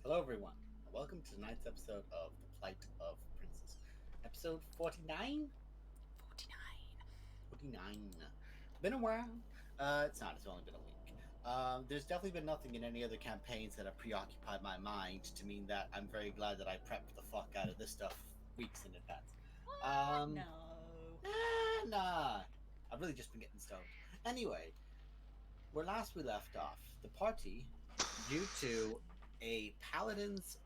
Hello, everyone, and welcome to tonight's episode of The Plight of Princess. Episode 49? 49. 49. Been a while. It's not, it's only been a week. There's definitely been nothing in any other campaigns that have preoccupied my mind to mean that I'm very glad that I prepped the fuck out of this stuff weeks in advance. What? Um, No. nah. I've really just been getting stoned. Anyway, where last we left off, the party, due to a paladin's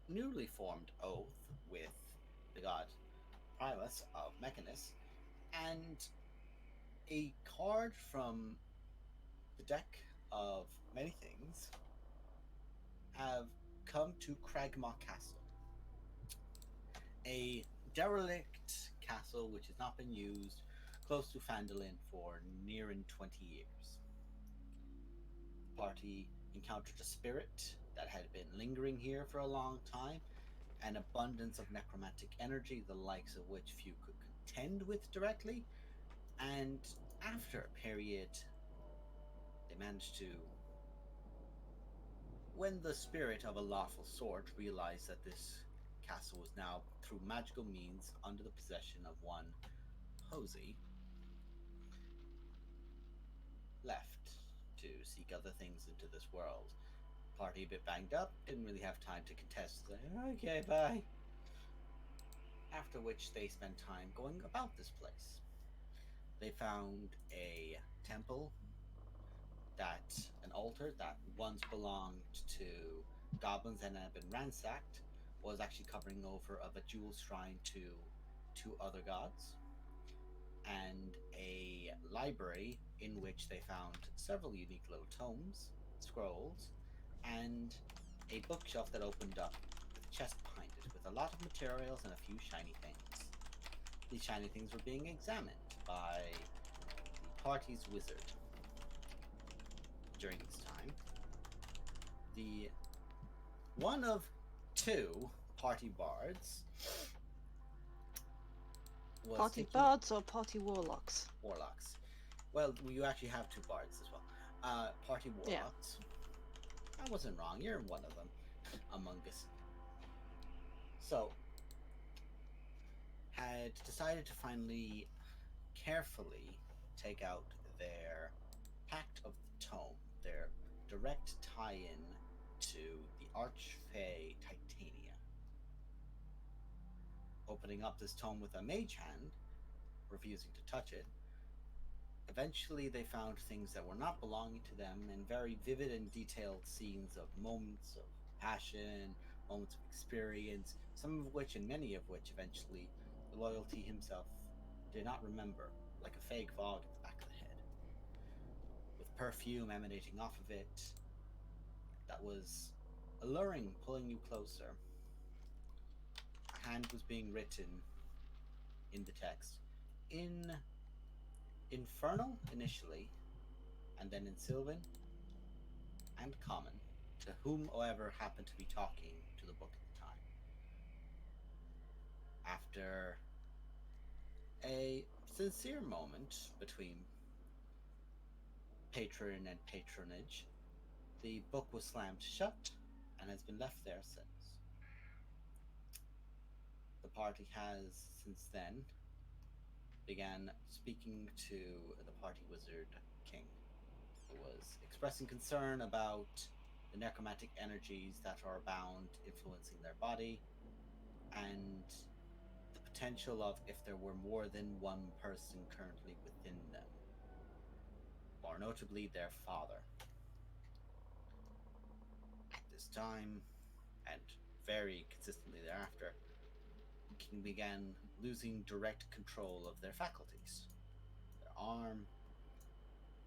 newly formed oath with the god Primus of Mechanus, and a card from the deck of many things, have come to Cragmaw Castle, a derelict castle which has not been used close to Phandalin for nearing 20 years. The party encountered a spirit that had been lingering here for a long time, an abundance of necromantic energy, the likes of which few could contend with directly. And after a period, they managed to, when the spirit of a lawful sort realized that this castle was now, through magical means, under the possession of one Posey, left to seek other things into this world. Party a bit banged up, didn't really have time to contest. Say, okay, bye. After which they spent time going about this place. They found a temple, that an altar that once belonged to goblins and had been ransacked was actually covering over of a jewel shrine to two other gods, and a library in which they found several unique little tomes, scrolls, and a bookshelf that opened up with a chest behind it with a lot of materials and a few shiny things. These shiny things were being examined by the party's wizard. During this time, the one of two party bards was Party taking bards or party warlocks? warlocks. Well, you actually have two bards as well. Party Yeah. warlocks. I wasn't wrong. You're one of them among us. So, had decided to finally carefully take out their Pact of the Tome, their direct tie-in to the Archfey Titania. Opening up this tome with a mage hand, refusing to touch it. Eventually, they found things that were not belonging to them, and very vivid and detailed scenes of moments of passion, moments of experience, some of which and many of which eventually the loyalty himself did not remember, like a fake fog at the back of the head, with perfume emanating off of it that was alluring, pulling you closer. A hand was being written in the text in Infernal initially, and then in Sylvan and Common, to whomever happened to be talking to the book at the time. After a sincere moment between patron and patronage, the book was slammed shut and has been left there since. The party has, since then, began speaking to the party wizard king, who was expressing concern about the necromantic energies that are bound influencing their body, and the potential of if there were more than one person currently within them, more notably their father. At this time, and very consistently thereafter, the king began losing direct control of their faculties, their arm,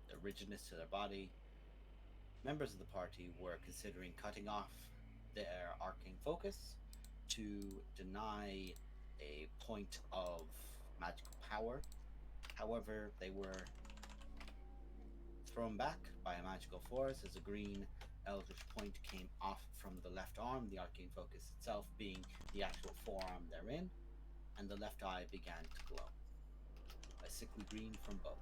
the rigidness to their body. Members of the party were considering cutting off their arcane focus to deny a point of magical power. However, they were thrown back by a magical force as a green eldritch point came off from the left arm, the arcane focus itself being the actual forearm they're in, and the left eye began to glow, a sickly green from both.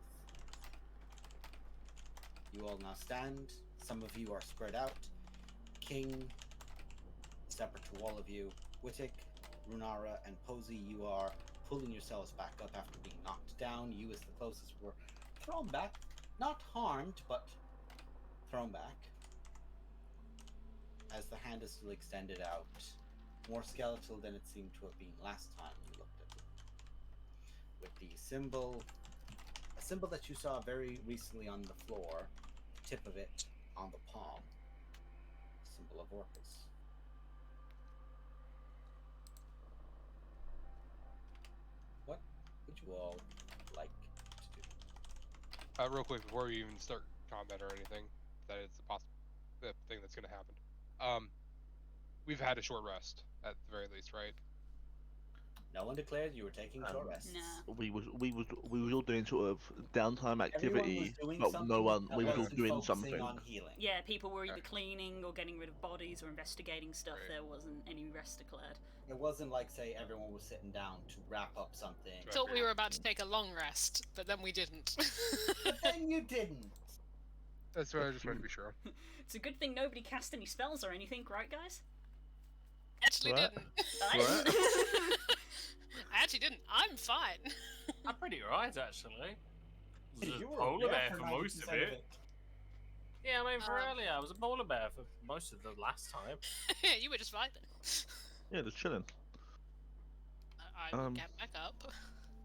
You all now stand. Some of you are spread out. King, separate to all of you, Wittek, Runara, and Posey, you are pulling yourselves back up after being knocked down. You, as the closest, were thrown back. Not harmed, but thrown back. As the hand is still extended out, more skeletal than it seemed to have been last time you looked at it. With the symbol, a symbol that you saw very recently on the floor, tip of it on the palm, symbol of Orcus. What would you all like to do? Real quick, before we even start combat or anything, that is the thing that's going to happen. We've had a short rest at the very least, right? No one declared you were taking short rests. Nah. We was all doing sort of downtime Everyone was activity, doing but something. no one. That We was all wasn't doing focusing something. on healing. Yeah, people were either Okay. cleaning or getting rid of bodies or investigating stuff. Right. There wasn't any rest declared. It wasn't like, say, everyone was sitting down to wrap up something. Right. Thought we were about to take a long rest, but then we didn't. But then you didn't. That's what I just wanted to be sure. It's a good thing nobody cast any spells or anything, right, guys? Actually What? didn't. I What? didn't. I actually didn't. I'm fine. I'm pretty alright, actually. Was You a were polar there bear for 90% most of it. Yeah, I mean, for earlier, I was a polar bear for most of the last time. You were just vibing. Yeah, just chilling. I will get back up.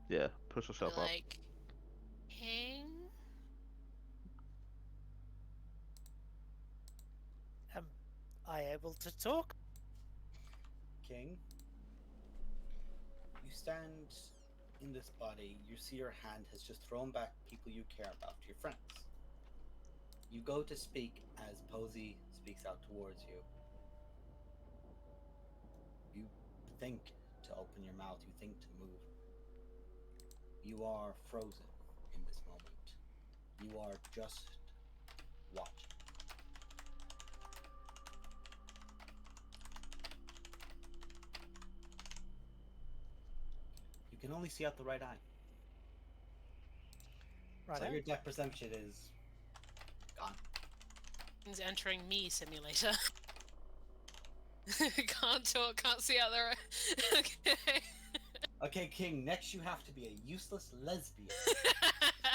Yeah, push yourself up. Like, King. Am I able to talk? King, you stand in this body. You see your hand has just thrown back people you care about, your friends. You go to speak as Posey speaks out towards you. You think to open your mouth, you think to move. You are frozen in this moment. You are just watching. You can only see out the right eye. Right. So your depth perception is gone. King's entering me simulator. Can't talk, can't see out there. Okay. Okay, King, next you have to be a useless lesbian.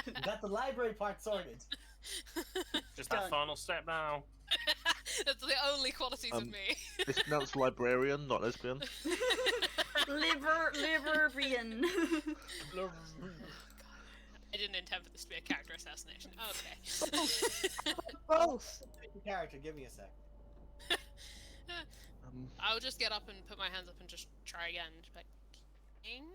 You got the library part sorted. Just Done. that final step now. That's the only qualities of me. It's pronounced librarian, not lesbian. Librarian. I didn't intend for this to be a character assassination. Okay. Both. Your character, give me a sec. I'll just get up and put my hands up and just try again. Just like, King?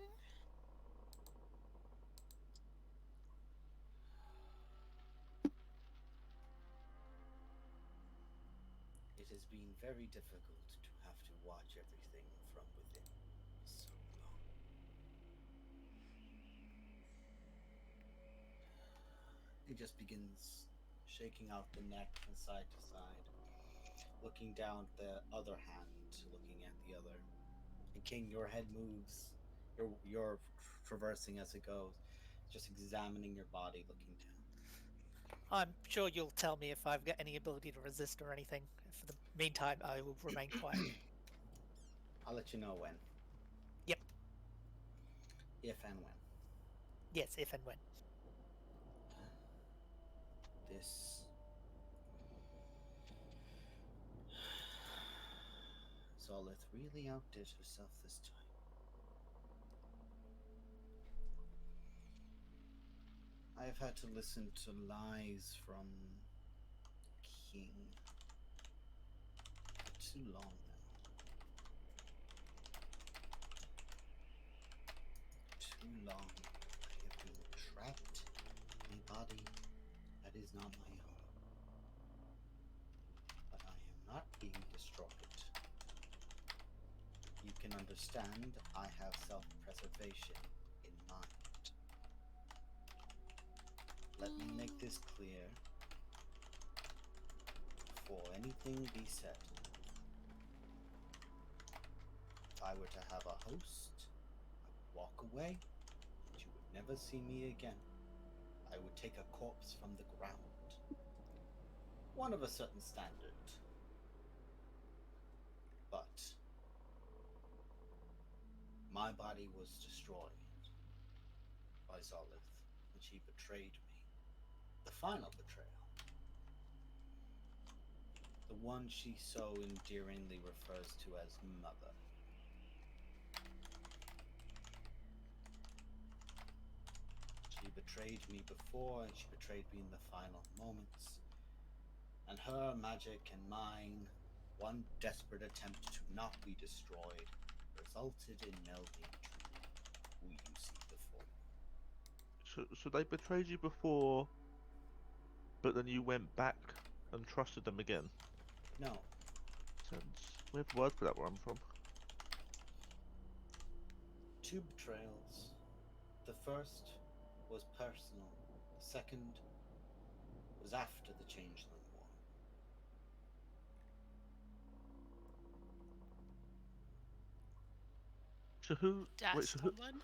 It has been very difficult to have to watch everything from within so long. He just begins shaking out the neck from side to side, looking down at the other hand, looking at the other. And King, your head moves. You're traversing as it goes, just examining your body, looking down. I'm sure you'll tell me if I've got any ability to resist or anything. For the meantime, I will remain quiet. I'll let you know when. Yep. If and when. Yes, if and when. This Zolith really outdid herself this time. I have had to listen to lies from King for too long now. Too long. I have been trapped in a body that is not my own. But I am not being destroyed. You can understand I have self-preservation in mind. Let me make this clear. Before anything be said, if I were to have a host, I would walk away, and you would never see me again. I would take a corpse from the ground. One of a certain standard. my body was destroyed by Zolith when she betrayed me. The final betrayal. The one she so endearingly refers to as Mother. She betrayed me before, and she betrayed me in the final moments. And her magic and mine, one desperate attempt to not be destroyed, resulted in melding to who you see before you. So they betrayed you before, but then you went back and trusted them again. No, Sounds weird word for that where I'm from. 2 betrayals. The first was personal. The second was after the Changeling War. So who? Wait, That's so who? one.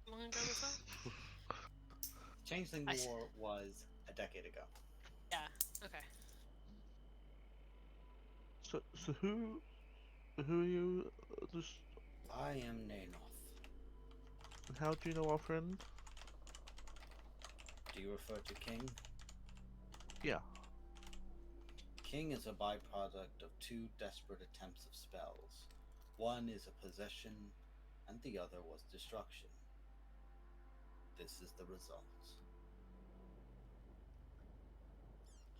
How long ago was that? Changeling I see. War was a decade ago. Yeah. Okay. So who? Who are you? Just I am Nanoth. and how do you know our friend? Do you refer to King? Yeah. King is a byproduct of 2 desperate attempts of spells. One is a possession, and the other was destruction. This is the result.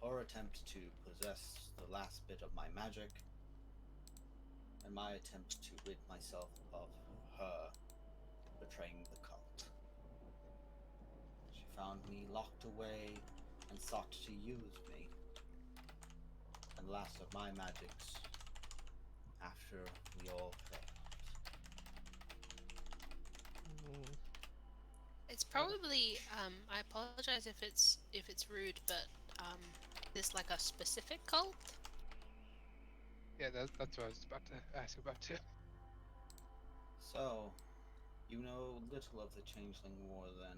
Her attempt to possess the last bit of my magic, and my attempt to rid myself of her betraying the cult. She found me locked away and sought to use me. And the last of my magics after we all failed. It's probably. I apologize if it's rude, but this like a specific cult? Yeah, that's what I was about to ask about too. So, you know little of the Changeling War then?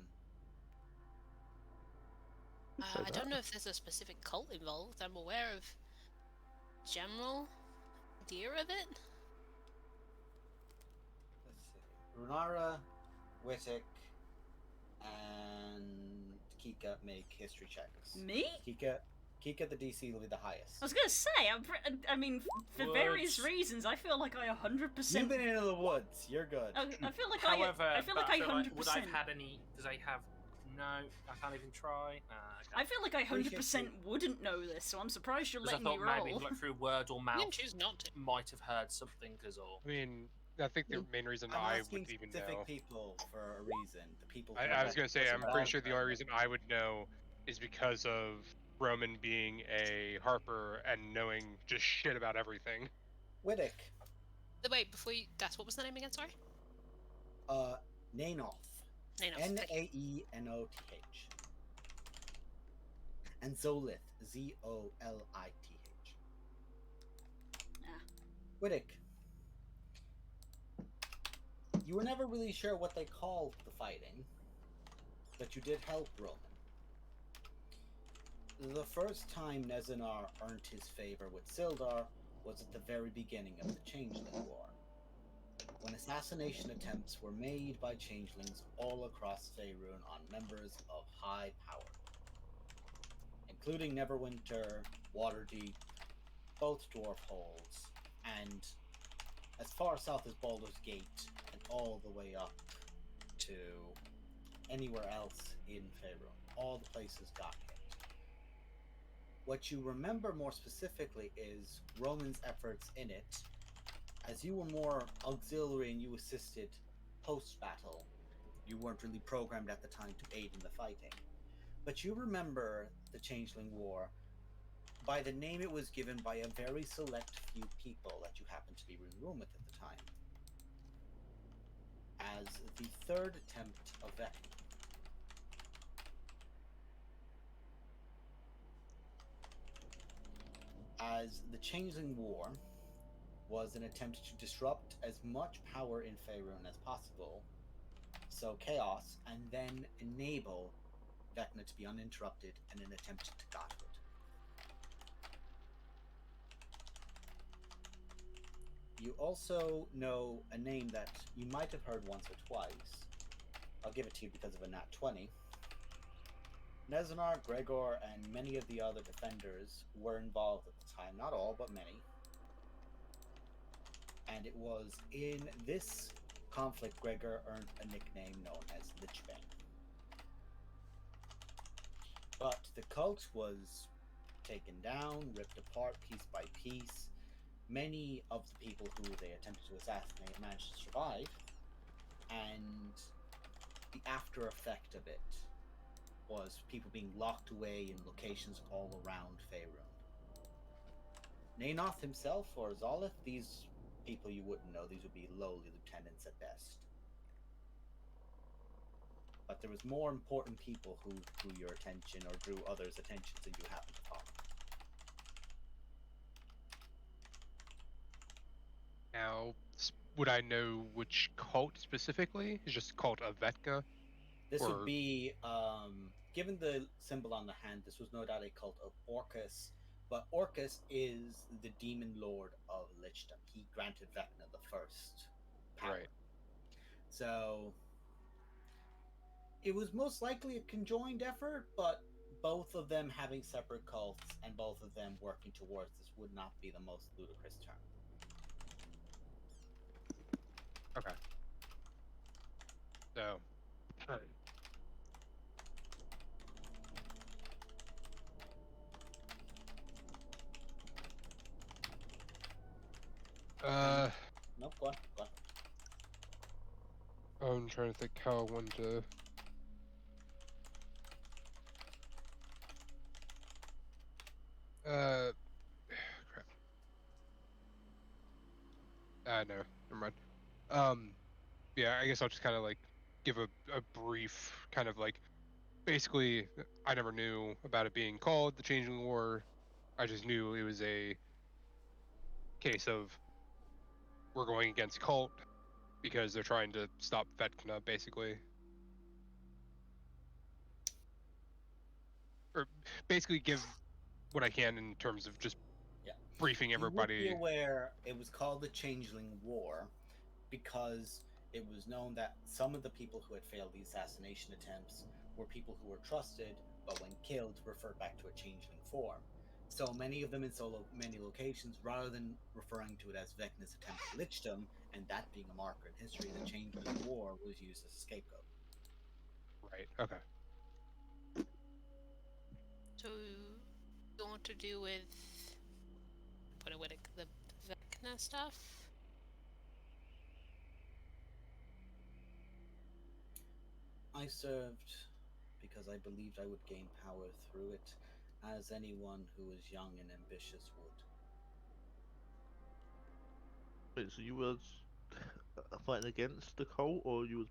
Say I don't that. know if there's a specific cult involved. I'm aware of general idea of it. Let's see. Runara, Wittek, and Kika make history checks. Me? Kika, the DC will be the highest. I was gonna say, I mean, for various Woods. reasons, I feel like I 100%. You've been into the woods. You're good. I feel like However, I feel like but I 100%. would I have had any? Does I have? No, I can't even try. I feel like I 100% wouldn't know this, so I'm surprised you're Because I letting me thought roll. maybe like through word or You mouth can choose not to. might have heard something. Because all. I mean, I think the main reason I'm I asking would even specific know. people for a reason. The people. who I know was gonna say, what's I'm pretty involved sure the in only it. reason I would know is because of Roman being a harper and knowing just shit about everything. Wittek. Wait, before you. That's what was the name again? Sorry. Nanoth. Naenoth, okay. Naenoth. And Zolith. Zolith. Ah. Wittek. You were never really sure what they called the fighting, but you did help Roman. The first time Nezinar earned his favor with Sildar was at the very beginning of the Changeling War, when assassination attempts were made by changelings all across Faerun on members of high power, including Neverwinter, Waterdeep, both Dwarf Holes, and as far south as Baldur's Gate, and all the way up to anywhere else in Faerun. All the places got hit. What you remember more specifically is Roman's efforts in it, as you were more auxiliary and you assisted post-battle. You weren't really programmed at the time to aid in the fighting. But you remember the Changeling War by the name it was given by a very select few people that you happened to be in the room with at the time, as the third attempt of Vecna. As the Changeling War was an attempt to disrupt as much power in Faerun as possible, sow chaos, and then enable Vecna to be uninterrupted in an attempt to godhood. You also know a name that you might have heard once or twice. I'll give it to you because of a nat 20. Nezanar, Gregor, and many of the other defenders were involved at the time. Not all, but many. And it was in this conflict Gregor earned a nickname known as Lichbane. But the cult was taken down, ripped apart piece by piece. Many of the people who they attempted to assassinate managed to survive, and the after effect of it was people being locked away in locations all around Faerun. Nainoth himself, or Zolith, these people you wouldn't know. These would be lowly lieutenants at best. But there was more important people who drew your attention or drew others' attentions than you happened to follow. Now, would I know which cult specifically? It's just cult of Vetka? This would Or- be, given the symbol on the hand, this was no doubt a cult of Orcus, but Orcus is the demon lord of Lichdom. He granted Vecna the first power. Right. So it was most likely a conjoined effort, but both of them having separate cults and both of them working towards this would not be the most ludicrous term. Okay. So. Nope, go on, go on. I'm trying to think how I want to. Crap. No, never mind. Yeah, I guess I'll just kind of like give a brief kind of like, basically, I never knew about it being called the Changeling War. I just knew it was a case of we're going against cult because they're trying to stop Vetkna, basically. Or basically give what I can in terms of just Yeah. briefing You would be everybody. aware it was called the Changeling War because it was known that some of the people who had failed the assassination attempts were people who were trusted, but when killed, referred back to a changeling form. So many of them in so many locations, rather than referring to it as Vecna's attempt at lichdom, and that being a marker in history, the Changeling War was used as a scapegoat. Right, okay. So, you want to do with the Vecna stuff? I served because I believed I would gain power through it, as anyone who is young and ambitious would. Wait, so you was fighting against the cult, or you was?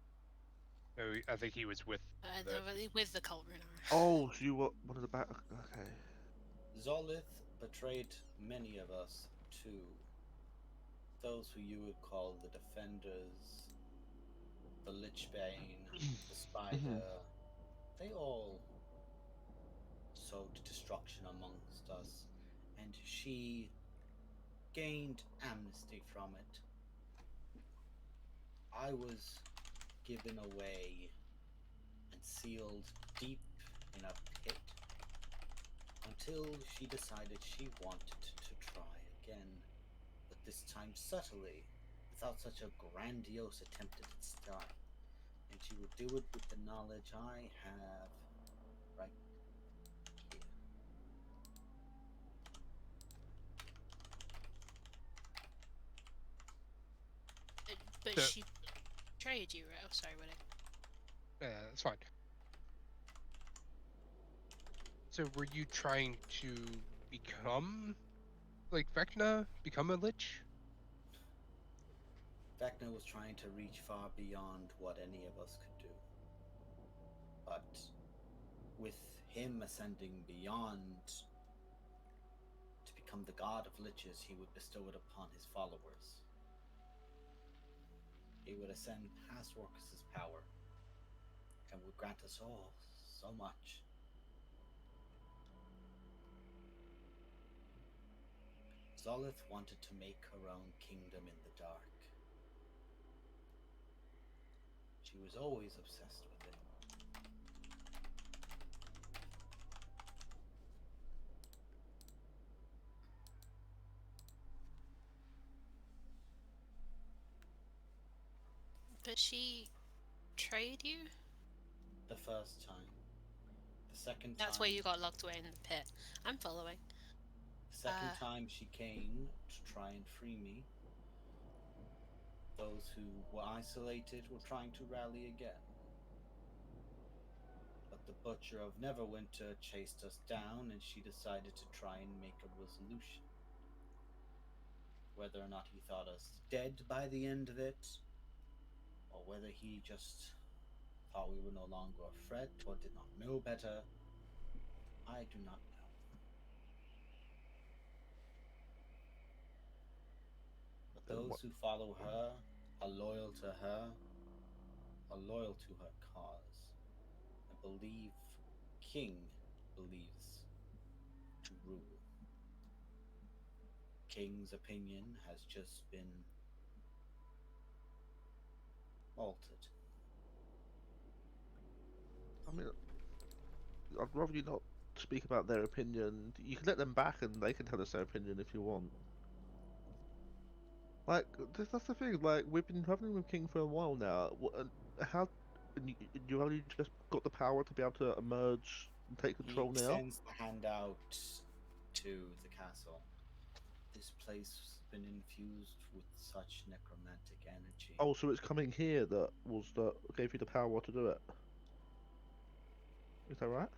No, I think he was with the. No, really with the cult runner. Oh, so you were one of the back. Okay. Zolith betrayed many of us too. Those who you would call the Defenders, the Lichbane, the Spider, they all sowed destruction amongst us, and she gained amnesty from it. I was given away and sealed deep in a pit until she decided she wanted to try again, but this time subtly, without such a grandiose attempt at its start. And she would do it with the knowledge I have right here. But So- she betrayed you, right? Oh, sorry, what That's fine. So were you trying to become like Vecna? Become a lich? Vecna was trying to reach far beyond what any of us could do. But with him ascending beyond to become the god of liches, he would bestow it upon his followers. He would ascend past Orcus's power and would grant us all so much. Zolith wanted to make her own kingdom in the dark. She was always obsessed with it. But she betrayed you? The first time. The second That's time. where you got locked away in the pit. I'm following. The second time she came to try and free me. Those who were isolated were trying to rally again. But the Butcher of Neverwinter chased us down, and she decided to try and make a resolution. Whether or not he thought us dead by the end of it, or whether he just thought we were no longer a threat or did not know better, I do not know. But those who follow her, are loyal to her, are loyal to her cause, and believe King believes to rule. King's opinion has just been altered. I mean, I'd rather you not speak about their opinion. You can let them back and they can tell us their opinion if you want. Like, that's the thing, like, we've been traveling with King for a while now. How... You only just got the power to be able to emerge and take He control now? extends the hand out to the castle. This place has been infused with such necromantic energy. Oh, so it's coming here that gave you the power to do it? Is that right?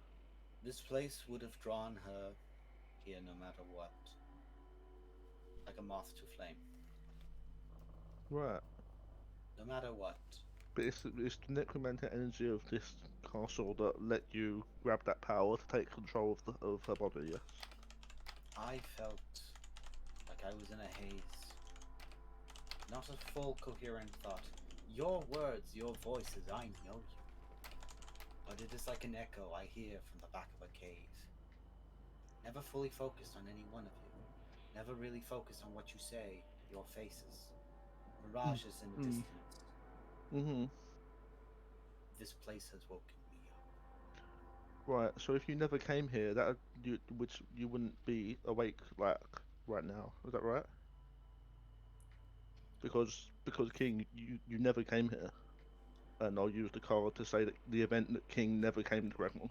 This place would have drawn her here no matter what. Like a moth to flame. Right. No matter what. But it's the necromantic energy of this castle that let you grab that power to take control of her body, yes? I felt like I was in a haze. Not a full coherent thought. Your words, your voices, I know you. But it is like an echo I hear from the back of a cave. Never fully focused on any one of you. Never really focused on what you say, your faces. Mirages in the distance. Mm-hmm. This place has woken me up. Right, so if you never came here, you wouldn't be awake like right now. Is that right? Because King, you never came here, and I'll use the card to say that the event that King never came to Redmond.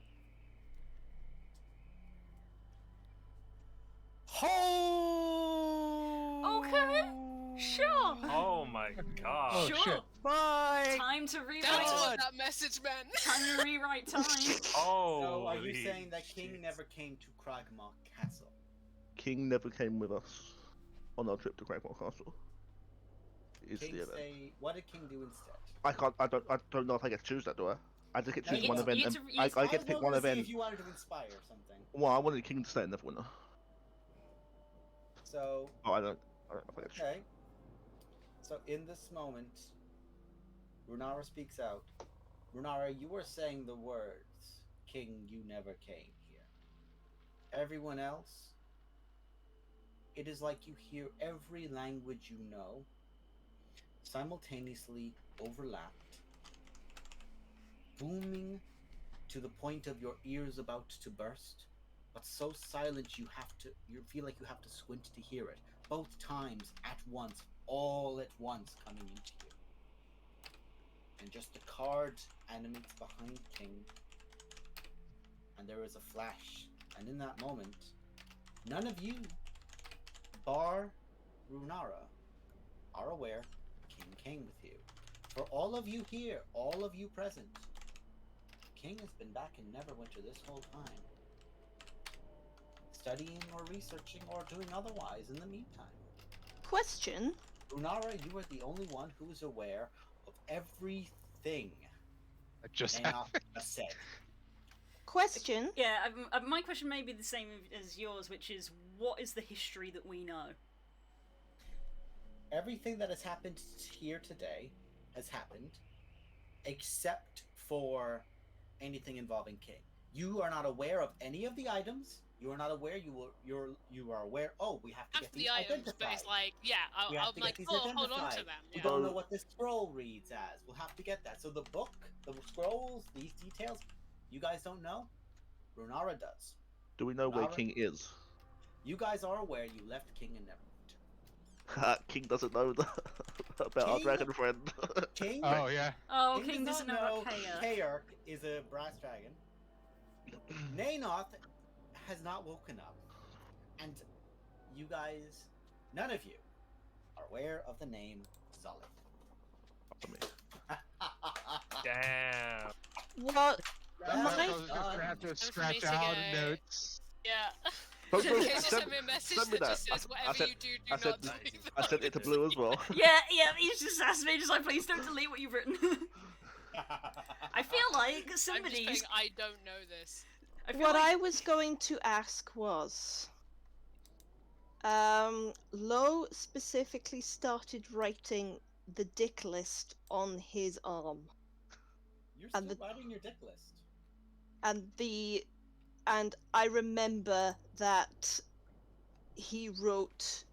Okay, sure. Oh my god. Oh, Sure. shit. Bye. Time to rewrite. That's God. what that message meant. Time to rewrite time. Oh. So are you saying that King never came to Cragmaw Castle? King never came with us on our trip to Craigmore Castle. Is King the event? say, what did King do instead? I can't. I don't know if I get to choose that, do I? I just get to No, choose you one don't. event, You and get to- you I get to- get to pick one See event. if you wanted to inspire something. Well, I wanted King to stay in Neverwinter. So, Oh, I don't know if I get to choose. okay. So in this moment, Runara speaks out. Runara, you were saying the words, King, you never came here. Everyone else, it is like you hear every language you know, simultaneously overlapped, booming to the point of your ears about to burst, but so silent you feel like you have to squint to hear it, both times at once, all at once coming into you. And just the card animates behind King, and there is a flash, and in that moment, none of you, bar Runara, are aware King came with you. For all of you here, all of you present, King has been back in Neverwinter this whole time, studying or researching or doing otherwise in the meantime. Question. Runara, you are the only one who is aware of everything I just Naoth has said. Question. Yeah, my question may be the same as yours, which is, what is the history that we know? Everything that has happened here today has happened, except for anything involving King. You are not aware of any of the items. You are not aware. You are aware. Oh, we have to Half get the these items, identified. but it's like, yeah, We have I'm to like, get these oh, hold on to identified. them. We Yeah. don't know what this scroll reads as. We'll have to get that. So the book, the scrolls, these details, you guys don't know. Runara does. Do we know where Runara- King is? You guys are aware you left King and never. King doesn't know about our King? dragon friend. King. Oh yeah. Oh, King King does doesn't not know about Kaya. Kayark is a brass dragon. Nanoth has not woken up, and you guys, none of you, are aware of the name Zully. Damn. What? I My- was gonna have to for me scratch to out go- notes. Yeah. Don't In worry, case you send send me a message send me that just that. says, I whatever said- you do, I said- not do I sent it to Blue as well. Yeah, he's just asked me, just like, please don't delete what you've written. I feel like I'm just somebody's. saying, I don't know this. I feel What like... I was going to ask was, Lo specifically started writing the dick list on his arm, You're And still the- writing your dick list. and I remember that he wrote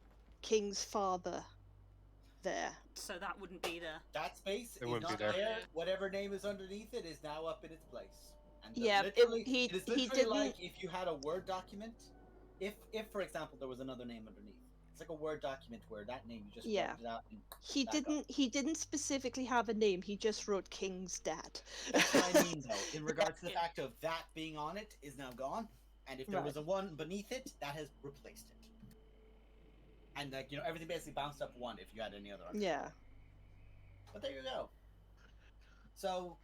King's father there. So that wouldn't be there. That space It is wouldn't be not there. there. Whatever name is underneath it is now up in its place. And Yeah, literally, he- it is he literally like didn't- if you had a Word document. If for example, there was another name underneath. It's like a Word document where that name you just Yeah. wrote it out. And He back up. didn't specifically have a name. He just wrote King's dad. That's what I mean, though. In regards to the fact of that being on it is now gone, and if there Right. was a one beneath it, that has replaced it. And like everything basically bounced up one if you had any other. Yeah. But there you go. So,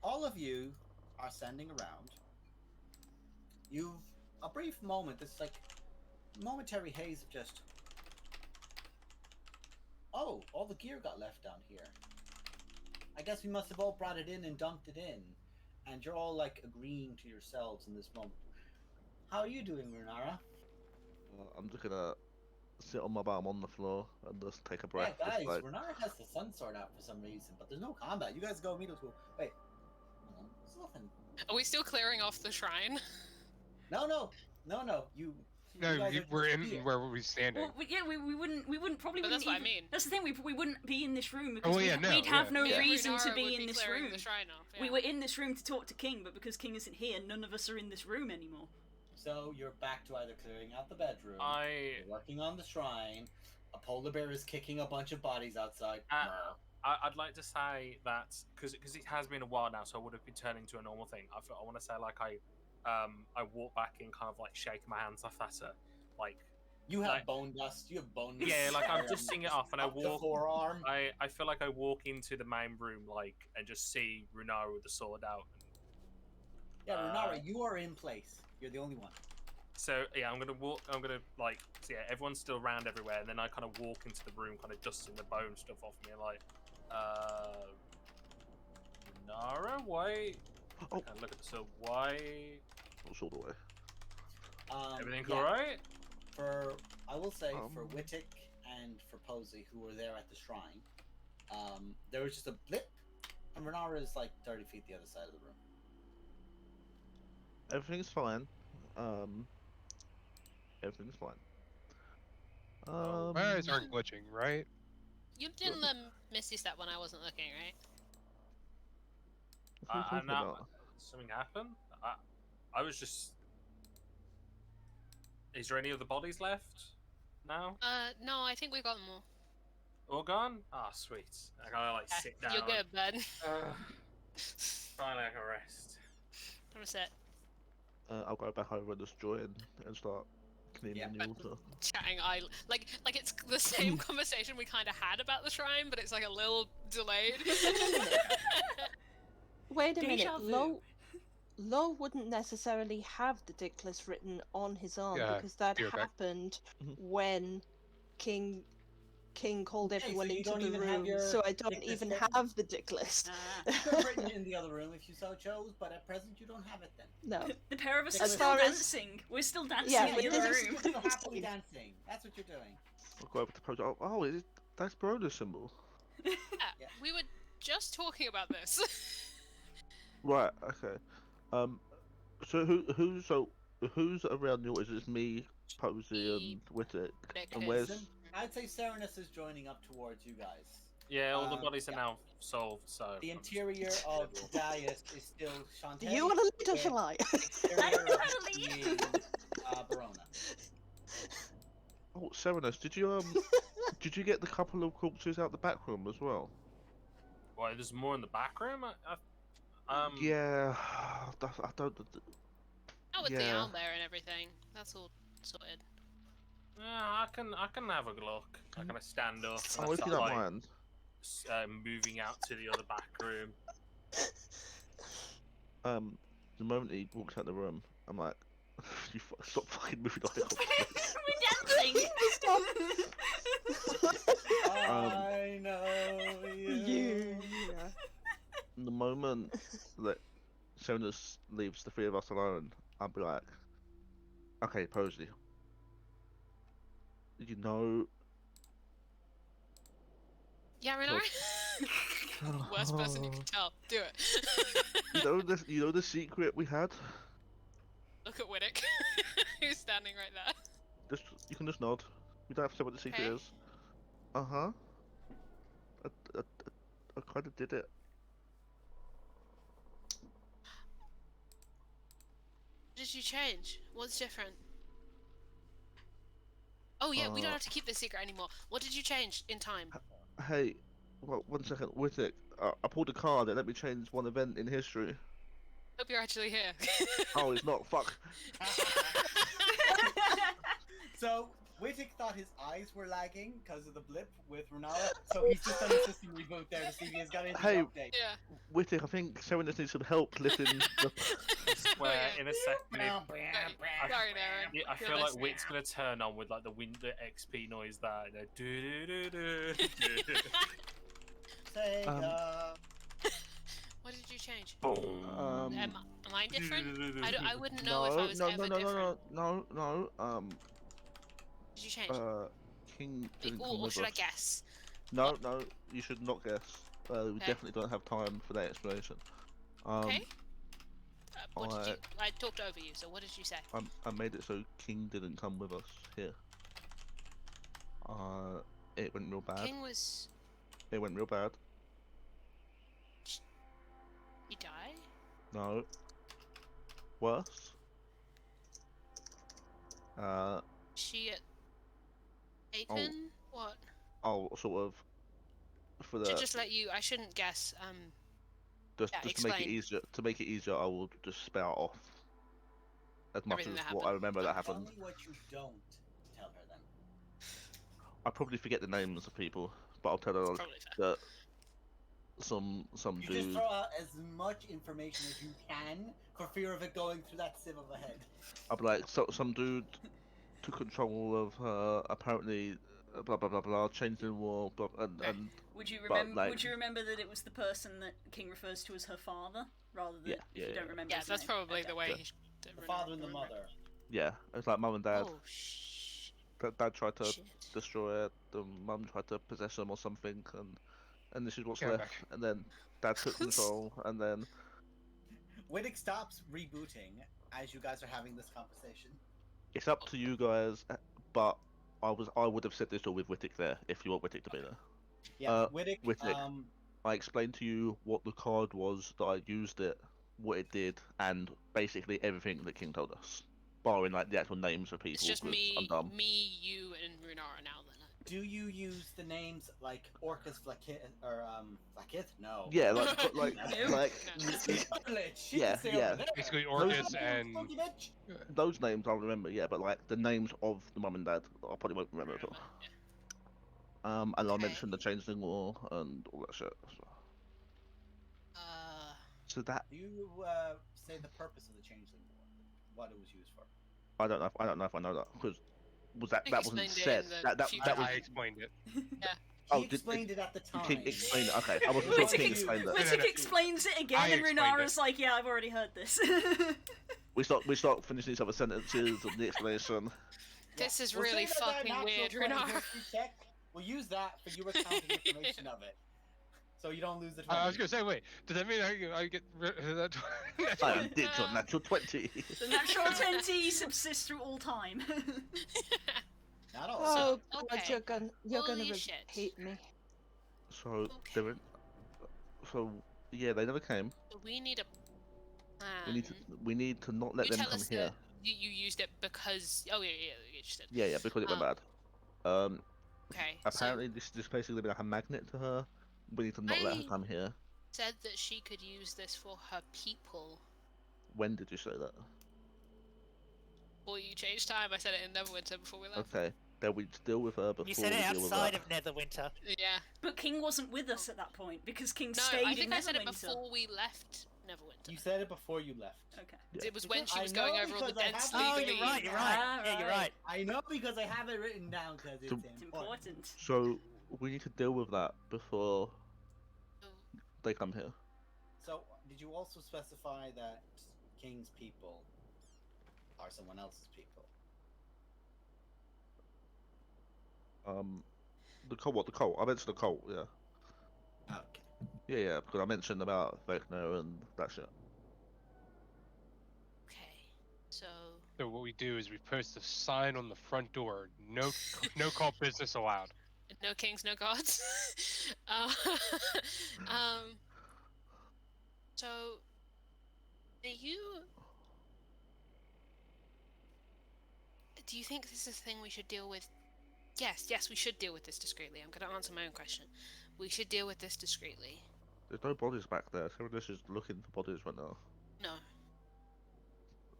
all of you are standing around. You've a brief moment. This like momentary haze of just. Oh, all the gear got left down here. I guess we must have all brought it in and dumped it in, and you're all like agreeing to yourselves in this moment. How are you doing, Runara? I'm just gonna sit on my bum on the floor and just take a breath. Yeah, just guys, like, Renara has the sun sword out for some reason, but there's no combat. You guys go immediately. Wait, hold on. There's nothing. Are we still clearing off the shrine? No. You. No, you guys are we're just in here. where we're standing. Well, we wouldn't probably. But Wouldn't that's what I even, mean. That's the thing. We wouldn't be in this room because Oh, yeah, no, we'd have yeah. no Yeah. reason to Runara be would in this clearing room. the shrine off, We yeah. were in this room to talk to King, but because King isn't here, none of us are in this room anymore. So you're back to either clearing out the bedroom, I you're working on the shrine. A polar bear is kicking a bunch of bodies outside. I'd like to say that because it has been a while now, so I would have been turning to a normal thing. I want to say like I walk back in, kind of like shaking my hands off at her, like You have like- bone dust. You have bone dust. yeah, like I'm just seeing it off, and I Up the walk. forearm. I feel like I walk into the main room like and just see Runara with the sword out. Yeah, Runara, you are in place. You're the only one. So yeah, I'm gonna walk. I'm gonna like so yeah, everyone's still around everywhere, and then I kind of walk into the room, kind of dusting the bone stuff off me, and like, Runara, why? Oh. And look at the sword. Why? not all the way. Everything yeah, alright? I will say for Um. Wittick and for Posey, who were there at the shrine, there was just a blip, and Renara is like 30 feet the other side of the room. Everything's fine. Everything's fine. My eyes aren't glitching, right? You didn't Misty Step when I wasn't looking, right? What are you talking not. about? Something happened. I was just. Is there any other bodies left now? No, I think we got them all. All gone? Ah, sweet. I gotta like Yeah, sit down. you're good, bud. Finally, I can rest. Have a sit. I'll go back over this joint and start cleaning Yeah. the altar. Chatting, like it's the same conversation we kind of had about the shrine, but it's like a little delayed. Wait a minute. Deja vu. Lo wouldn't necessarily have the dick list written on his arm Yeah, because that you're back. happened Mhm. when King called Okay, so everyone you into don't the even have room, your so I don't dick list even written? have the dick list. Ah. You could have written it in the other room if you so chose, but at present you don't have it then. No. The pair of us are As still far as- dancing. We're still dancing Yeah, in but the this other is- room. You're still happily dancing. That's what you're doing. I'll go over to Post. Oh, that's Baroda's symbol. Yeah, Yeah. we were just talking about this. Right. Okay. So who's around you? Is it me, Posey, and Wittick? Nick And is- where's Isn't- I'd say Serenus is joining up towards you guys. Yeah, all the Um, bodies are yeah. now solved, so. The I'm just- interior of the dais is still Shantae. Do you want to lead or with shall I? exterior of Totally. being Verona. oh Serenus? Did you get the couple of corpses out the back room as well? Why, there's more in the back room? Yeah, I don't. Not with the Yeah. owl there and everything. That's all sorted. Yeah, I can have a look. I kind of stand up. And Oh, I if you start, don't like, mind. moving out to the other back room. The moment he walks out the room, I'm like, stop fucking moving on. We're dancing. I know you. Yeah. The moment that Serenus leaves the three of us alone, I'll be like, okay, Posey. You know. Yeah, Renard? Worst person you can tell. Do it. You know the secret we had. Look at Winnick, who's standing right there. You can just nod. We don't have to say what the secret Okay. is. I kind of did it. What did you change? What's different? Oh yeah, we don't have to keep this secret anymore. What did you change in time? Hey, well, 1 second, Wittick. I pulled a card that let me change one event in history. Hope you're actually here. Oh, it's not. Fuck. So Wittick thought his eyes were lagging because of the blip with Renara, so he's just done a system reboot there to see if he has got anything Hey. to update. Yeah. Wittick, I think Serenus needs some help lifting the. Where yeah. in a second, Sorry, Darren. I You're feel like listening. Wit's gonna turn on with like the XP noise there. You know, do do do do. Sega. What did you change? Um. Am I different? I wouldn't know if I No, was no, ever no, different. no. Did you change? King didn't come or with should I us. guess? No, no, you should not guess. We Okay. definitely don't have time for that explanation. Okay. What did I- you? I talked over you. So what did you say? I made it so King didn't come with us here. It went real bad. King was. It went real bad. He died. No. Worse. She at Aiken? What? I'll sort of for the To just let you. I shouldn't guess. just yeah, to make it explain. easier. To make it easier, I will just spell off as much Everything as that what I happened. remember that Tell happened. me what you don't tell her then. I probably forget the names of people, but I'll tell her Probably fair. that some You dude. just throw out as much information as you can for fear of it going through that sieve of a head. I'll be like, so some dude took control of her. Apparently, blah blah blah blah. Changed the war. Blah, and Would you But, remember? like- Would you remember that it was the person that King refers to as her father, rather than Yeah, if yeah, you don't yeah. remember? Yeah, his that's name? probably Okay. the way. Yeah. He should The father and the remember. mother. yeah, it's like mum and dad. Oh shh. Dad tried to Shit. destroy it. The mum tried to possess him or something, and this is what's Go left. back. And then dad took control, and then Wittick stops rebooting as you guys are having this conversation. it's up to you guys. But I would have said this all with Wittick there if you want Wittick to be there. Yeah, Wittick. Wittick. I explained to you what the card was, that I used it, what it did, and basically everything that King told us, barring like the actual names of people. It's just 'cause me, I'm dumb. you, and Runara now. Then. Do you use the names like Orcus Flakith or Flakith? No. Yeah, like No. like She Yeah, can stay yeah. over there. Basically, Those Orcus are and spooky bitch. those names I'll remember. Yeah, but like the names of the mum and dad, I probably won't remember at all. And I'll Okay. mention the changeling war and all that shit. So that Do you say the purpose of the changeling war? What it was used for? I don't know. I don't know if I know that because I think that wasn't explained it said. in the That future. that was I explained it. Oh, He did- explained it at the time. King explained it. Okay, I wasn't sure if Wittick, King ex- explained it. Wittick No. explains it again, I and explained Renara's like, "Yeah, I've already heard this." We start finishing each other's sentences and the explanation. This is We'll really save that fucking natural weird, 20 Renara. history check. We'll use that for you recounting information of it. so you don't lose the 20. I was gonna say, wait, does that mean I get rid of that? I undid your natural 20. The natural 20 subsists through all time. Not all. Oh So, God, okay. you're gonna Holy shit. hate me. So Okay. they're in, so yeah, they never came. So we need a We plan. need to not let You them tell come us here. that you used it because. Oh, yeah, you just did. Yeah, because it went Um, bad. Okay. Apparently this basically been like a magnet to her. We need to not let her I- come here. said that she could use this for her people. When did you say that? Before you changed time, I said it in Neverwinter before we left. Okay, then we deal with her before You said we it deal with outside that. of Netherwinter. Yeah. But King wasn't with us at that point because King No, stayed I think in I said it Neverwinter. before we left Neverwinter. You said it before you left. Okay. Yeah. It was when Because she I was going know over all the because I dense have- Oh, legalese. you're right. You're right. Ah, Yeah, you're right. I know because I have it written down because it's So- It's important. important. So we need to deal with that before So, they come here. So, did you also specify that King's people are someone else's people? The cult. What the cult? I mentioned the cult. Yeah. Okay. Yeah, because I mentioned about Vecna and that shit. okay. So, So what we do is we post a sign on the front door: no call business allowed. no kings, no gods. uh, um. So, do you think this is a thing we should deal with? Yes, we should deal with this discreetly. I'm going to answer my own question. We should deal with this discreetly. There's no bodies back there. Everyone else is looking for bodies right now. No.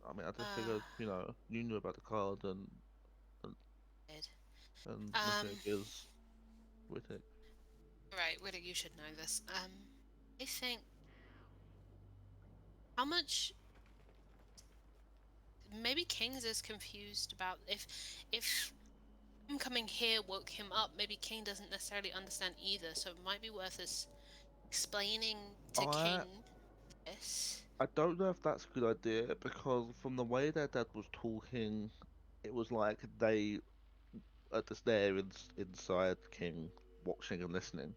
I mean, I just figured, you knew about the card and Did. Mistake is Wittig. Right, Witter, you should know this. I think. How much. Maybe King's is confused about if him coming here woke him up. Maybe King doesn't necessarily understand either, so it might be worth us explaining to King this. I don't know if that's a good idea because from the way their dad was talking, it was like they are just there inside King, watching and listening.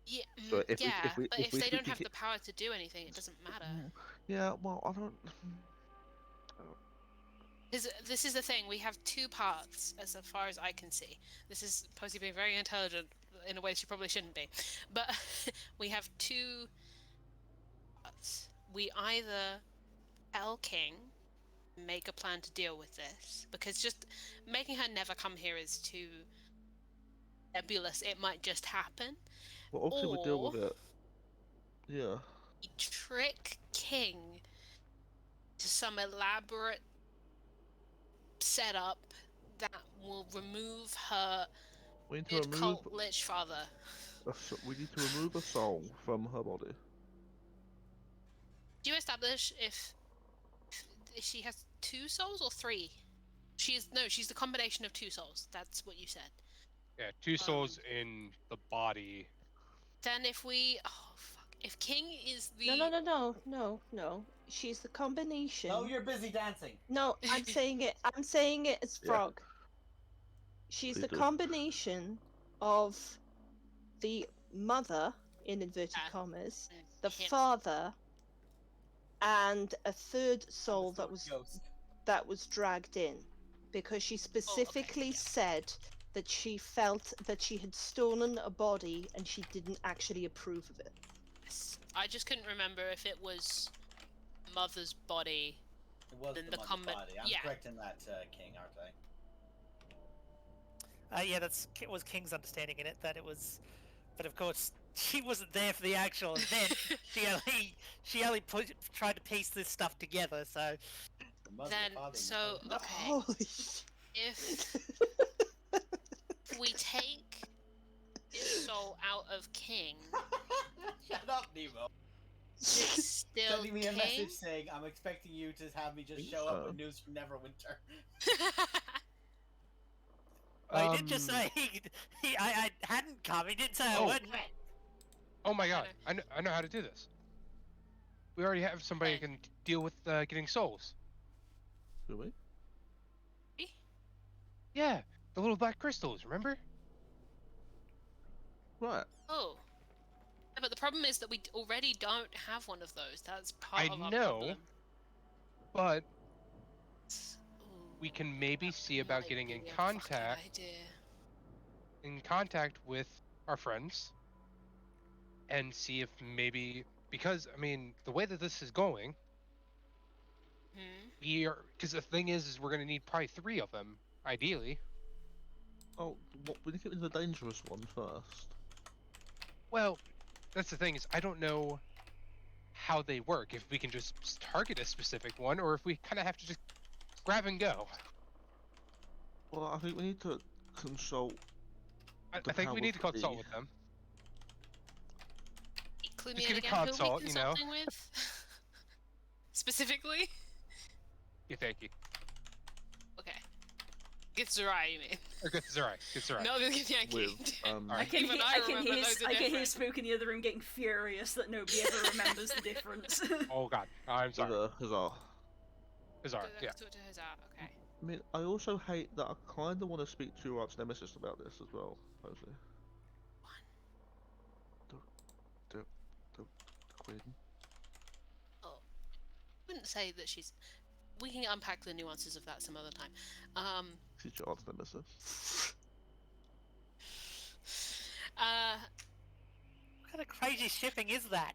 Yeah, So if yeah, we but if if we they speak don't to have Ki- the power to do anything, it doesn't matter. Yeah, well, I don't. This is the thing. We have two parts, as far as I can see. This is Posey being very intelligent in a way she probably shouldn't be, but we have two parts. We either tell King, make a plan to deal with this, because just making her never come here is too nebulous. It might just happen. Well, obviously we deal with Or- it. Yeah. We trick King to some elaborate setup that will remove her We need to weird remove. cult lich father. We need to remove a soul from her body. Do you establish if she has two souls or three? She's the combination of two souls. That's what you said. Yeah, two souls in the body. Then if if King is the No. She's the combination. Oh, you're busy dancing. No, I'm saying it. I'm saying it as Yeah. Frog. She's Please the do. combination of the mother, in inverted Ah, commas, and the him. father, and a third soul The that was ghost. dragged in, because she specifically yeah. said that she felt that she had stolen a body and she didn't actually approve of it. Yes. I just couldn't remember if it was mother's body. It was Then the the mother's combat- body. I'm yeah. correct in that, King, aren't I? Yeah, was King's understanding in it that it was, but of course she wasn't there for the actual event. she only tried to piece this stuff together. So The mother, Then, the father, and the so mother. okay, Holy shit. if we take this soul out of King, Shut up, Nemo. it's still Sending me a King. message saying I'm expecting you to have me just show up with news from Neverwinter. well, he did just say I hadn't come. He didn't say I Oh. wouldn't. Oh my god, I know how to do this. We already have somebody who can deal with getting souls. Do we? Yeah, the little black crystals, remember? Right. Oh, But the problem is that we already don't have one of those. That's part I of our know. problem. But Ooh, we can maybe that see about might getting be in a fucking contact idea. with our friends and see if maybe, because I mean the way that this is going, because the thing is we're gonna need probably 3 of them ideally. Oh, what? We need to get into the dangerous one first. Well, that's the thing, is I don't know how they work, if we can just target a specific one or if we kind of have to just grab and go. Well, I think we need to consult I the think we need powers to that consult be. with them. Clue Just me in get a again. Who are we consult, you know. consulting with? Specifically? Yeah, thank you. Okay. Get Zerai, you mean? Or good, Zerai. Good Zerai. No, the Yankee. With I can, Even I can remember hear, those are I can hear different. Spook in the other room getting furious that nobody ever remembers the difference. Oh god, I'm sorry. the huzzah. Bizarre. Good, Yeah. let's talk to Huzzah, okay. I mean, I also hate that I kind of want to speak to your arch nemesis about this as well, Posey. The Queen. Oh, I wouldn't say that she's... We can unpack the nuances of that some other time. She's your arch nemesis. What kind of crazy shipping is that?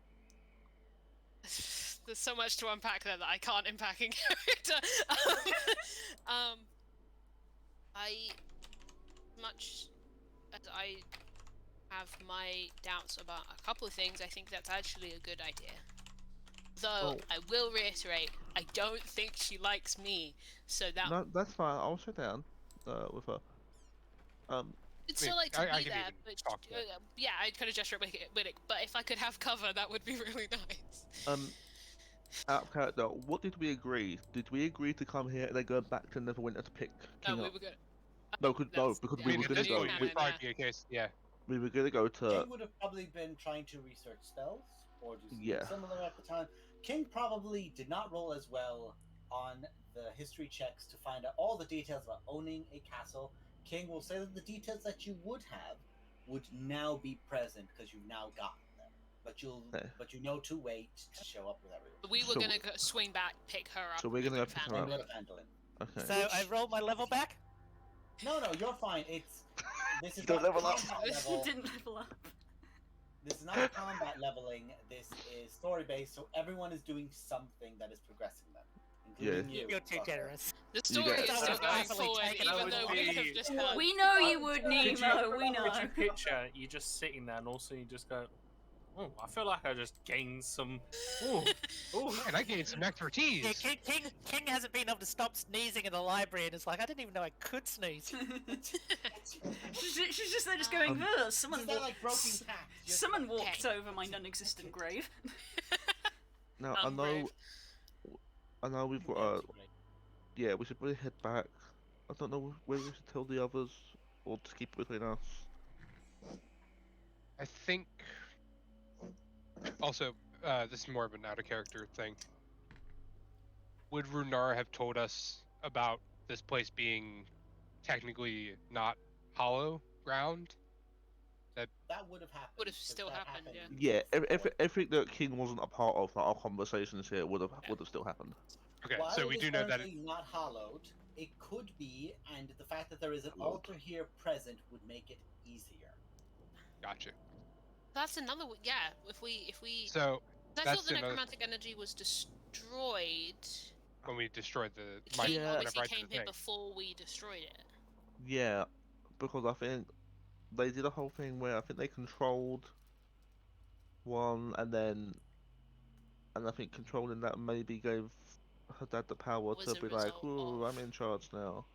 There's so much to unpack there that I can't unpack in character. I, much as I have my doubts about a couple of things, I think that's actually a good idea. Though, Oh. I will reiterate, I don't think she likes me, so that No, that's fine. I'll sit down with her. I'd I still mean, like to I be can there, even but talk to it. yeah, I'd kind of gesture at Winnick, but if I could have cover, that would be really nice. Out of character, what did we agree? Did we agree to come here and then go back to Neverwinter to pick King No, we up? were good. No, because I we mean, were at gonna this go. point, it would probably be a case. Yeah. We were gonna go to. King would have probably been trying to research spells or do something Yeah. similar at the time. King probably did not roll as well on the history checks to find out all the details about owning a castle. King will say that the details that you would have would now be present because you've now gotten them. But you know to wait to show up with everyone. We were So- gonna swing back, pick her up. So we're and gonna we go can pick find her And her. go to Phandalin. Okay. So I rolled my level back? No, you're fine. This is Don't not level up. combat level. Didn't level up. This is not combat leveling. This is story based, so everyone is doing something that is progressing them, including Yeah. you. You're too Russell. generous. The story get- is still going Happily forward, taken even over though the we day. have just heard. We know you would, Nemo. We know. Could you picture you just sitting there and also you just go, oh, I feel like I just gained some. Ooh, man, I gained some expertise. Yeah, King hasn't been able to stop sneezing in the library and is like, I didn't even know I could sneeze. she's just there, just going, "Ugh, someone Is that walked. like broken tax? Just- Someone walked Okay. over my non-existent grave." Now Brave. I know we've got. Yeah, we should probably head back. I don't know whether we should tell the others or just keep it between us. I think. Also, this is more of an out of character thing. Would Runar have told us about this place being technically not hollow ground? That would have happened. Would have 'cause still that happened, Yeah, before. everything that King wasn't a part of our conversations here would have still happened. Okay, While so we it do is know that. currently not hollowed, it could be, and the fact that there is an Hollowed. altar here present would make it easier. Gotcha. That's another. Yeah, if we. So I that's thought the another- necromantic energy was destroyed. when we destroyed the King Yeah. obviously right to came the here thing. before we destroyed it. Yeah, because I think they did a whole thing where I think they controlled one, and I think controlling that maybe gave her dad the power Was to a be like, result "Ooh, of- I'm in charge now."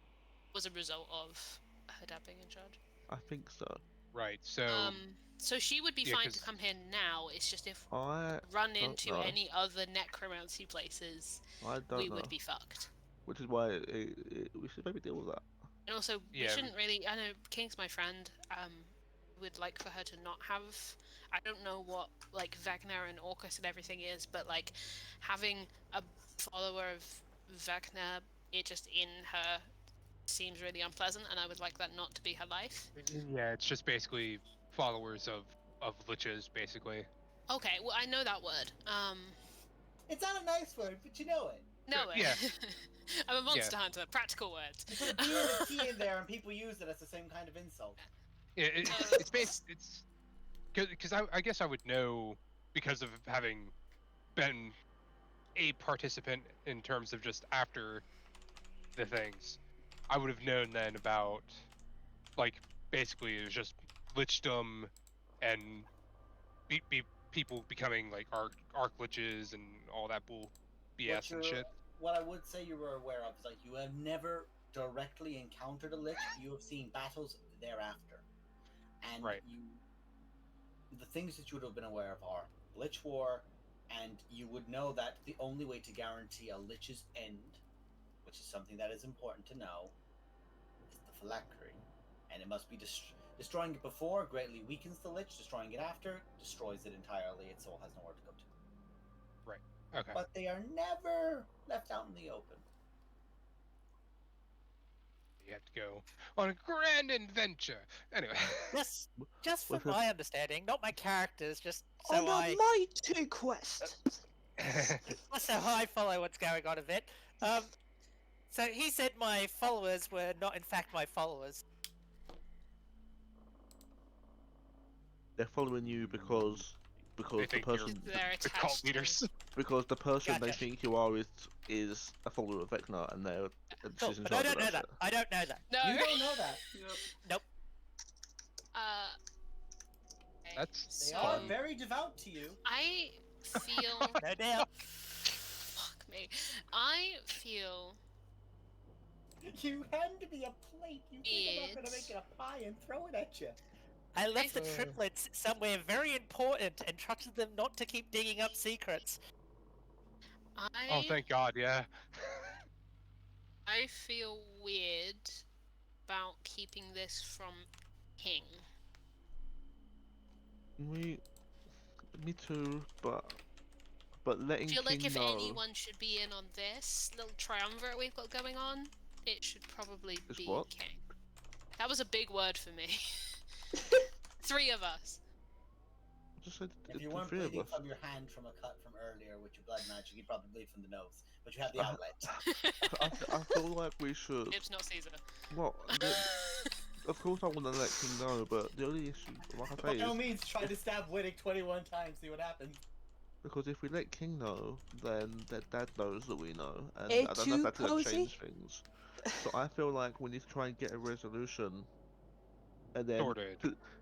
Was a result of her dad being in charge. I think so. Right. So So she would be yeah, fine 'cause- to come here now. It's just if I we run don't into know. any other necromancy places, don't we know, would be fucked. which is why we should maybe deal with that. And also, we Yeah. shouldn't really. I know King's my friend. Would like for her to not have. I don't know what like Wagner and Orcus and everything is, but like having a follower of Wagner, it just in her seems really unpleasant, and I would like that not to be her life. yeah, it's just basically followers of liches, basically. Okay, well, I know that word. It's not a nice word, but you know it. No way. Yeah. I'm a monster hunter. Practical words. You put a B and a T in there, and people use it as the same kind of insult. It's based. It's because I guess I would know because of having been a participant in terms of just after the things. I would have known then about like basically it was just lichdom and people becoming like arc liches and all that bull BS and shit. What I would say you were aware of is like you have never directly encountered a lich, but you have seen battles thereafter, and Right. the things that you would have been aware of are lich war, and you would know that the only way to guarantee a lich's end, which is something that is important to know, is the phylactery, and it must be destroying it before greatly weakens the lich. Destroying it after destroys it entirely. Its soul has nowhere to go to. Okay. But they are never left out in the open. You have to go on a grand adventure. Anyway. Just from What's that? my understanding, not my characters, just so On a I mighty quest. so I follow what's going on a bit. So he said my followers were not in fact my followers. They're following you because They the think you're person They're the cult attached. leaders. because the person they Gotcha. think you are is a follower of Vecna, and they're Cool, she's in but I charge of don't know that. shit. I don't know that. No. You don't know that. Nope. Okay, That's They so are very devout to you. I feel. No doubt. Fuck me. I feel. You hand me a plate. You think I'm not gonna It's- make it a pie and throw it at you? I left the triplets somewhere very important and trusted them not to keep digging up secrets. Oh, thank God, yeah. I feel weird about keeping this from King. Me too, but I letting feel like King if know anyone should be in on this little triumvirate we've got going on, it should probably Is be what? King. That was a big word for me. 3 of us. just said If it's you the weren't three of bleeding us. from your hand from a cut from earlier with your blood magic, you'd probably bleed from the nose. But you have the Uh, outlet. I feel like we should. It's not Caesar. Well, of course I want to let King know, but the only issue, like I By say, no is means try to stab Wittig 21 times, see what happens. because if we let King know, then their dad knows that we know, and Eh, I don't know if too that's gonna cozy? change things. So I feel like we need to try and get a resolution, and then Sorted.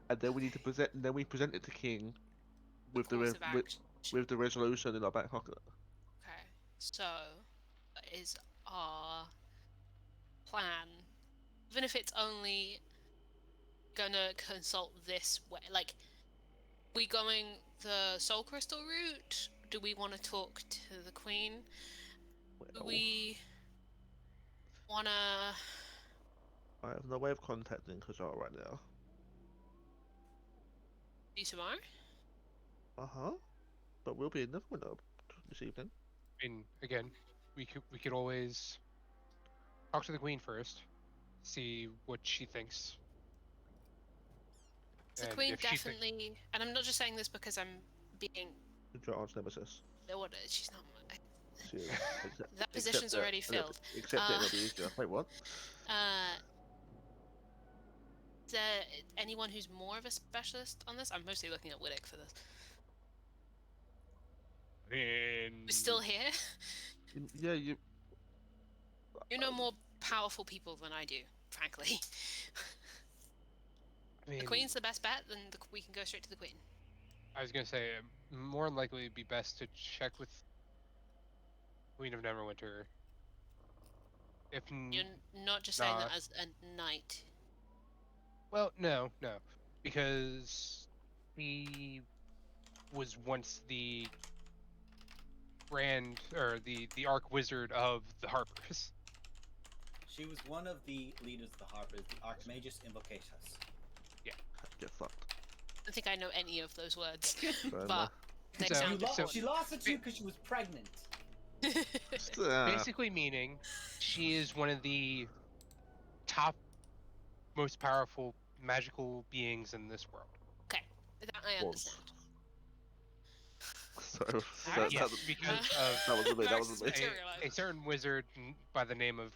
and then we need to present, and then we present it to King with the Course of action. with the resolution in our back pocket. Okay, so that is our plan. Even if it's only gonna consult this way, like, we going the soul crystal route? Do we want to talk to the queen? Do Well, we wanna? I have no way of contacting Kajar right now. Do tomorrow? But we'll be in the window this evening. I mean, again, we could always talk to the queen first, see what she thinks. The And queen if she thinks- definitely, and I'm not just saying this because I'm being. Kajar's nemesis. What? She's not. She is. That position's already filled. Except it'll be easier. Wait, what? Is there anyone who's more of a specialist on this? I'm mostly looking at Wittig for this. We're still here? Yeah, you. You know more powerful people than I do, frankly. I mean, The queen's the best bet, then we can go straight to the queen. I was gonna say, more than likely it'd be best to check with Queen of Neverwinter. If You're not just saying that Nah. as a knight. well, no, because he was once the the arc wizard of the Harpers. She was one of the leaders of the Harpers, the Archmagus Invocatus. Get fucked. I don't think I know any of those words, Fair but they So- sound so- She lost it to you because she was pregnant. important. Basically meaning she is one of the top most powerful magical beings in this world. Okay, that I Was. understand. So Alright. Yes, that, because that wasn't me. That Varys wasn't is me. materialized. a certain wizard by the name of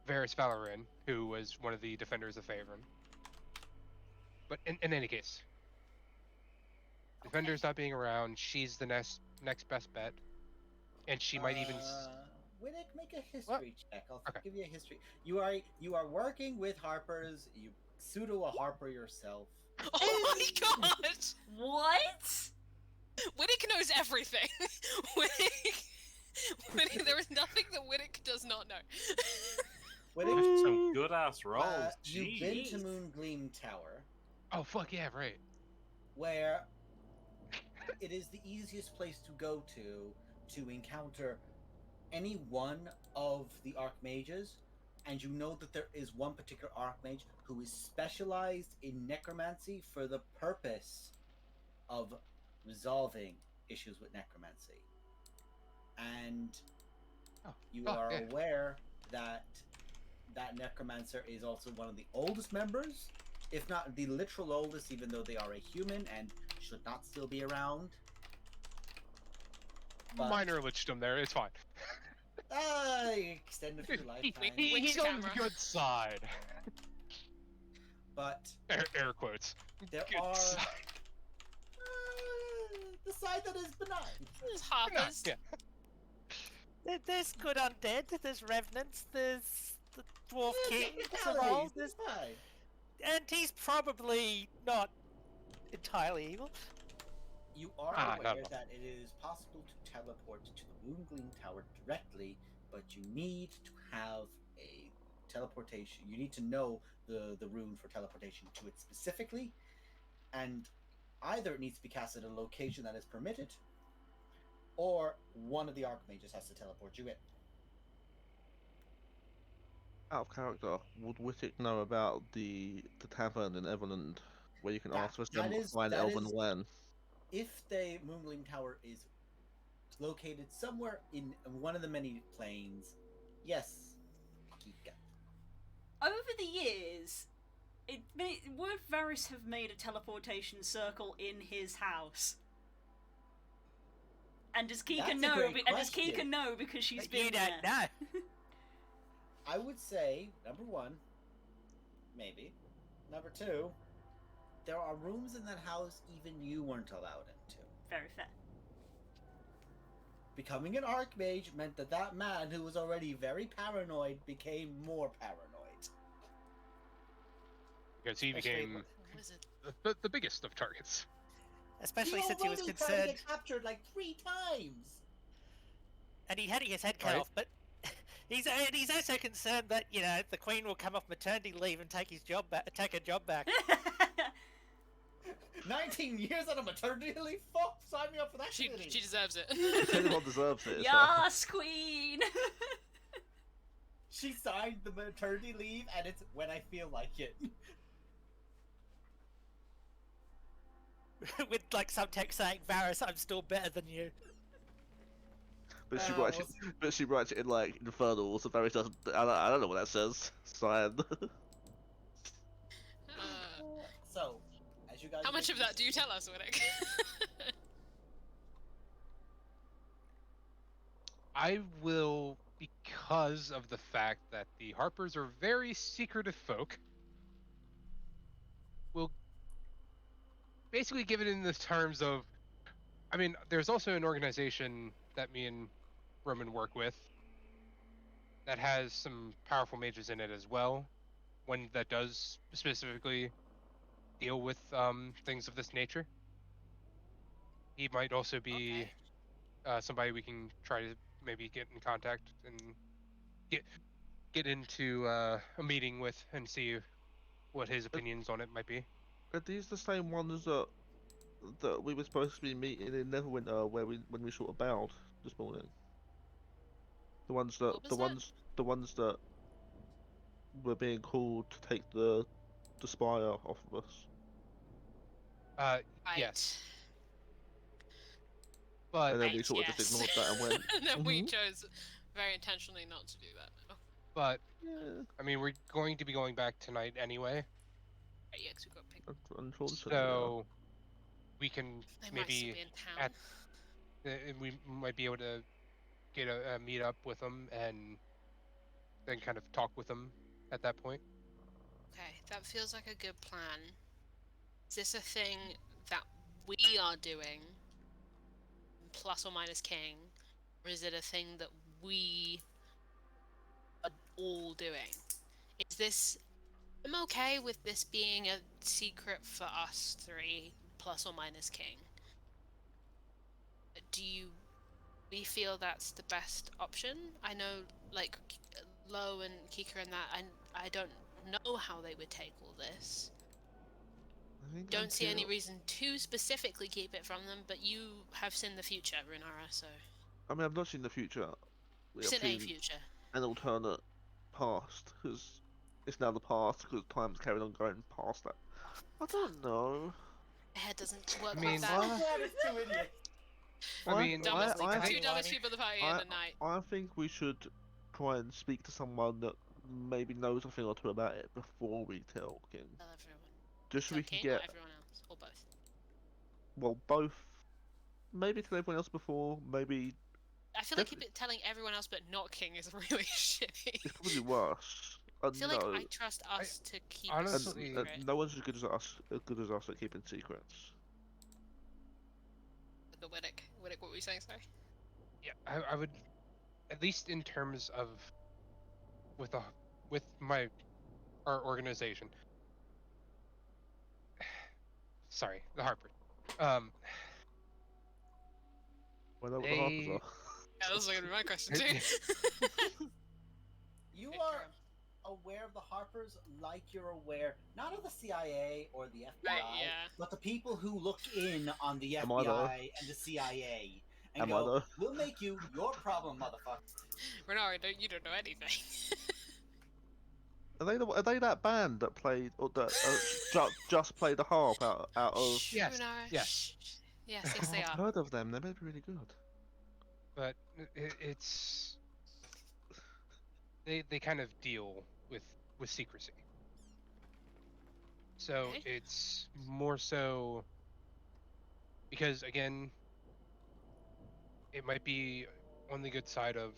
Varys Valorin, who was one of the defenders of Faerun. But in any case, defenders not being around, she's the next best bet, and she might even. Winnick, make a history check. I'll Okay. give you a history. You are working with harpers. You pseudo a harper yourself. Oh my god! What? Winnick knows everything. Winnick, there is nothing that Winnick does not know. Winnick, Some good ass rolls. you've been to Jeez. Moongleam Tower, Oh fuck yeah! Right. where it is the easiest place to go to encounter any one of the archmages, and you know that there is one particular archmage who is specialized in necromancy for the purpose of resolving issues with necromancy. And you are yeah. aware that that necromancer is also one of the oldest members, if not the literal oldest, even though they are a human and should not still be around. But, Minor lichdom there. It's fine. extend a few lifetimes. He's on the camera. good side. But Air quotes. there Good are side. the side that is benign. There's harpers. Yeah. There's good undead. There's revenants. There's the dwarf king. Hellies, Of all. it's fine. And he's probably not entirely evil. You are not aware at all. that it is possible to teleport to the Moongleam Tower directly, but you need to have a teleportation. You need to know the rune for teleportation to it specifically, and either it needs to be cast at a location that is permitted, or one of the archmages has to teleport you in. Out of character, would Wittick know about the tavern in Everland where you can ask for some fine elven wine? If the Moongleam Tower is located somewhere in one of the many planes, yes, Kika. Over the years, would Varys have made a teleportation circle in his house? And does Kika That's a know? great And does Kika question. know because she's But been you there? don't know. I would say, number one, maybe. Number two, there are rooms in that house even you weren't allowed into. Very fair. Becoming an archmage meant that that man who was already very paranoid became more paranoid. Because he Especially became Wizard. the biggest of targets. Especially since he was already tried to concerned, get captured like 3 times. and he had his head cut Right. off. But he's also concerned that the Queen will come off maternity leave and take his job back, take her job back. 19 years on a maternity leave? Fuck, sign me up for that She shitty. deserves it. Anyone deserves it. Yas, Queen! She signed the maternity leave, and it's when I feel like it. With like some text saying, "Varys, I'm still better than you." But she Well, writes it. But she writes it in like infernal, so Barry doesn't. I don't know what that says. Cyan. So, as you guys. How much make of that this- do you tell us, Winnick? I will, because of the fact that the Harpers are very secretive folk, will basically give it in the terms of. I mean, there's also an organization that me and Roman work with that has some powerful mages in it as well. One that does specifically deal with things of this nature. He might also be somebody we can try to maybe get in contact and get into a meeting with and see what his opinions on it might be. Are these the same ones that we were supposed to be meeting in Neverwinter, when we sort of bowed this morning? The ones that What was the ones that were being called to take the spire off of us. Right. Yes, but And then we Right, sort of yes. just ignored that and went. And then we "Mhm." chose very intentionally not to do that. Oh, but Yeah, I mean, we're going to be going back tonight anyway, right, yeah, 'cause we've got pick. unfortunately. so we can They might still maybe be in town. we might be able to get a meet up with them and then kind of talk with them at that point. Okay, that feels like a good plan. Is this a thing that we are doing, plus or minus King, or is it a thing that we are all doing? Is this... I'm okay with this being a secret for us three, plus or minus King. Do we feel that's the best option? I know, like, Lo and Kika and that, I don't know how they would take all this. I think Don't see any until- reason to specifically keep it from them, but you have seen the future, Runara, so... I mean, I've not seen the future. We You've have seen a seen future. an alternate past, because it's now the past, because time's carried on going past that. I don't know. My head doesn't work I mean, like that. I'm so glad it's two idiots. I mean, Dumbest, I two think- dumbest people of the party in the night. I think we should try and speak to someone that maybe knows a thing or two about it before we tell King. Tell everyone. Just so Tell we can King or get, everyone else, or both. well, both. Maybe tell everyone else before, maybe. I feel like telling everyone else but not King is really shitty. It's probably worse. I feel like No. I trust us to keep a honestly- secret. No one's as good as us at keeping secrets. The Widdick, what were you saying, sorry? yeah, I would, at least in terms of with our organization. Sorry, the Harper. Well, know what the Harpers They- are. Yeah, that was gonna be my question too. You Okay, are aware of the Harpers like you're aware not of the CIA or the FBI, Right, yeah. but the people who look in on the Am I though? FBI and the CIA and Am I go, though? "We'll make you your problem, motherfucker." Renari, you don't know anything. Are they that band that played or that just played the harp out of? Shh, Yes, Renari, yes. shh. Yes, they I've are. heard of them. They may be really good. But it's they kind of deal with secrecy. So Okay. it's more so because again, it might be on the good side of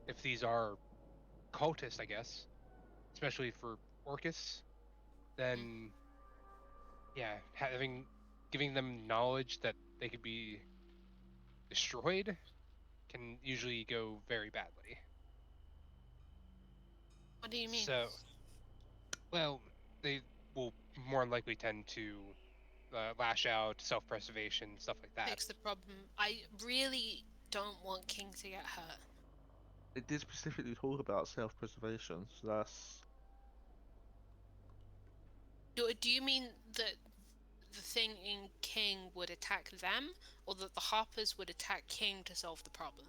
if these are cultists, I guess, especially for Orcus, then yeah, giving them knowledge that they could be destroyed can usually go very badly. What do you mean? So, well, they will more than likely tend to lash out, self-preservation, stuff like that. Fix the problem. I really don't want King to get hurt. It did specifically talk about self-preservation, so that's. Do you mean that the thing in King would attack them, or that the Harpers would attack King to solve the problem?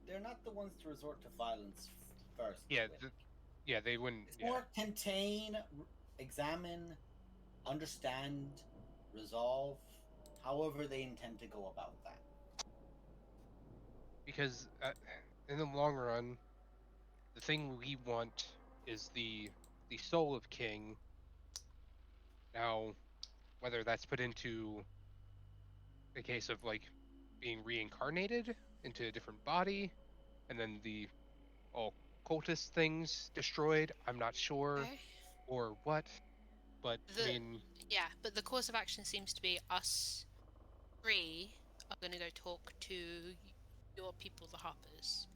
They're not the ones to resort to violence first. Yeah, Whit. yeah, they wouldn't. It's Yeah. more contain, examine, understand, resolve, however they intend to go about that. Because in the long run, the thing we want is the soul of King. Now, whether that's put into the case of like being reincarnated into a different body, and then the all cultist things destroyed, I'm not sure, Okay. or what. But I The- mean, Yeah, but the course of action seems to be us three are going to go talk to your people, the Harpers.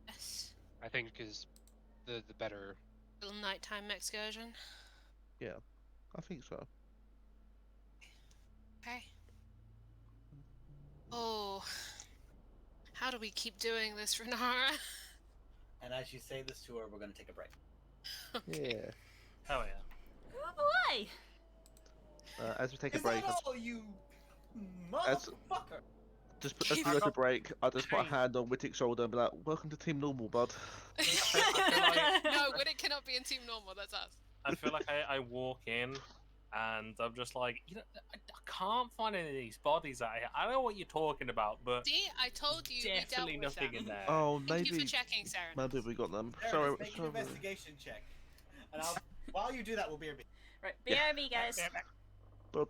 Yes. I think is the better. Little nighttime excursion. I think so. Okay. Oh. How do we keep doing this, Renara? And as you say this to her, we're going to take a break. Okay. Yeah. Hell yeah. Move away! As we take a Is break, that all, you As- motherfucker? as we go to break, I'll just put a hand on Wittick's shoulder and be like, "Welcome to Team Normal, bud." No, Widdick cannot be in Team Normal, that's us. I feel like I walk in and I'm just like, I can't find any of these bodies out here. I don't know what you're talking about, but See, I told you definitely we dealt with nothing them. in there. Oh, Thank you maybe, for checking, Sarah. maybe we got them. There, Sorry, make an sorry. investigation check. And While you do that, we'll BRB. Right, Yeah. BRB, guys. But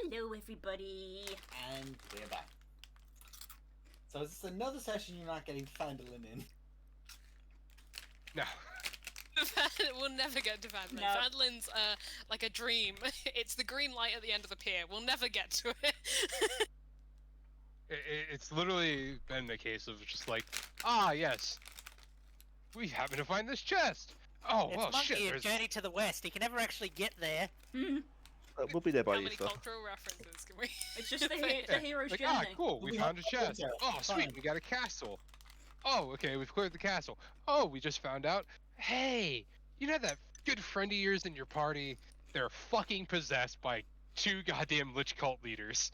Hello, everybody. And we're back. So is this another session you're not getting Fandolin in? No. We'll never get to Fandolin. No. Fandolin's like a dream. It's the green light at the end of the pier. We'll never get to it. It's literally been a case of just like, ah, yes, we happen to find this chest. Oh, It's well, Monkey shit. and There's... Journey to the West. He can never actually get there. We'll be there by How many Easter. cultural references can we? It's just the Yeah, hero's like, journey. ah, cool, we We found a have chest. winter, Oh, sweet, fine. we got a castle. Oh, okay, we've cleared the castle. Oh, we just found out, hey, you know that good friend of yours in your party? They're fucking possessed by 2 goddamn lich cult leaders.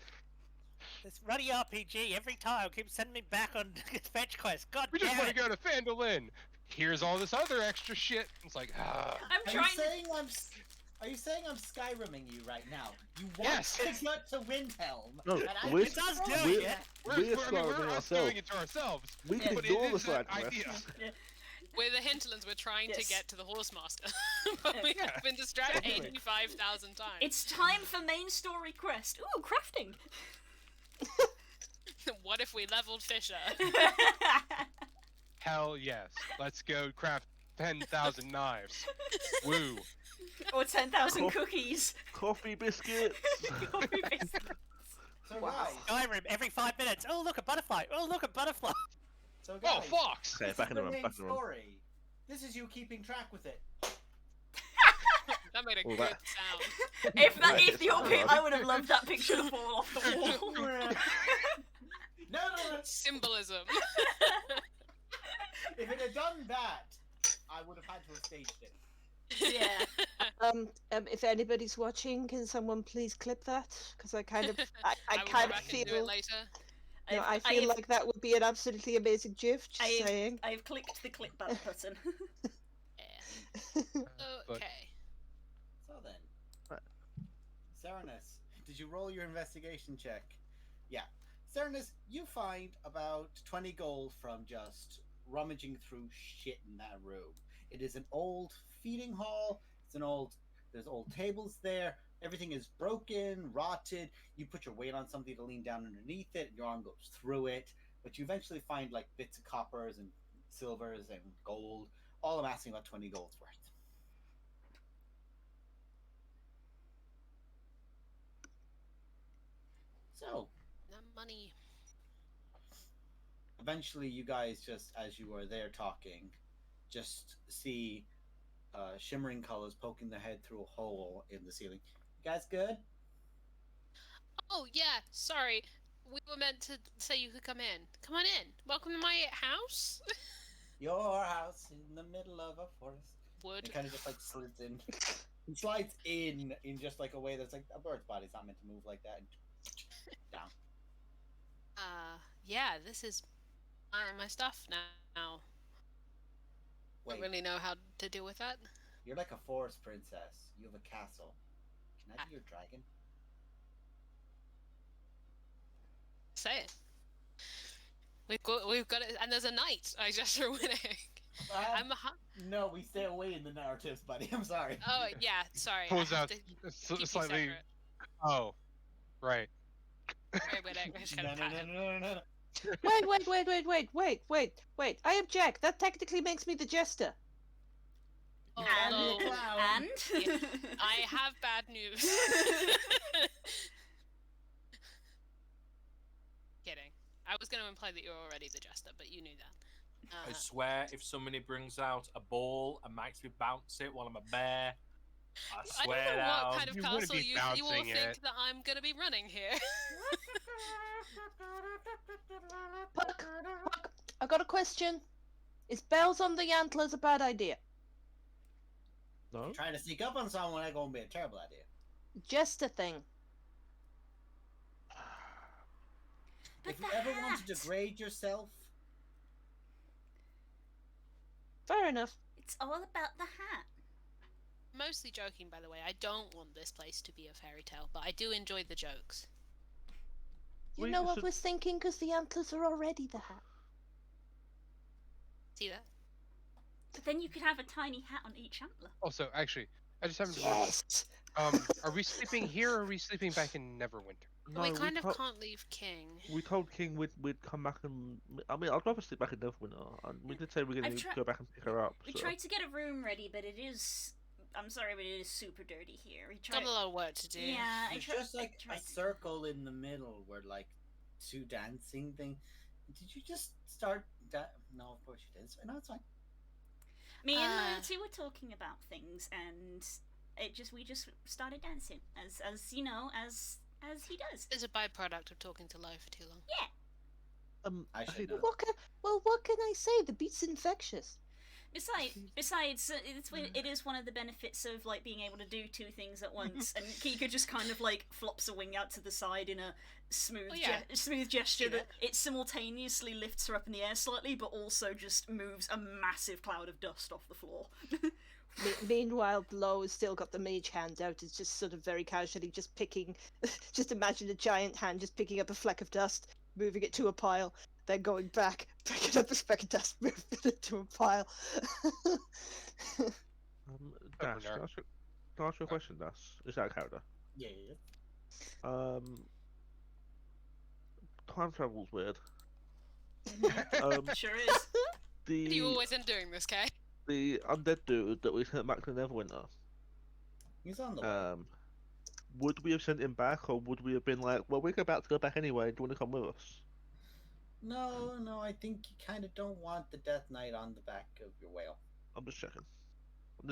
This ruddy RPG every time keeps sending me back on fetch quest. God We just damn want it! to go to Fandolin. Here's all this other extra shit. It's like, ah. I'm Are you trying. saying Are you saying I'm Skyriming you right now? You want Yes. to get to Windhelm? No, and I we're- can does throw do you. it. We're, We're we're, I mean, Skyriming we're us ourselves. doing it to ourselves. We can But it ignore the is that side idea. quest. We're the Hinterlands. We're trying to Yes. get to the Horsemaster, but we Yeah. have been distracted Definitely. 85,000 times. It's time for main story quest. Ooh, crafting. What if we leveled Fisher? Hell yes. Let's go craft 10,000 knives. Woo. Or 10,000 Cool. cookies. Coffee biscuits. Coffee biscuits. So Wow. guys, Skyrim every 5 minutes. Oh look, a butterfly. Oh look, a butterfly. so Oh, guys, fox! Okay, this back is in the the room. main Back in the room. story. This is you keeping track with it. That made a Well, good that- sound. If the Right, OP, it's I would have loved that picture to fall off the wall. No. Symbolism. If it had done that, I would have had to have staged it. Yeah. If anybody's watching, can someone please clip that? Because I kind of, I I will kind go of back and do it feel, later. you know, I feel like that would be an absolutely amazing GIF. Just I've- saying. I've clicked the clip button. Yeah. But- Okay. So then, Right. Serenus, did you roll your investigation check? Yeah. Serenus, you find about 20 gold from just rummaging through shit in that room. It is an old feeding hall. There's old tables there. Everything is broken, rotted. You put your weight on something to lean down underneath it, and your arm goes through it. But you eventually find like bits of coppers and silvers and gold, all amassing about 20 gold's worth. So, No money. eventually you guys just, as you are there talking, just see shimmering colors poking their head through a hole in the ceiling. You guys good? Oh yeah. Sorry. We were meant to say you could come in. Come on in. Welcome to my house. Your house in the middle of a forest. Wood. It kind of just like slides in. It slides in just like a way that's like a bird's body's not meant to move like that. Down. Yeah. This is my stuff now. Wait, Don't really know how to deal with that. you're like a forest princess. You have a castle. Can I be your dragon? Say it. We've got it, and there's a knight. I just threw in it. I'm a No, we stay away in the narratives, buddy. I'm sorry. Oh yeah, sorry. Pulls I have out to sl- keep you slightly. separate. Oh, right. We're just gonna pat him. No. Wait. I object. That technically makes me the jester. Oh, And no. the clown. And? Yeah. I have bad news. Kidding. I was going to imply that you're already the jester, but you knew that. I swear, if somebody brings out a ball and makes me bounce it while I'm a bear, I I swear don't know down. what kind of You wouldn't castle be you all bouncing think it. that I'm going to be running here. Puck, I got a question. Is bells on the antlers a bad idea? No? Trying to sneak up on someone, that's gonna be a terrible idea. Jester thing. But If you the ever want to hat. degrade yourself, Fair enough. It's all about the hat. Mostly joking, by the way. I don't want this place to be a fairy tale, but I do enjoy the jokes. You We know, I should- was thinking because the antlers are already the hat. See that? But then you could have a tiny hat on each antler. Also, actually, I just happened to Yes! Are we sleeping here or are we sleeping back in Neverwinter? But we No, kind of can't leave King. we told King we'd come back and. I mean, I'd rather sleep back in Neverwinter. And we did say we're I've going to tri- go back and pick her up. We So. tried to get a room ready, but it is. I'm sorry, but it is super dirty here. We Got tried. a lot of work to do. Yeah, There's just like a circle in the middle where like two dancing thing. Did you just start that? No, of course you did. No, it's fine. Me and Loyalty were talking about things, and we just started dancing as you know as he does. It's a byproduct of talking to Lo for too long. Yeah. I should know. What can I say? The beat's infectious. Besides, it is one of the benefits of like being able to do two things at once. And Kika just kind of like flops a wing out to the side in a smooth, smooth gesture that it simultaneously lifts her up in the air slightly, but also just moves a massive cloud of dust off the floor. Meanwhile, Lo has still got the mage hand out. It's just sort of very casually just picking. Just imagine a giant hand just picking up a fleck of dust, moving it to a pile, then going back, picking up a speck of dust, moving it to a pile. Dash, can I ask you a question, Dash? Is that a character? Yeah. Time travel's weird. Sure is. You always end doing this, Kay? The undead dude that we sent back to Neverwinter. He's on the way. Would we have sent him back, or would we have been like, well, we're about to go back anyway, do you want to come with us? No, I think you kind of don't want the Death Knight on the back of your whale. I'm just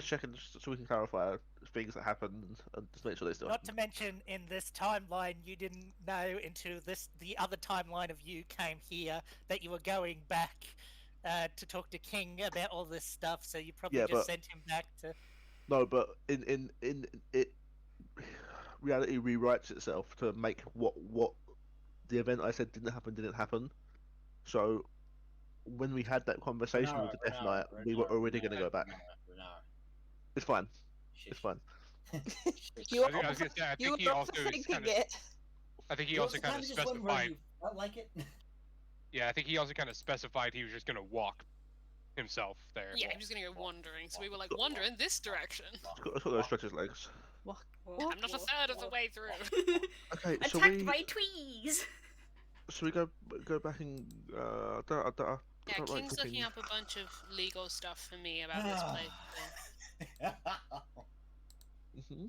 checking just so we can clarify things that happened and just make sure they still Not happen. to mention, in this timeline, you didn't know until the other timeline of you came here that you were going back to talk to King about all this stuff. So you probably just sent him back to. No, but in it, reality rewrites itself to make what the event I said didn't happen. So when we had that conversation with the Death Knight, we were already going to go back. It's fine. It's fine. You I was gonna say, I think he also thinking it. I think he also kind of specified. I like it. Yeah, I think he also kind of specified he was just gonna walk himself there. Yeah, he was gonna go wandering. So we were like, wander in this direction. It's got those stretch his legs. I'm not a third of the way through. Okay, so Attacked by tweez. So we go back and Yeah, King's looking up a bunch of legal stuff for me about this place. hmm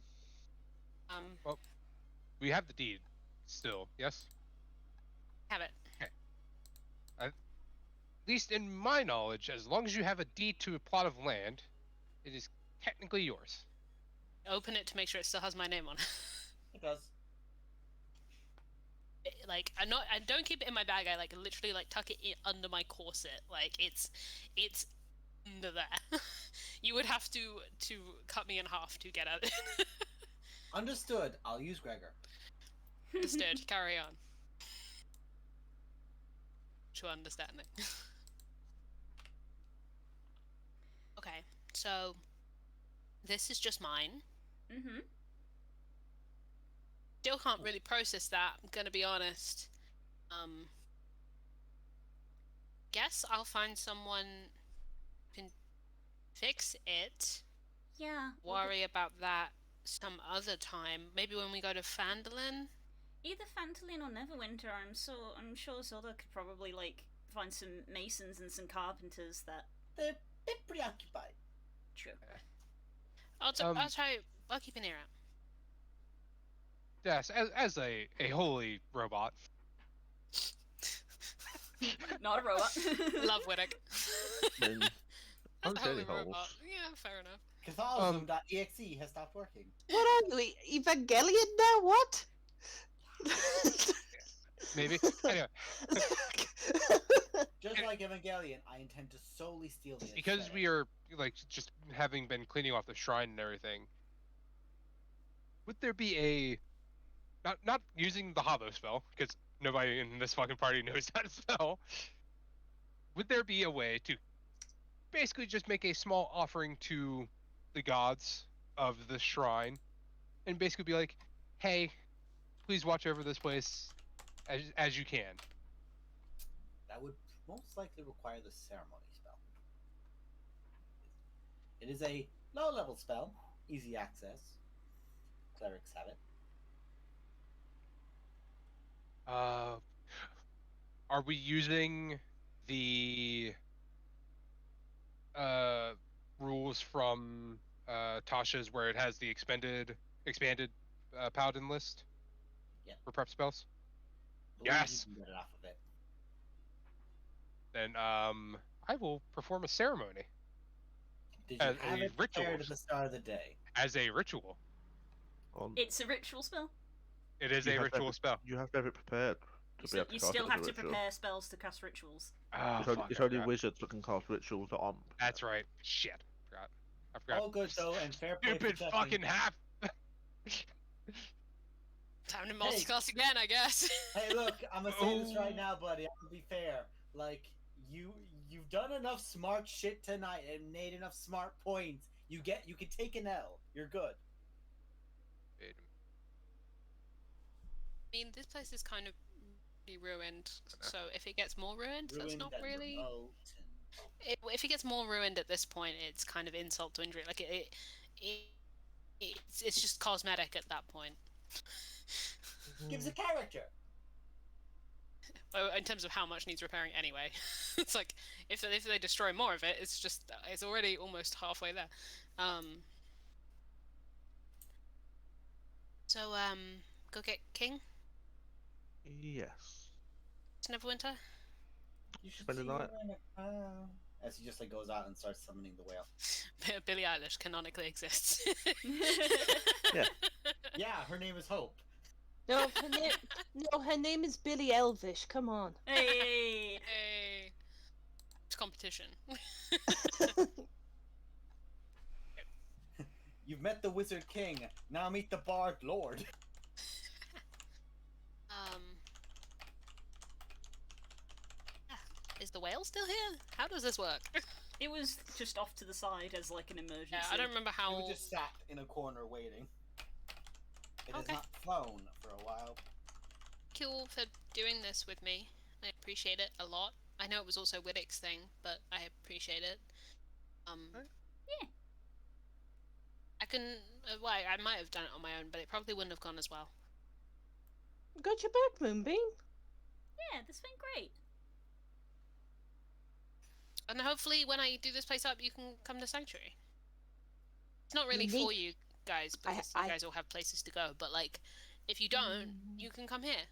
Well, we have the deed still, yes? Have it. At least in my knowledge, as long as you have a deed to a plot of land, it is technically yours. Open it to make sure it still has my name on it. It does. Like, I don't keep it in my bag. I like literally like tuck it in under my corset. Like it's under there. You would have to cut me in half to get at it. Understood. I'll use Gregor. Understood. Carry on. To understanding. Okay, so this is just mine. Mm-hmm. Still can't really process that, I'm gonna be honest. Guess I'll find someone who can fix it. Yeah. Worry about that some other time. Maybe when we go to Phandalin? Either Phandalin or Neverwinter. I'm sure Zelda could probably like find some masons and some carpenters that They're preoccupied. true. I'll try. I'll keep an ear out. Yes, as a holy robot. Not a robot. Love Whittock. Then That's a holy holes. robot. Yeah, fair enough. Catholicism.exe has stopped working. What are you, Evangelion now? What? Maybe. Anyway, Just like Evangelion, I intend to solely steal the because aesthetic. we are like just having been cleaning off the shrine and everything. Would there be a not using the Hollow spell, because nobody in this fucking party knows that spell. Would there be a way to basically just make a small offering to the gods of the shrine, and basically be like, hey, please watch over this place as you can? That would most likely require the ceremony spell. It is a low-level spell, easy access. clerics have it. Are we using the rules from Tasha's where it has the expanded paladin list? Yep. For prep spells? Yes. Yes. You can get it off of it. Then I will perform a ceremony. Did you As have a it prepared ritual. at the start of the day? As a ritual. It's a ritual spell. It is a ritual spell. You have to have it prepared to be able to You cast still it as have a to ritual. prepare spells to cast rituals. Oh, It's only wizards that can cast rituals that aren't prepared. That's right. Shit. I forgot. All good though, and fair play for Stupid checking. fucking half. Time to multicast again, I guess. Hey, look, I'm gonna say this right now, buddy. I'm gonna be fair. Like, you've done enough smart shit tonight and made enough smart points. You can take an L. You're good. I mean, this place is kind of be ruined, so if it gets more ruined, that's not really. If it gets more ruined at this point, it's kind of insult to injury. Like it's just cosmetic at that point. Gives a character. In terms of how much needs repairing anyway. It's like if they destroy more of it, it's already almost halfway there. So go get King. Yes. It's Neverwinter. You should Spend the see night. her in a crown. As he just like goes out and starts summoning the whale. Billie Eilish canonically exists. Yeah. Yeah, her name is Hope. No, her name is Billie Elvish. Come on. Hey. Hey. It's competition. You've met the Wizard King. Now meet the Bard Lord. Is the whale still here? How does this work? It was just off to the side as like an emergency. Yeah, I don't remember how. He just sat in a corner waiting. It has Okay. not flown for a while. Cool for doing this with me. I appreciate it a lot. I know it was also Widdick's thing, but I appreciate it. Yeah. I can. Well, I might have done it on my own, but it probably wouldn't have gone as well. Got your back, Moonbeam. Yeah, this went great. And hopefully, when I do this place up, you can come to Sanctuary. It's not really You for need- you guys because you guys all have places to go. But like, if you don't, you can come here.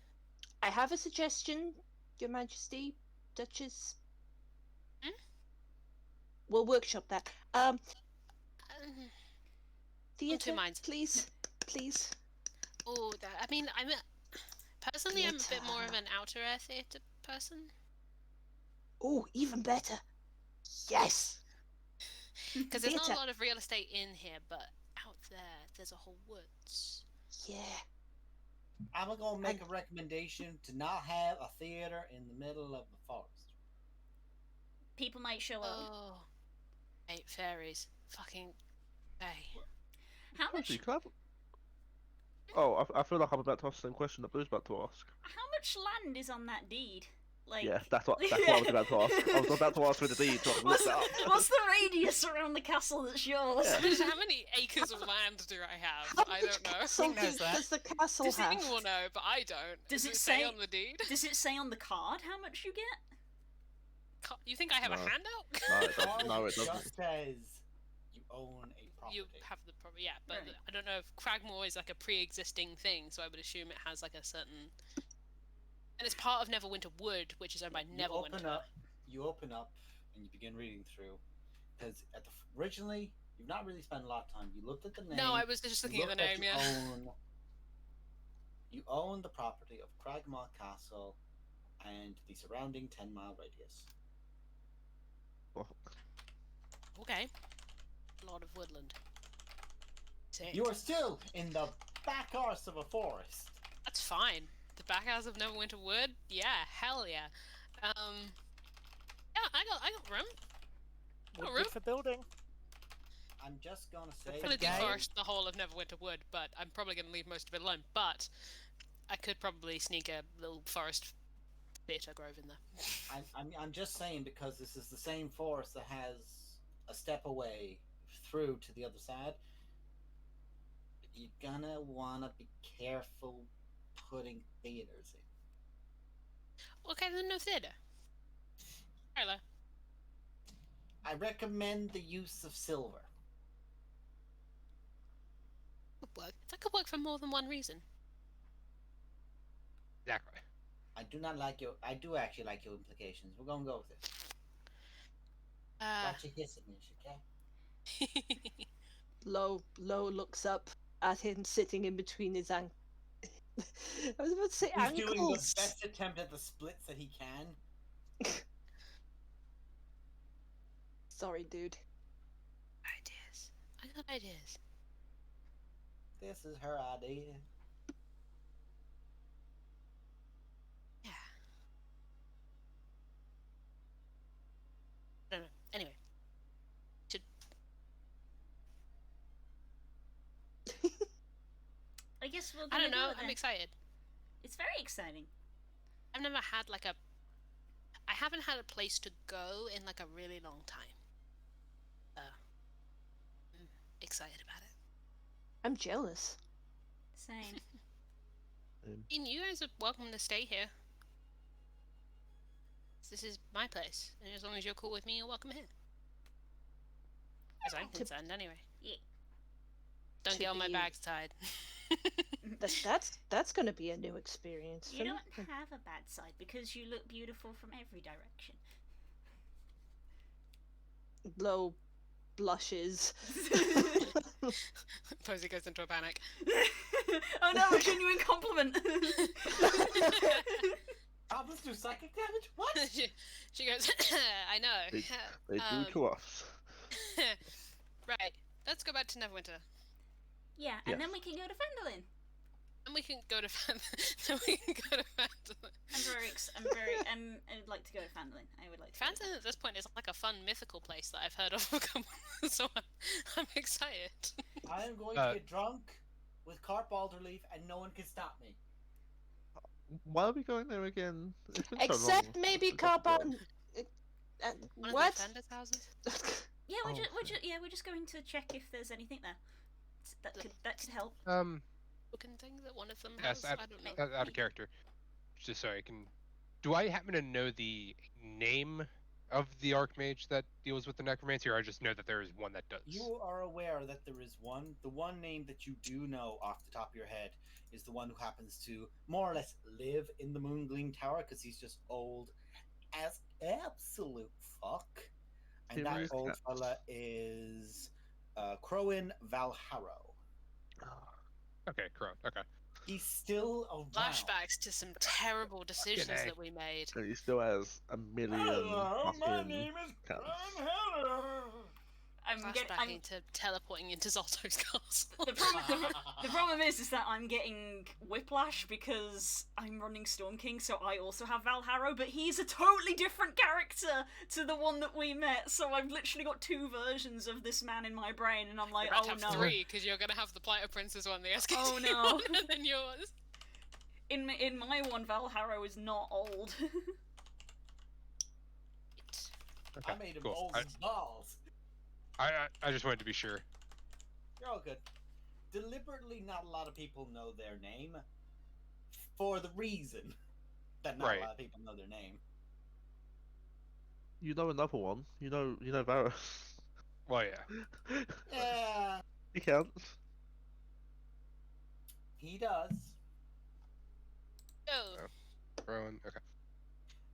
I have a suggestion, Your Majesty, Duchess. Hmm? We'll workshop that. Theatre, two minds. please. Oh, I mean, personally, I'm a bit Theatre. more of an outer air theatre person. Oh, even better. Yes. Because there's not a Theatre. lot of real estate in here, but out there's a whole woods. Yeah. I'm gonna make a recommendation to not have a theater in the middle of the forest. People might show up. Oh, eight fairies. Fucking. Hey. How much? Actually, can I have... Oh, I feel like I'm about to ask the same question that Blue's about to ask. How much land is on that deed? Like. Yeah, that's what I was about to ask. I was about to ask for the deed, so I can look What's, that up. what's the radius around the castle that's yours? Yeah. How many acres of land do I have? I don't know. Castle Who knows that? does the castle Does have? anyone know? But I don't. Does it say say- on the deed? Does it say on the card how much you get? You think I have a No. handout? No, it doesn't. No, it Just doesn't. says you own a property. You have the property, yeah, but Right. I don't know if Cragmore is like a pre-existing thing, so I would assume it has like a certain. And it's part of Neverwinter Wood, which is owned by You Neverwinter. you open up, and you begin reading through. Because originally, you've not really spent a lot of time. You looked at the name. No, I was just looking at the name. Yeah. You own the property of Cragmaw Castle and the surrounding 10-mile radius. Well, Okay. A lot of woodland. Sick. You are still in the back arse of a forest. That's fine. The back house of Neverwinter Wood? Yeah, hell yeah. Yeah, I got room. Would Oh, be room? for building. I'm just gonna say. I'm For gonna the game. deforest the whole of Neverwinter Wood, but I'm probably gonna leave most of it alone. But I could probably sneak a little forest theatre grove in there. I'm just saying because this is the same forest that has a step away through to the other side. you're gonna wanna be careful putting theaters in. Okay, then no theater. Hello. I recommend the use of silver. Could work. That could work for more than one reason. Exactly. I do not like your. I do actually like your implications. We're gonna go with it. Watch your hissiness, okay? Lo looks up at him sitting in between his I was about to say He's ankles. doing the best attempt at the splits that he can. Sorry, dude. Ideas. I got ideas. This is her idea. Yeah. I don't know. Anyway. I guess we'll. I don't know. I'm excited. It's very exciting. I've never had like a. I haven't had a place to go in like a really long time. I'm excited about it. I'm jealous. Same. And you guys are welcome to stay here. This is my place, and as long as you're cool with me, you're welcome here. As I'm concerned, anyway. Yeah. Don't get all my bags tied. That's gonna be a new experience. You don't have a bad side because you look beautiful from every direction. Lo blushes. Posey goes into a panic. Oh no, a genuine compliment. Goblins do psychic damage? What? she goes, I know. They do to us. Right, let's go back to Neverwinter. Yeah, and then we can go to Fandolin. And we can go to Fandolin. I'd like to go to Fandolin. I would like to. Fandolin at this point is like a fun mythical place that I've heard of, so I'm excited. I am going to get drunk with Carp Alderleaf and no one can stop me. Why are we going there again? It's been so Except long. maybe Carp One what? of the defenders' houses? Yeah, we're just going to check if there's anything there. That could help. Looking things that one of them Yes, has? I don't know. out of character. Just so I can. Do I happen to know the name of the Archmage that deals with the necromancy, or I just know that there is one that does? You are aware that there is one. The one name that you do know off the top of your head is the one who happens to more or less live in the Moongleam Tower because he's just old as absolute fuck. And that old fella is Crowin Valharrow. Okay, Crone. Okay. He's still around. Flashbacks to some terrible decisions that we made. And he still has a million. Hello, my fucking name is cats. Crowin Valharrow. I'm teleporting into Zolto's castle. The problem is that I'm getting whiplash because I'm running Storm King, so I also have Valharrow, but he's a totally different character to the one that we met. So I've literally got two versions of this man in my brain, and I'm like, You're oh have no. three, because you're gonna have the Plight Princess one, the SKT Oh no. one, and then yours. In my one, Valharrow is not old. Okay, I made him cool. old as balls. I just wanted to be sure. You're all good. Deliberately, not a lot of people know their name for the reason that not a lot of people know their name. You know another one. You know Varus. Well, yeah. Yeah, He counts. he does. Oh. Rowan. Okay.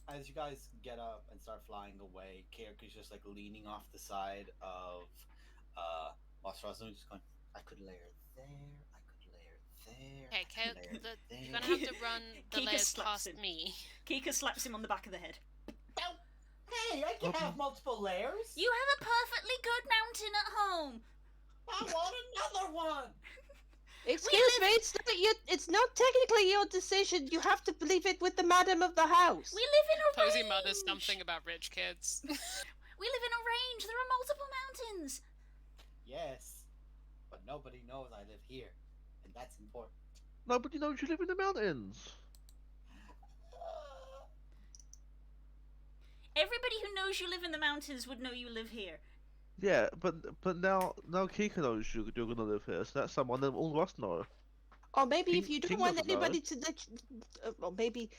As you guys get up and start flying away, Kirk is just like leaning off the side of Wasrazu, just going, I could layer there, I could layer there. Okay, I could layer you're there." gonna have to run the Kika layers slaps past him. me. Kika slaps him on the back of the head. Oh, hey, I can have multiple layers. You have a perfectly good mountain at home. I want another one. Excuse me, it's not technically your decision. You have to leave it with the madam of the house. We live in a Posey range. mutters something about rich kids. We live in a range. There are multiple mountains. Yes, but nobody knows I live here, and that's important. Nobody knows you live in the mountains. Everybody who knows you live in the mountains would know you live here. Yeah, but now Kika knows you're gonna live here, so that's someone that all of us know. Or maybe if you don't King want doesn't know. anybody to let you, or maybe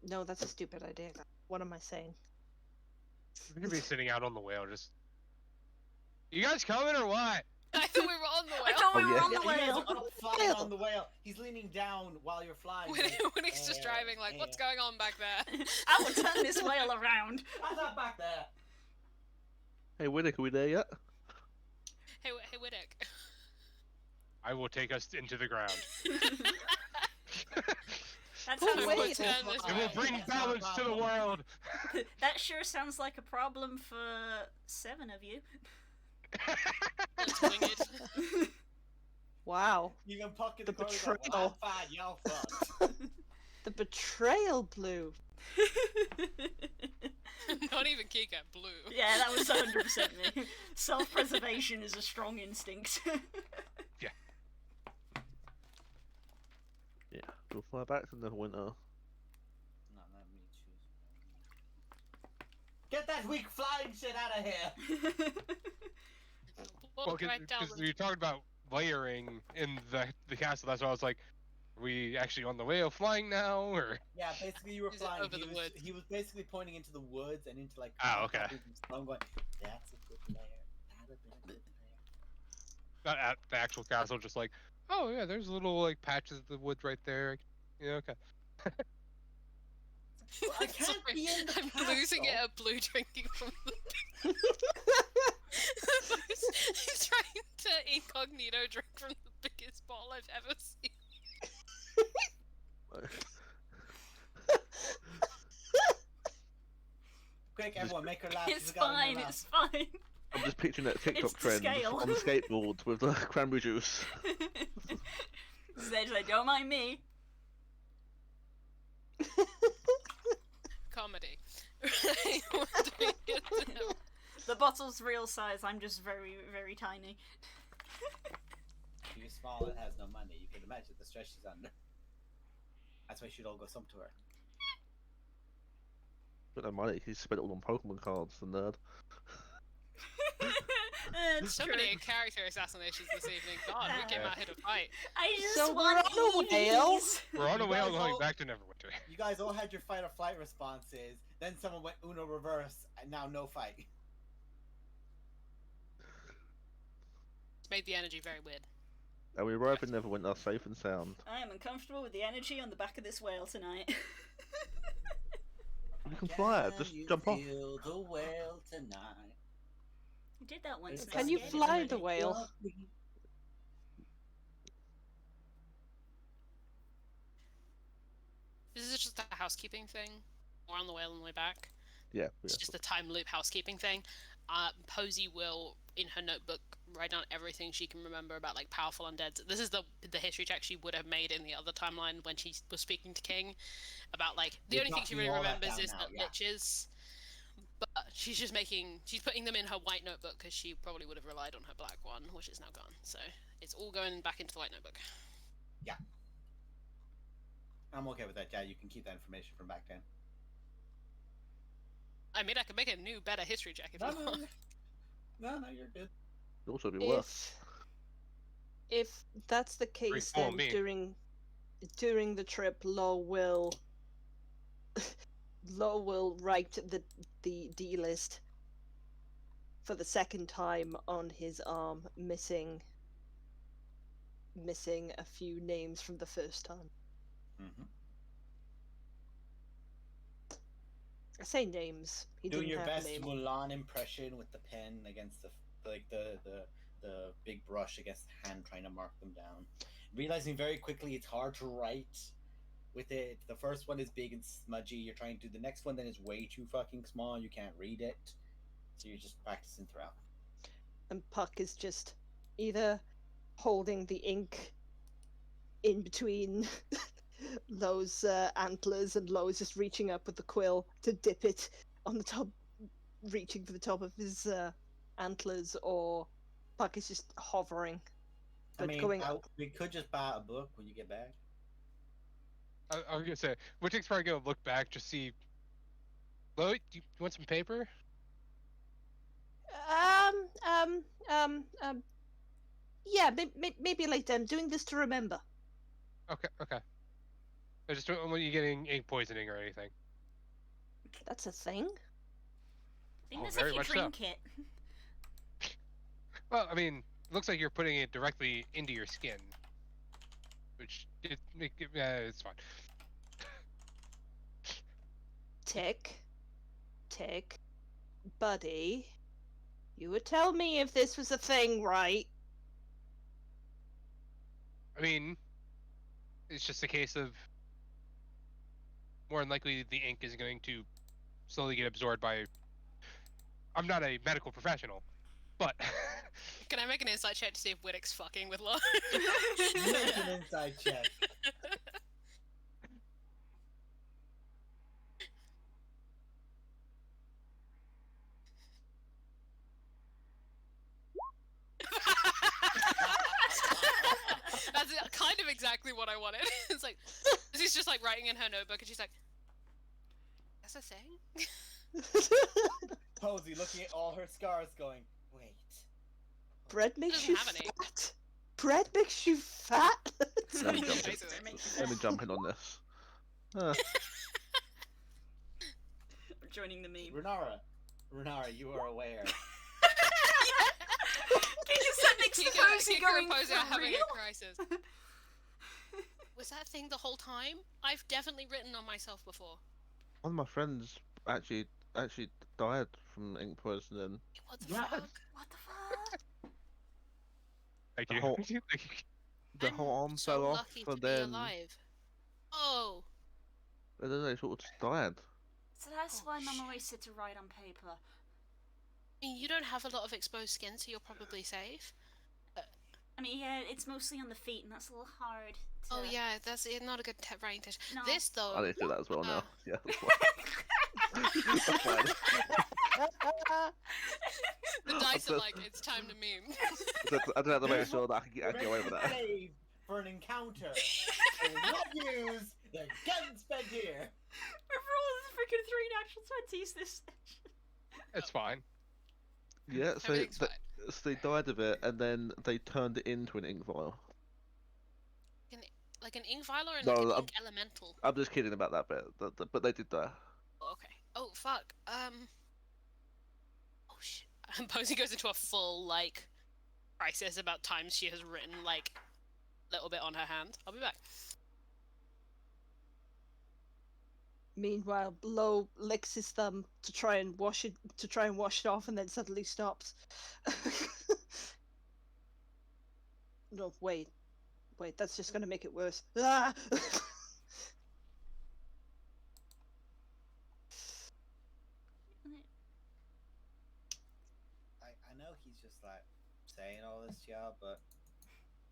no, that's a stupid idea. What am I saying? We're gonna be sitting out on the whale, just. You guys coming or what? I thought we were on the I whale. thought we Oh, were yeah. on the Yeah, you guys whale. are up flying on the whale. He's leaning down while you're flying. Winnick's just driving like, what's going on back there? I will turn this whale around. How's that back there? Hey, Winnick, are we there yet? Hey, Winnick. I will take us into the ground. That Poor sounds whale. like Turn this It way. will bring balance to the world. that sure sounds like a problem for 7 of you. Let's wing it. Wow, You can pocket The the corner. betrayal. Well, I'm fine, y'all fucked. the betrayal blew. Not even Kika, blue. Yeah, that was 100% me. Self-preservation is a strong instinct. Yeah, we'll fly back to Neverwinter. No, not me. Choose. Get that weak flying shit out of here. Walk right down Because the... you talked about layering in the castle, that's why I was like, are we actually on the whale flying now, or? Yeah, basically you were Is it flying. over the woods? He was basically pointing into the woods and into like. Oh, okay. I'm going. That's a good layer. That'd have been a good layer. Not at the actual castle, just like, oh yeah, there's little like patches of the woods right there. Yeah, okay. Well, I can't Sorry, be in the I'm losing it castle. at blue drinking from the... He's trying to incognito drink from the biggest bottle I've ever seen. Quick, everyone, make her laugh. It's She's got it in fine, her mouth. it's fine. I'm just picturing that TikTok It's the trend scale. on the skateboard with the cranberry juice. Sage like, don't mind me. Comedy. Right, what do we get to know? The bottle's real size, I'm just very, very tiny. She's small and has no money. You can imagine the stress she's under. That's why she'd all go some to her. But no money, he spent it all on Pokemon cards, the nerd. It's So true. many character assassinations this evening. God, we came out here to fight. I just So we're want on a whale. EVs. We're on a You whale guys going all- back to Neverwinter. You guys all had your fight or flight responses. Then someone went Uno reverse, and now no fight. It's made the energy very weird. And we arrive in Neverwinter safe and sound. I am uncomfortable with the energy on the back of this whale tonight. You can fly it, just jump off. Kill the whale tonight. I did that once. and I Can you scared fly everybody. the whale? This is just a housekeeping thing. We're on the whale on the way back. Yeah, It's yeah. just a time loop housekeeping thing. Posey will, in her notebook, write down everything she can remember about like powerful undeads. This is the history check she would have made in the other timeline when she was speaking to King about like the You're only thing she knocking really all that remembers down is now, the yeah. liches. But she's putting them in her white notebook because she probably would have relied on her black one, which is now gone. So it's all going back into the white notebook. I'm okay with that, yeah. You can keep that information from back then. I mean, I could make a new, better history check if No, you want. no, you're good. It'd also be worse. If that's the case, Reform then me. during the trip, Lo will write the D list for the second time on his arm, missing a few names from the first time. Mm-hmm. I say names. He Doing didn't your have best a name. Mulan impression with the pen against the big brush against the hand, trying to mark them down. Realizing very quickly it's hard to write with it. The first one is big and smudgy. You're trying to do the next one, then it's way too fucking small. You can't read it, so you're just practicing throughout. And Puck is just either holding the ink in between Lo's antlers, and Lo is just reaching up with the quill to dip it on the top, reaching for the top of his antlers, or Puck is just hovering. But we could just buy a book when you get back. I was gonna say, Wittick's probably gonna look back to see. Lo, do you want some paper? Yeah, maybe later. I'm doing this to remember. Okay. I just don't want you getting ink poisoning or anything. That's a thing. I think that's very if you much so. drink it. Well, I mean, it looks like you're putting it directly into your skin, which it's fine. Tick, buddy. You would tell me if this was a thing, right? I mean, it's just a case of more than likely the ink is going to slowly get absorbed by. I'm not a medical professional, but. Can I make an insight check to see if Whittick's fucking with Lo? Make an inside check. That's kind of exactly what I wanted. It's like, she's just like writing in her notebook and she's like, that's a thing? Posey looking at all her scars going, wait. Bread makes Doesn't you have any. fat? Bread makes you fat? Let me jump Basically. Let me jump in on this. Huh. I'm joining the meme. Renara, you are aware. Can you send Nick's Posey Kika going and Posey for are having real? a crisis. Was that thing the whole time? I've definitely written on myself before. One of my friends actually died from ink poisoning. What the Yeah. fuck? What the fuck? Thank The you. whole- Thank you. The I'm whole arm so fell off, lucky and to be then alive. Oh, they sort of just died. So that's Oh, why Mum shit. always said to write on paper. I mean, you don't have a lot of exposed skin, so you're probably safe. I mean, yeah, it's mostly on the feet, and that's a little hard to... Oh yeah, that's not a good writing test. No. This though, I need to do that as well now. Uh. Yeah, that's fine. the dice are just- like, it's time to meme. I don't have to make sure that I can get away with that. Save for an encounter. I will not use the gun spent here. We've rolled the freaking 3 natural 20s this session. It's fine. Yeah, so Everything's fine. they died of it, and then they turned it into an ink vial. Like an ink vial or No, like an I'm- ink elemental? I'm just kidding about that bit, but they did die. Oh, okay. Oh fuck. Oh shit. Posey goes into a full like crisis about times she has written like a little bit on her hand. I'll be back. Meanwhile, Blow licks his thumb to try and wash it off, and then suddenly stops. No, wait, that's just gonna make it worse. Ah! I know he's just like saying all this to y'all, but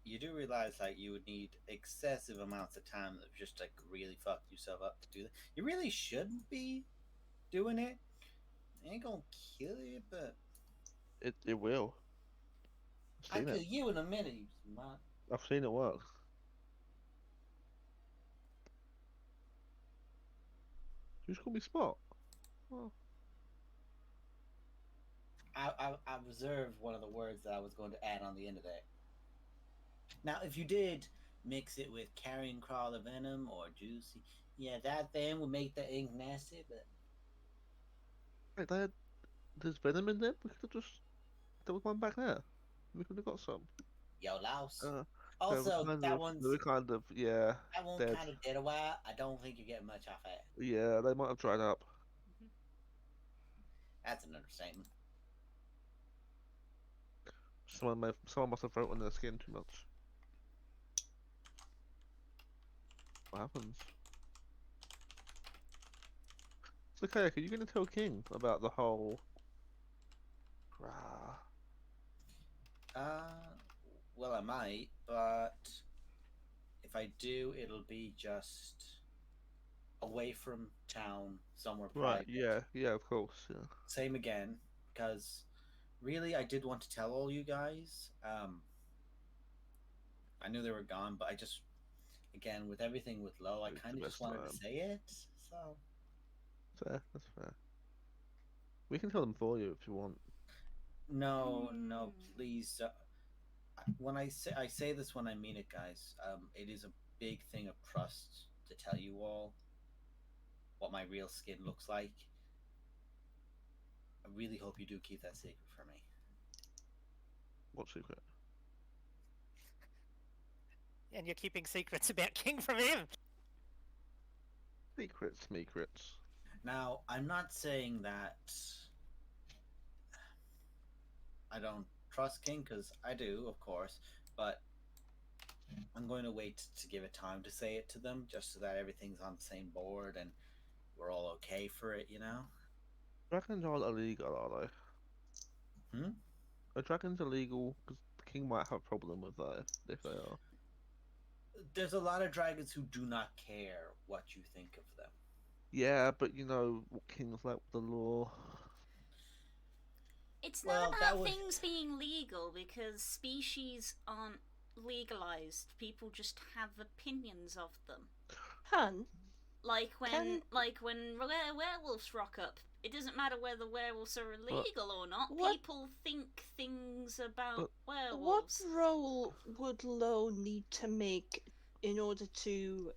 you do realize like you would need excessive amounts of time that just like really fuck yourself up to do that. You really shouldn't be doing it. It ain't gonna kill you, but It will. I'll I've seen kill it. you in a minute, you smart. I've seen it work. You just call me smart. Well, I reserved one of the words that I was going to add on the end of that. Now, if you did mix it with carrion crawler venom or juicy, yeah, that then would make the ink nasty. But wait, there's venom in there. There was one back there. We could have got some. yo, louse. They were Also, kind that of- one's They were kind of, yeah, that one dead. kind of dead a while. I don't think you're getting much off it. Yeah, they might have dried up. That's an understatement. Someone must have wrote on their skin too much. What happens? So, Kaya, are you going to tell King about the whole? Well, I might, but if I do, it'll be just away from town, somewhere Right. private. Yeah. Of course. Yeah. Same again, because really, I did want to tell all you guys. I knew they were gone, but I just, again, with everything with Lo, I It's kind of the just best wanted to time. say it. So Fair. That's fair. We can tell them for you if you want. No, please. When I say this when I mean it, guys. It is a big thing of trust to tell you all what my real skin looks like. I really hope you do keep that secret for me. What secret? And you're keeping secrets about King from him. Secrets. Now, I'm not saying that I don't trust King, because I do, of course, but I'm going to wait to give it time to say it to them, just so that everything's on the same board and we're all okay for it, you know? Dragons aren't illegal, are they? Hmm? Are dragons illegal? Because the king might have a problem with that if they are. There's a lot of dragons who do not care what you think of them. Yeah, but you know what kings like with the law. It's Well, not that about would- things being legal because species aren't legalized. People just have opinions of them. Han, Like when Can- when werewolves rock up. It doesn't matter whether werewolves are illegal or not. what- People think things about But- what werewolves. role would Lo need to make in order to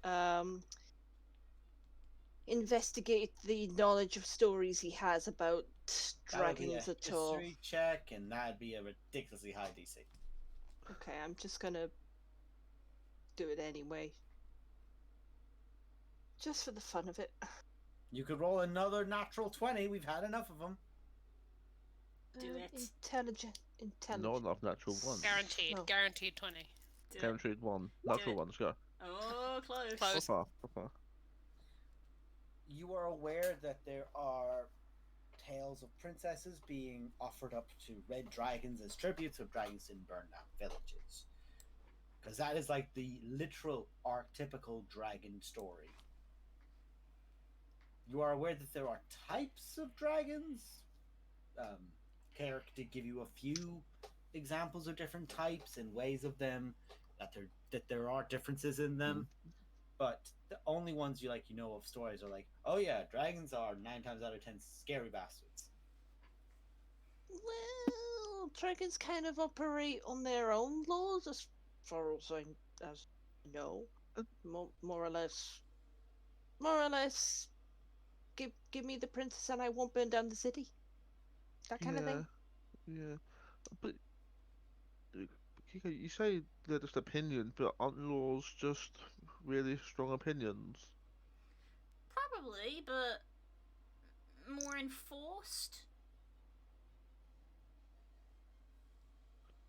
investigate the knowledge of stories he has about That would be a dragons at all? history check, and that'd be a ridiculously high DC. Okay, I'm just gonna do it anyway. Just for the fun of it. You could roll another natural 20. We've had enough of them. Do it. Intelligent. Not enough natural ones. Guaranteed. No. Guaranteed 20. Do it. Guaranteed one. Do Natural it. ones, go. Oh, close. Close. Proper. You are aware that there are tales of princesses being offered up to red dragons as tributes of dragons in burned down villages. Because that is like the literal archetypical dragon story. You are aware that there are types of dragons. Carrick did give you a few examples of different types and ways of them, that there are differences in them. But the only ones you know of stories are like, oh yeah, dragons are 9 times out of 10 scary bastards. Well, dragons kind of operate on their own laws, as far as I know. More or less. Give me the princess and I won't burn down the city. That kind of thing. Yeah. But Kiko, you say they're just opinions, but aren't laws just really strong opinions? Probably, but more enforced.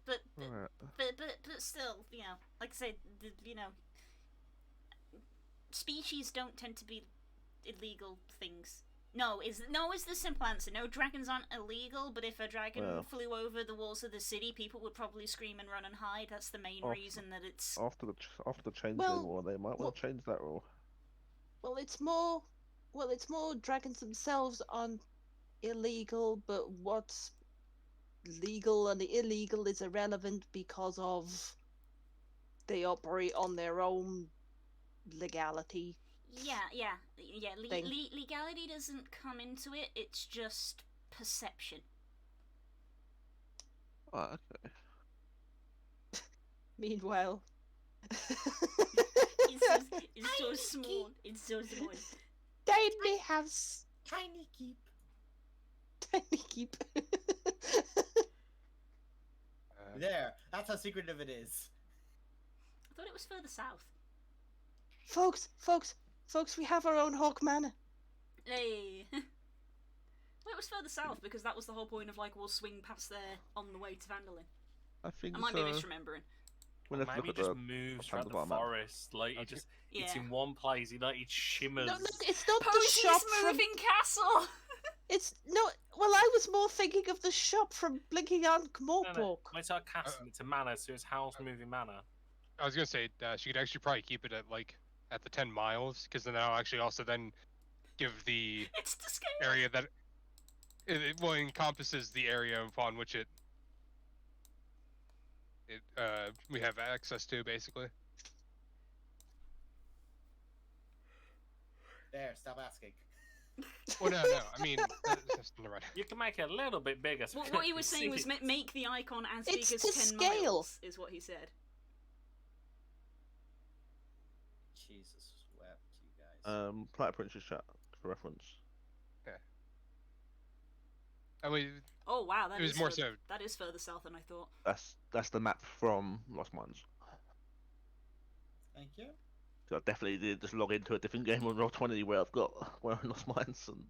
But Right. but still, like I say, species don't tend to be illegal things. No is the simple answer. No, dragons aren't illegal, but if a dragon flew over the walls of the city, people would probably scream and run and hide. That's the main reason that it's... After the changeling war, they might want to change that rule. Well, it's more dragons themselves aren't illegal, but what's legal and illegal is irrelevant because of they operate on their own legality. Yeah. Thing. Legality doesn't come into it. It's just perception. Oh, okay. Meanwhile, it's so small. It's so small. tiny house, Tiny keep. tiny keep. There, that's how secretive it is. I thought it was further south. Folks, we have our own Hawk Manor. Hey. Well, it was further south because that was the whole point of we'll swing past there on the way to Vandalin. I think I might be misremembering. We'll have to Maybe look he at just the moves plan throughout of the our map. forest. It's in one place. It shimmers. No, look, it's not the Posy's shop from. moving castle. It's no. Well, I was more thinking of the shop from Blinking on No, Morpork. it's our castle. It's a manor, so it's house moving manor. I was gonna say she could actually probably keep it at the 10 miles, because then that'll actually also then give the It's the scale. area that it encompasses the area upon which it we have access to, basically. There, stop asking. Well, no. I mean, that's never mind. You can make it a little bit bigger. So What he was saying was make the icon as It's big as to 10 scale. miles, is what he said. Jesus wept, you guys. Plight Princess chat for reference. I mean, Oh wow, that it was is more further, so. that is further south than I thought. That's the map from Lost Mines. Thank you. So I definitely did just log into a different game on Roll20 where I'm Lost Mines and.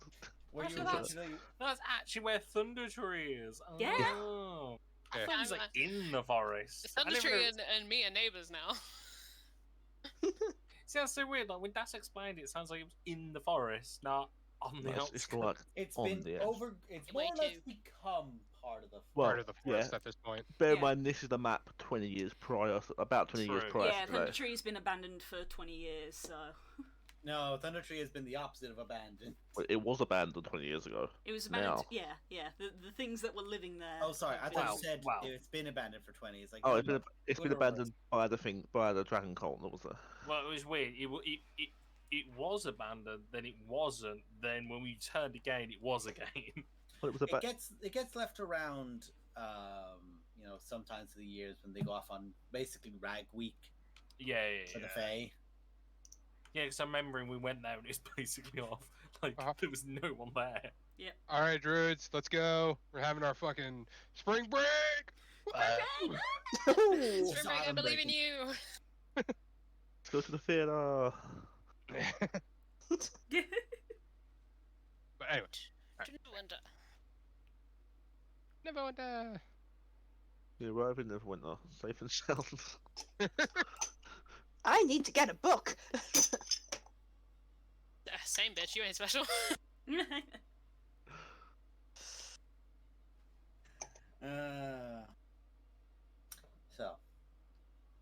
Were you Actually, originally? That's actually where Thunder Tree is. Yeah. Oh. I Yeah. thought it was like in the forest. I Thunder didn't Tree even know- and me are neighbours now. See, that's so weird. Like when Das explained it, it sounds like it was in the forest, not on the No, outskirts. it's like It's on been the edge. over. It's Way more or less too. become part of the. Well, Part of the forest yeah. at this point. Bear in Yeah. mind, this is the map 20 years prior, about 20 years True. prior Yeah, to Thunder today. Tree's been abandoned for 20 years, so... No, Thunder Tree has been the opposite of abandoned. Well, it was abandoned 20 years ago. It was abandoned... Now. Yeah. The things that were living there... Oh, sorry. I have thought been- you said wow. it's been abandoned for 20. It's like Oh, no, it's been no, it's put been it over. abandoned by the Dragon Cult that was there. Well, it was weird. It was abandoned, then it wasn't. Then when we turned again, it was again. Well, it was It gets left around. Sometimes of the years when they go off on basically Rag Week Yeah. for the Fae. Yeah, because I'm remembering we went there and it's basically off. Like there was no one there. All right, druids, let's go. We're having our fucking spring break. Woo! Oh, Spring Break, I believe in you. Let's go to the theater. But anyway, Neverwinter. You arrive in Neverwinter, safe and sound. I need to get a book. Same bitch, you ain't special. So,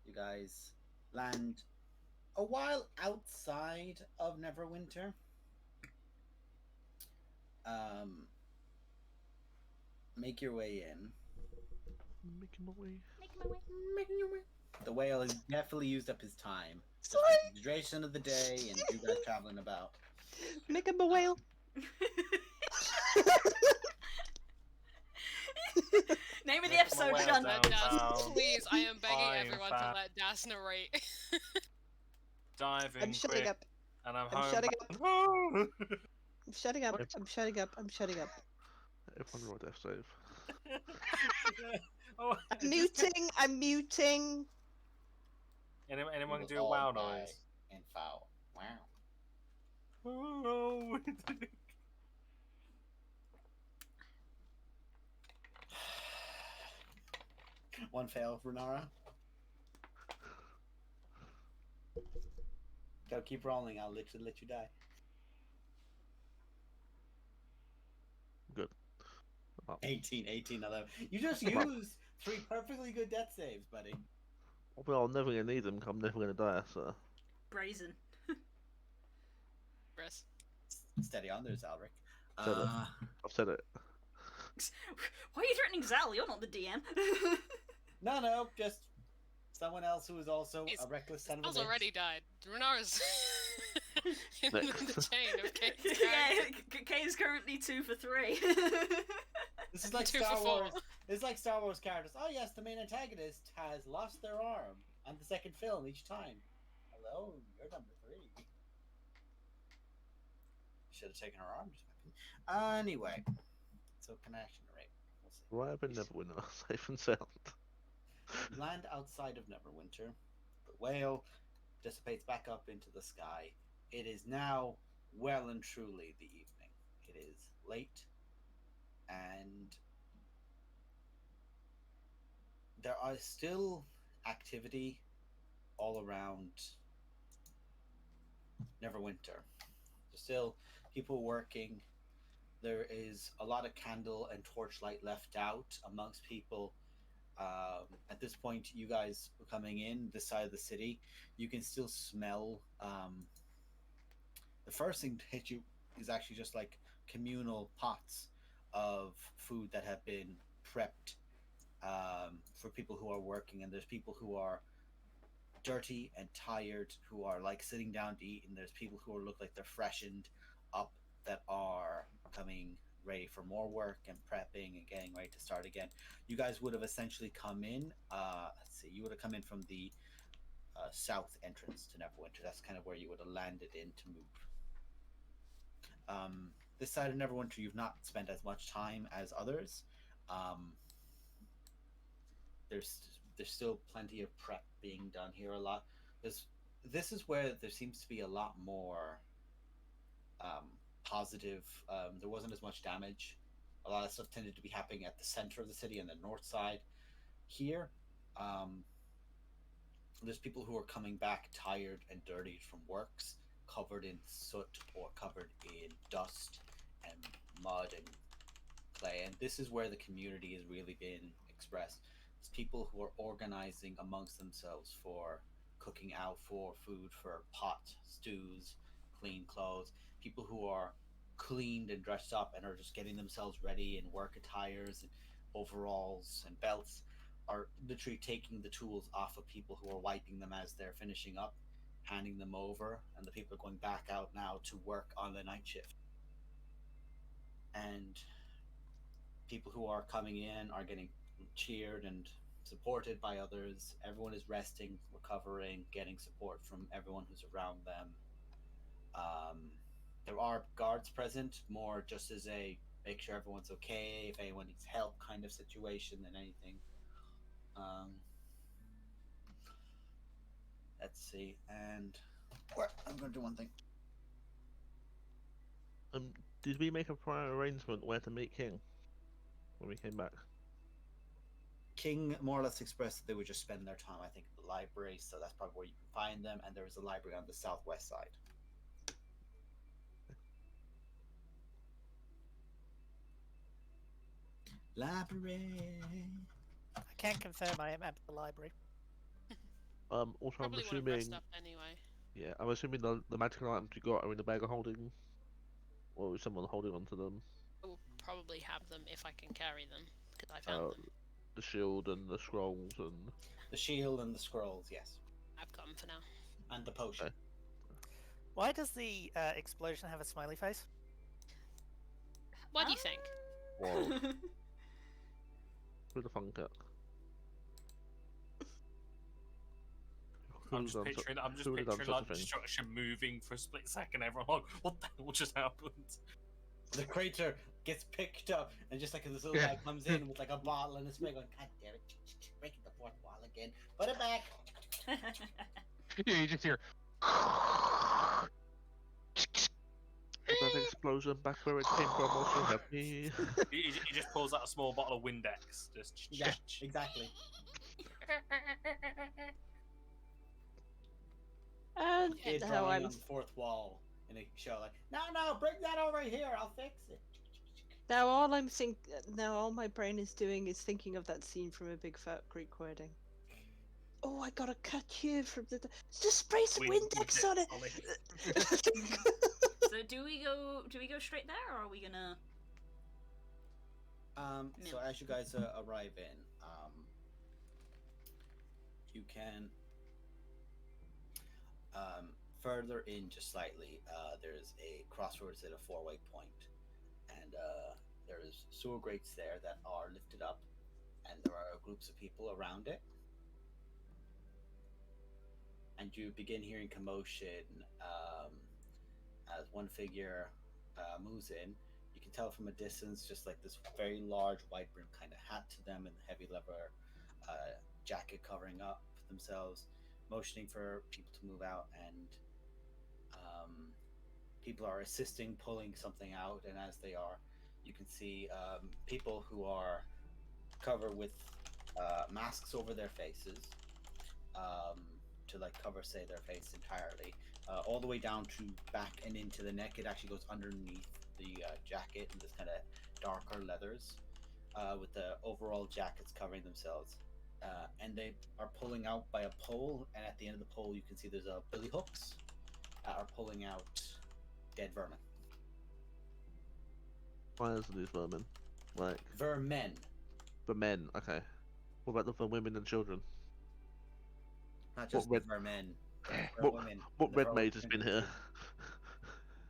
you guys land a while outside of Neverwinter. Make your way in. Making my way. Making your way. The whale has definitely used up his time. Just Sorry. with the duration of the day and you guys traveling about. Make him a whale. Name of the Yeah, episode, well Sean. done. Das, please, I am begging I am everyone fat. to let Das narrate. Diving I'm shutting quick, up. and I'm I'm home. shutting back- I'm shutting up. I'm shutting up. I'm shutting up. Everyone roll a death save. Oh, I'm muting. I'm muting. Anyone We do will a all wow die noise? And foul. Wow. Oh, One fail for Nara. Go, keep rolling. I'll literally let you die. Good. Wow. 18, 11. You just used 3 perfectly good death saves, buddy. Well, I'm never gonna need them. 'Cause I'm never gonna die. So. Brazen. Chris. Steady on there, Zalric. I've said it. Why are you threatening Zal? You're not the DM. No, just someone else who is also He's- a reckless son of a Sal's bitch. already died. Renar's in the chain of Kate's Yeah, character. Kay is currently 2 for 3. This is like 2 Star for 4. Wars. It's like Star Wars characters. Oh yes, the main antagonist has lost their arm on the second film each time. Hello, you're number 3. Should have taken her arm. Just fucking- Anyway, so connection rate. We'll see. Right up in Neverwinter, safe and sound. Land outside of Neverwinter. The whale dissipates back up into the sky. It is now well and truly the evening. It is late, and there are still activity all around Neverwinter. There's still people working. There is a lot of candle and torchlight left out amongst people. At this point, you guys coming in this side of the city, you can still smell. The first thing to hit you is actually just like communal pots of food that have been prepped for people who are working, and there's people who are dirty and tired who are like sitting down to eat, and there's people who are look like they're freshened up that are coming ready for more work and prepping and getting ready to start again. You guys would have essentially come in. Let's see, you would have come in from the south entrance to Neverwinter. That's kind of where you would have landed in to move. This side of Neverwinter, you've not spent as much time as others. There's still plenty of prep being done here. A lot. This is where there seems to be a lot more positive. There wasn't as much damage. A lot of stuff tended to be happening at the center of the city and the north side. Here, there's people who are coming back tired and dirty from works, covered in soot or covered in dust and mud and clay. And this is where the community has really been expressed. It's people who are organizing amongst themselves for cooking out for food, for pot stews, clean clothes. People who are cleaned and dressed up and are just getting themselves ready in work attires and overalls and belts are literally taking the tools off of people who are wiping them as they're finishing up, handing them over, and the people are going back out now to work on the night shift. And people who are coming in are getting cheered and supported by others. Everyone is resting, recovering, getting support from everyone who's around them. There are guards present, more just as a make sure everyone's okay, if anyone needs help kind of situation than anything. Let's see, and I'm going to do one thing. Did we make a prior arrangement where to meet King when we came back? King more or less expressed that they would just spend their time, I think, at the library, so that's probably where you can find them, and there is a library on the southwest side. Library. I can confirm I am at the library. Also, Probably I'm want to rest assuming. up anyway. Yeah, I'm assuming the magical items you got are in the bag of holding, or is someone holding onto them? I will probably have them if I can carry them, because I found them. The shield and the scrolls and. The shield and the scrolls, yes. I've got them for now. And the potion. Okay. Why does the explosion have a smiley face? What do you think? Whoa. Who the funk it? I'm just picturing like destruction moving for a split second. Everyone like, what the hell just happened? The crater gets picked up, and just like this little guy comes in with like a bottle and a spray, going, "God damn it, breaking the fourth wall again. Put it back." Yeah, you just hear. That explosion back where it came from also helped me. He just pulls out a small bottle of Windex. Just yeah, exactly. And Kid now drawing I'm on the fourth wall in a show like, no, bring that over here. I'll fix it. now all my brain is doing is thinking of that scene from A Big Fat Greek Wedding. Oh, I got a cut here from the. Just spray some Windex on it. So do we go straight there, or are we gonna? So as you guys arrive in, you can further in just slightly. There's a crossroads at a 4-way point, and there's sewer grates there that are lifted up, and there are groups of people around it. And you begin hearing commotion as one figure moves in. You can tell from a distance, just like this very large white brim kind of hat to them and the heavy leather jacket covering up themselves, motioning for people to move out, and people are assisting pulling something out. And as they are, you can see people who are covered with masks over their faces, to like cover, say, their face entirely, all the way down to back and into the neck. It actually goes underneath the jacket and this kind of darker leathers, with the overall jackets covering themselves. And they are pulling out by a pole, and at the end of the pole you can see there's a billy hooks are pulling out dead vermin. Why is these vermin? Like Vermin. Vermin, okay. What about the women and children? Not just What the vermin. What red mage has been here?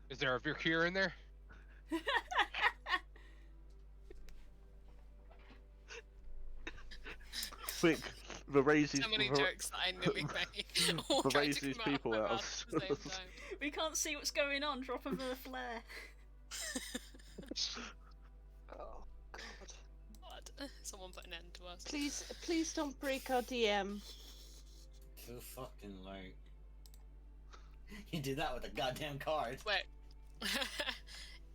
Is there a Virkir in there? Quick, berate these, So many jokes that I nearly made. All trying berate to these come out of people my out. mouth at the same time. We can't see what's going on. Drop of a flare. Oh God! God. Someone put an end to us. Please don't break our DM. Too fucking late. You did that with a goddamn card. Wait.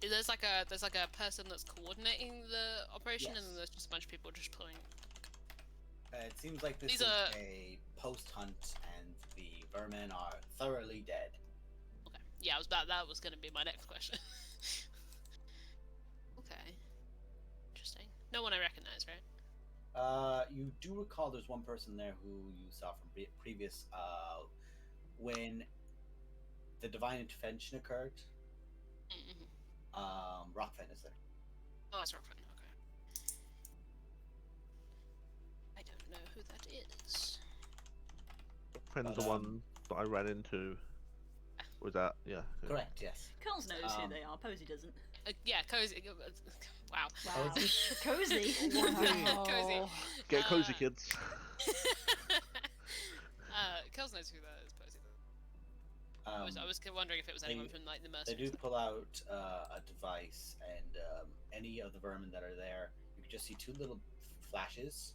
there's like a person that's coordinating the operation, and Yes. then there's just a bunch of people just pulling. It seems like this These is are- a post hunt, and the vermin are thoroughly dead. Okay. Yeah, that was gonna be my next question. Okay. Interesting. No one I recognize, right? You do recall there's one person there who you saw from previous, when the divine intervention occurred. Mm-hmm. Rockfen is there. Oh, it's Rockford. Okay. I don't know who that is. Friend's But, the one that I ran into. Was that? Yeah. Okay. Correct, yes. Carls knows who Um, they are. Posey doesn't. Yeah, cozy. Wow. Wow. Cozy? Cozy. Cozy. Get cozy, kids. Kels knows who that is, Posey. I was wondering if it was they- anyone from like the They mercenaries. do pull out a device, and any of the vermin that are there, you can just see two little flashes.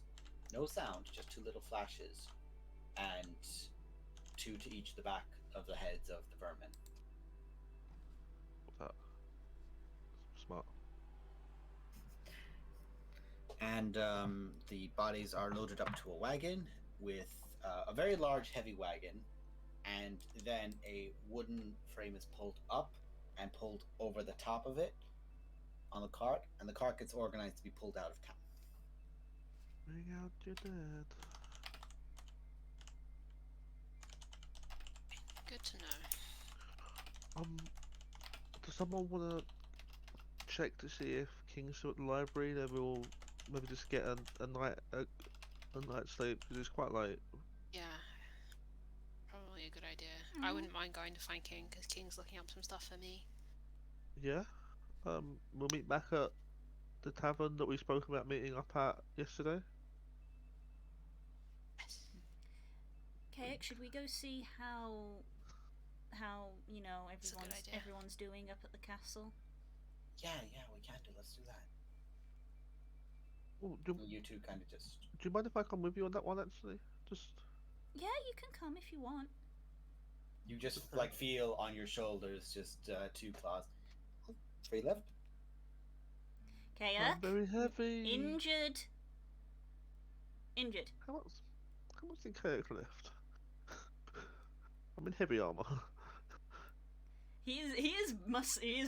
No sound, just two little flashes. And two to each the back of the heads of the vermin. What's that? Smart. And the bodies are loaded up to a wagon with a very large, heavy wagon, and then a wooden frame is pulled up and pulled over the top of it on the cart, and the cart gets organized to be pulled out of town. Bring out your dead. Good to know. Does someone want to check to see if King's still at the library? Then we'll maybe just get a night sleep because it's quite late. Yeah. Probably a good idea. I wouldn't mind going to find King because King's looking up some stuff for me. Yeah. We'll meet back at the tavern that we spoke about meeting up at yesterday. Yes. Okay, should we go see how you know That's a good idea. everyone's doing up at the castle? Yeah, we can do. Let's do that. Oh, do You two kind of just. you mind if I come with you on that one actually? Just Yeah, you can come if you want. You just like feel on your shoulders just two claws. 3 left. Okay, I'm very heavy. Injured. How much in Kirk left? I'm in heavy armor. He is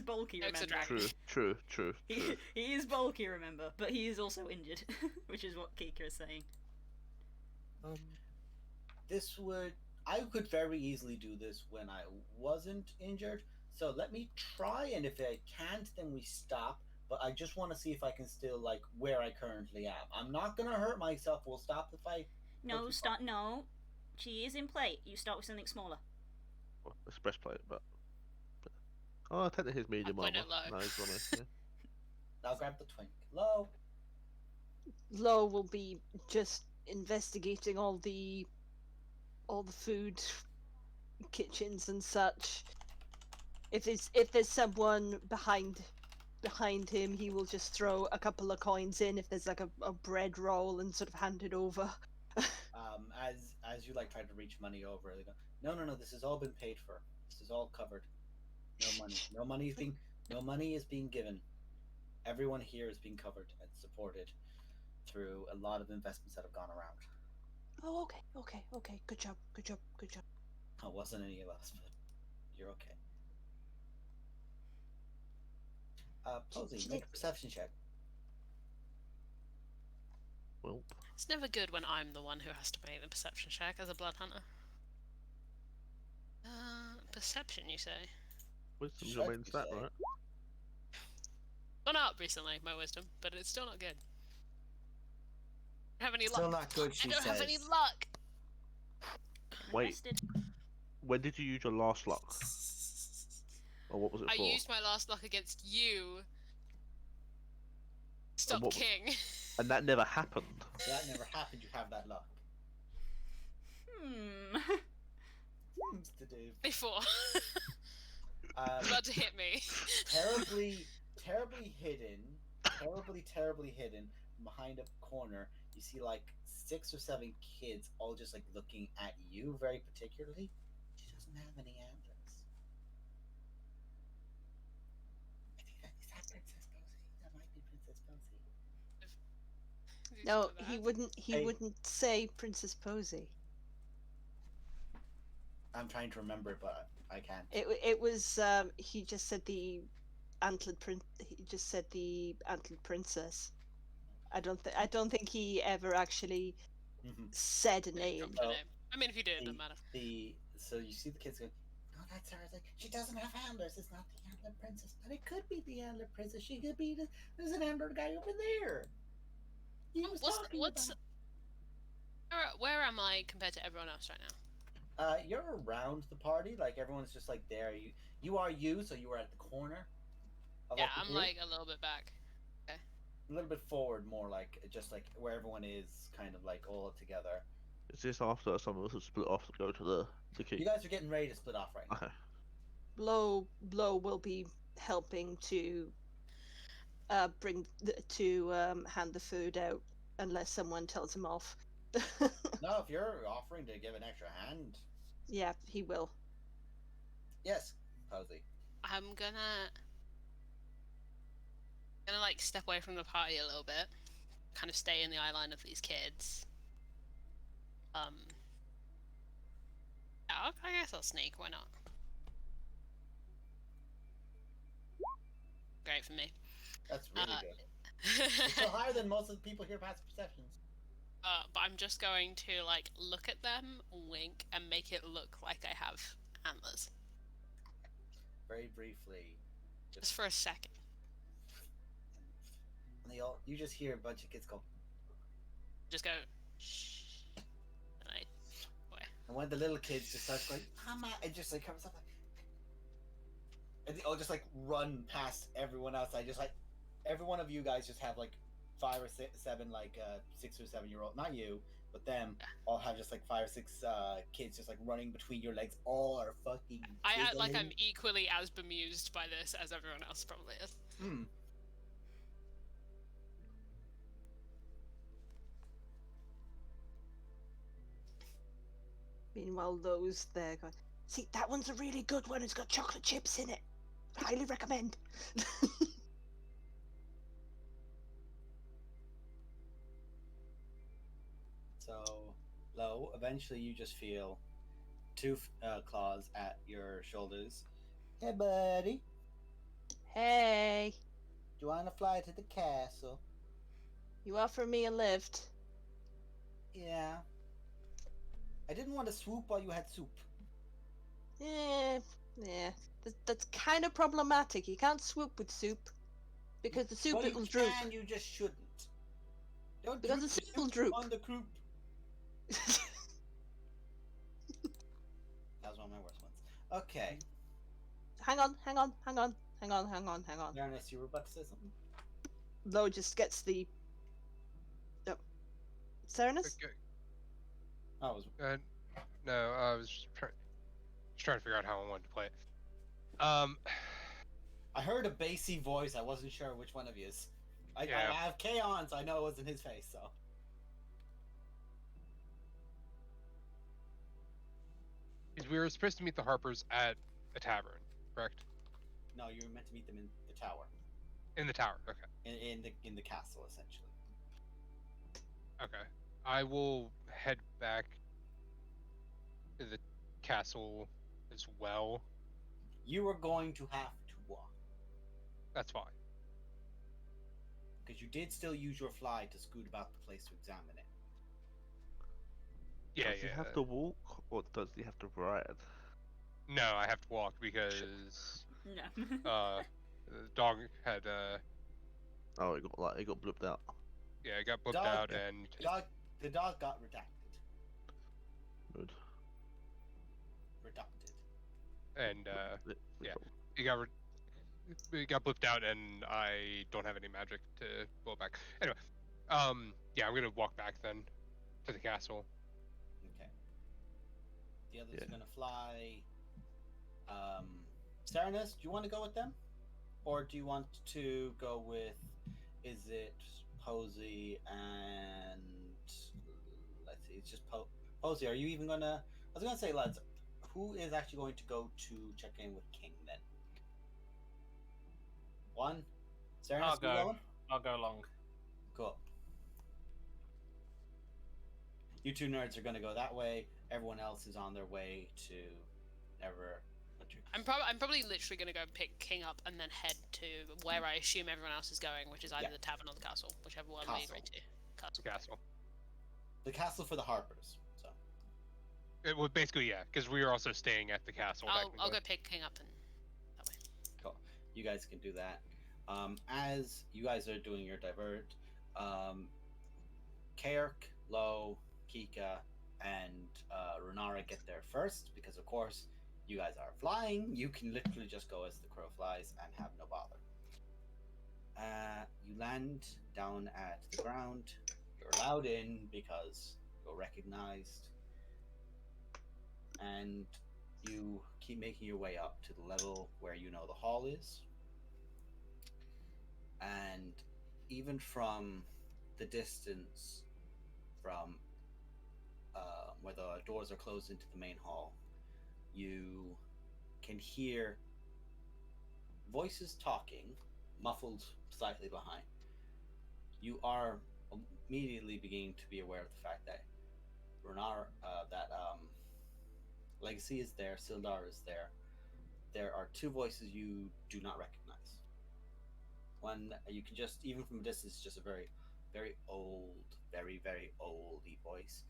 bulky. Kirk's a Remember. dragon. True. He is bulky. Remember, but he is also injured, which is what Kika is saying. I could very easily do this when I wasn't injured. So let me try, and if I can't, then we stop. But I just want to see if I can still like where I currently am. I'm not gonna hurt myself. We'll stop the fight. No, Okay, start. No, she is in plate. You start with something smaller. Well, it's breastplate, but oh, technically his medium put armor. it low. No, he's on it. Yeah. I'll grab the twink. Low. Lo will be just investigating all the food kitchens and such. If there's someone behind him, he will just throw a couple of coins in. If there's like a bread roll, and sort of hand it over. As you like try to reach money over, they go, no. This has all been paid for. This is all covered. No money. No money is being given. Everyone here is being covered and supported through a lot of investments that have gone around. Oh, okay. Good job. It wasn't any of us, but you're okay. Posey, make a perception check. Well, It's never good when I'm the one who has to make the perception check as a blood hunter. Perception, you say? wisdom's Check, your main you stat, say. right? Gone up recently, my wisdom, but it's still not good. I don't have any Still luck. not good, she I don't have any says. luck. Wait, Rested. when did you use your last luck? Or what was it I for? used my last luck against you. Stop what- King. And that never happened. That never happened. You have that luck. Seems to do. Before. Um, About to hit me. terribly hidden behind a corner. You see like 6 or 7 kids all just like looking at you very particularly. She doesn't have any antlers. I think that is that Princess Posey. That might be Princess Posey. No, he wouldn't. He Hey. wouldn't say Princess Posey. I'm trying to remember, but I can't. It was. He just said the antlered prince. He just said the antlered princess. I don't think he ever actually said a Yeah, name. dropped her name. I mean, if you did, it doesn't matter. So you see the kids going, no, that's her. It's like, she doesn't have antlers. It's not the antlered princess, but it could be the antlered princess. She could be there's an antlered guy over there. He was talking about. Where am I compared to everyone else right now? You're around the party. Like everyone's just like there. You are you. So you are at the corner. Of Yeah, the I'm group. like a little bit back. Okay. A little bit forward, more like just like where everyone is, kind of like all together. Is this after some of us have split off to go to the You key? guys are getting ready to split off right now. Okay. Blow will be helping to hand the food out unless someone tells him off. No, if you're offering to give an extra hand, Yeah, he will. yes, Posey. I'm gonna like step away from the party a little bit, kind of stay in the eye line of these kids. Yeah, I guess I'll sneak. Why not? Great for me. That's really good. It's still higher than most of the people here passive perceptions. But I'm just going to like look at them, wink, and make it look like I have antlers. Very briefly. Just for a second. And you just hear a bunch of kids go. Just go. Shh. And And one of the little kids just starts going, Mama, and just like comes up like, and they all just like run past everyone outside. Just like every one of you guys just have like 5 or 7 like 6 or 7 year old, not you, but them all have just like 5 or 6 kids just like running between your legs. All are fucking. I act like I'm equally as bemused by this as everyone else probably is. Meanwhile, those there going, see, that one's a really good one. It's got chocolate chips in it. Highly recommend. So, Lo, eventually you just feel 2 claws at your shoulders. Hey, buddy. Hey, Do you want to fly to the castle? you offer me a lift? Yeah. I didn't want to swoop while you had soup. Yeah. That's kind of problematic. You can't swoop with soup because the soup Well, will you droop. can, you just shouldn't. Don't Because droop the your soup will droop. on the croup. That was one of my worst ones. Okay. hang on. Ernest, you were about to say something? Lo just gets the. Oh. Serenus? Okay. Oh, it was... No, I was just trying to figure out how I wanted to play it. I heard a bassy voice. I wasn't sure which one of you is. I have K-On, so I know it wasn't his face, so. Because we were supposed to meet the Harpers at a tavern, correct? No, you were meant to meet them in the tower. In the tower, okay. In the castle, essentially. Okay. I will head back to the castle as well. You are going to have to walk. That's fine. Because you did still use your fly to scoot about the place to examine it. Yeah, Does he have to walk or does he have to ride? No, I have to walk because No. the dog had Oh, it got blipped out. yeah, it got booked Dog- out and The dog got redacted. Good. Reducted. and Li- yeah. it got blipped out, and I don't have any magic to pull it back. Anyway, yeah, I'm gonna walk back then to the castle. Okay. The others are gonna fly. Serenus, do you want to go with them, or do you want to go with? Is it Posey and let's see, it's just Posey. Are you even gonna? I was gonna say, lads, who is actually going to go to check in with King then? One. Serenus, I'll go. Going? I'll go along. Cool. You two nerds are gonna go that way. Everyone else is on their way to Never. I'm probably literally gonna go pick King up and then head to where I assume everyone else is going, which is either the tavern or the castle, whichever one we agree to. Castle. The castle for the Harpers. So. It would basically, yeah, because we are also staying at the castle. I'll go pick King up and that way. Cool. You guys can do that. As you guys are doing your divert, Kairk, Lo, Kika, and Renara get there first because, of course, you guys are flying. You can literally just go as the crow flies and have no bother. You land down at the ground. You're allowed in because you're recognized. And you keep making your way up to the level where you know the hall is. And even from the distance from where the doors are closed into the main hall, you can hear voices talking, muffled slightly behind. You are immediately beginning to be aware of the fact that Legacy is there, Sildar is there. There are two voices you do not recognize. One, you can just, even from a distance, just a very, very old, very, very oldie voice.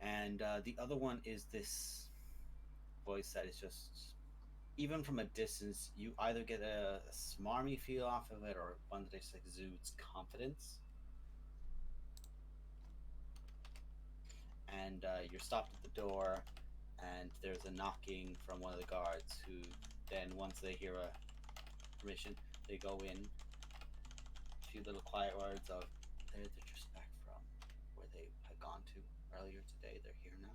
And the other one is this voice that is just, even from a distance, you either get a smarmy feel off of it or one that just exudes confidence. And you're stopped at the door, and there's a knocking from one of the guards who then, once they hear a permission, they go in. A few little quiet words of, they're just back from where they had gone to earlier today. They're here now.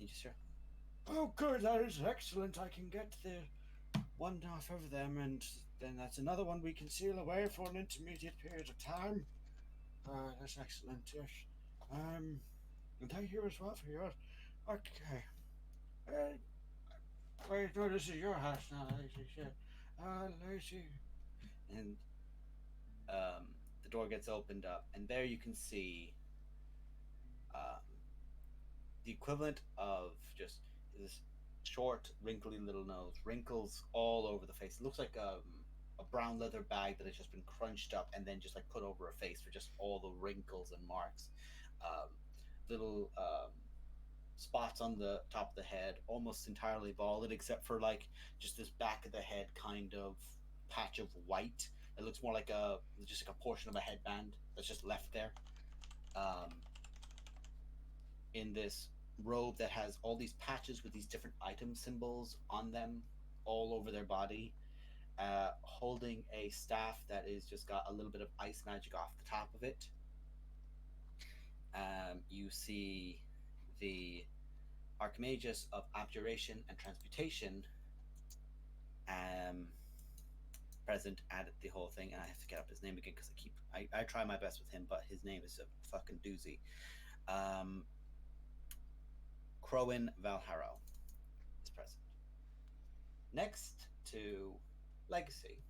You just hear, oh, good, that is excellent. I can get the one off of them, and then that's another one we can seal away for an intermediate period of time. That's excellent, yes. And they're here as well for yours. Okay. Wait, no, this is your house now, Lacey. Lacey. And the door gets opened up, and there you can see the equivalent of just this short, wrinkly little nose, wrinkles all over the face. It looks like a brown leather bag that has just been crunched up and then just like put over a face for just all the wrinkles and marks. Little spots on the top of the head, almost entirely balded, except for like just this back of the head kind of patch of white. It looks more like just like a portion of a headband that's just left there. In this robe that has all these patches with these different item symbols on them all over their body, holding a staff that is just got a little bit of ice magic off the top of it. You see the Archmagus of Abjuration and Transmutation present at the whole thing, and I have to get up his name again because I try my best with him, but his name is a fucking doozy. Crowin Valharrow is present. Next to Legacy,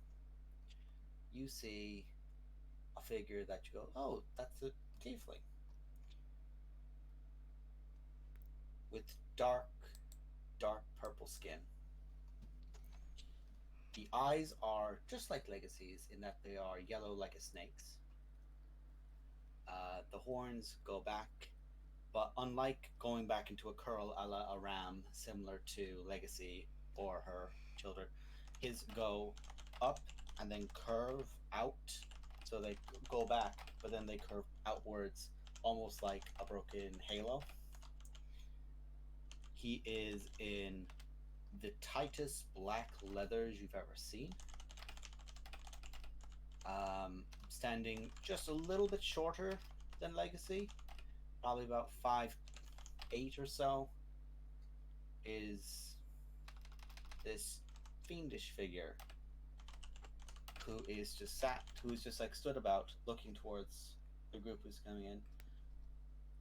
you see a figure that you go, oh, that's a tiefling. With dark purple skin. The eyes are just like Legacy's in that they are yellow like a snake's. The horns go back, but unlike going back into a curl a la a ram, similar to Legacy or her children, his go up and then curve out. So they go back, but then they curve outwards, almost like a broken halo. He is in the tightest black leathers you've ever seen. Standing just a little bit shorter than Legacy, probably about 5'8" or so, is this fiendish figure who's just like stood about looking towards the group who's coming in.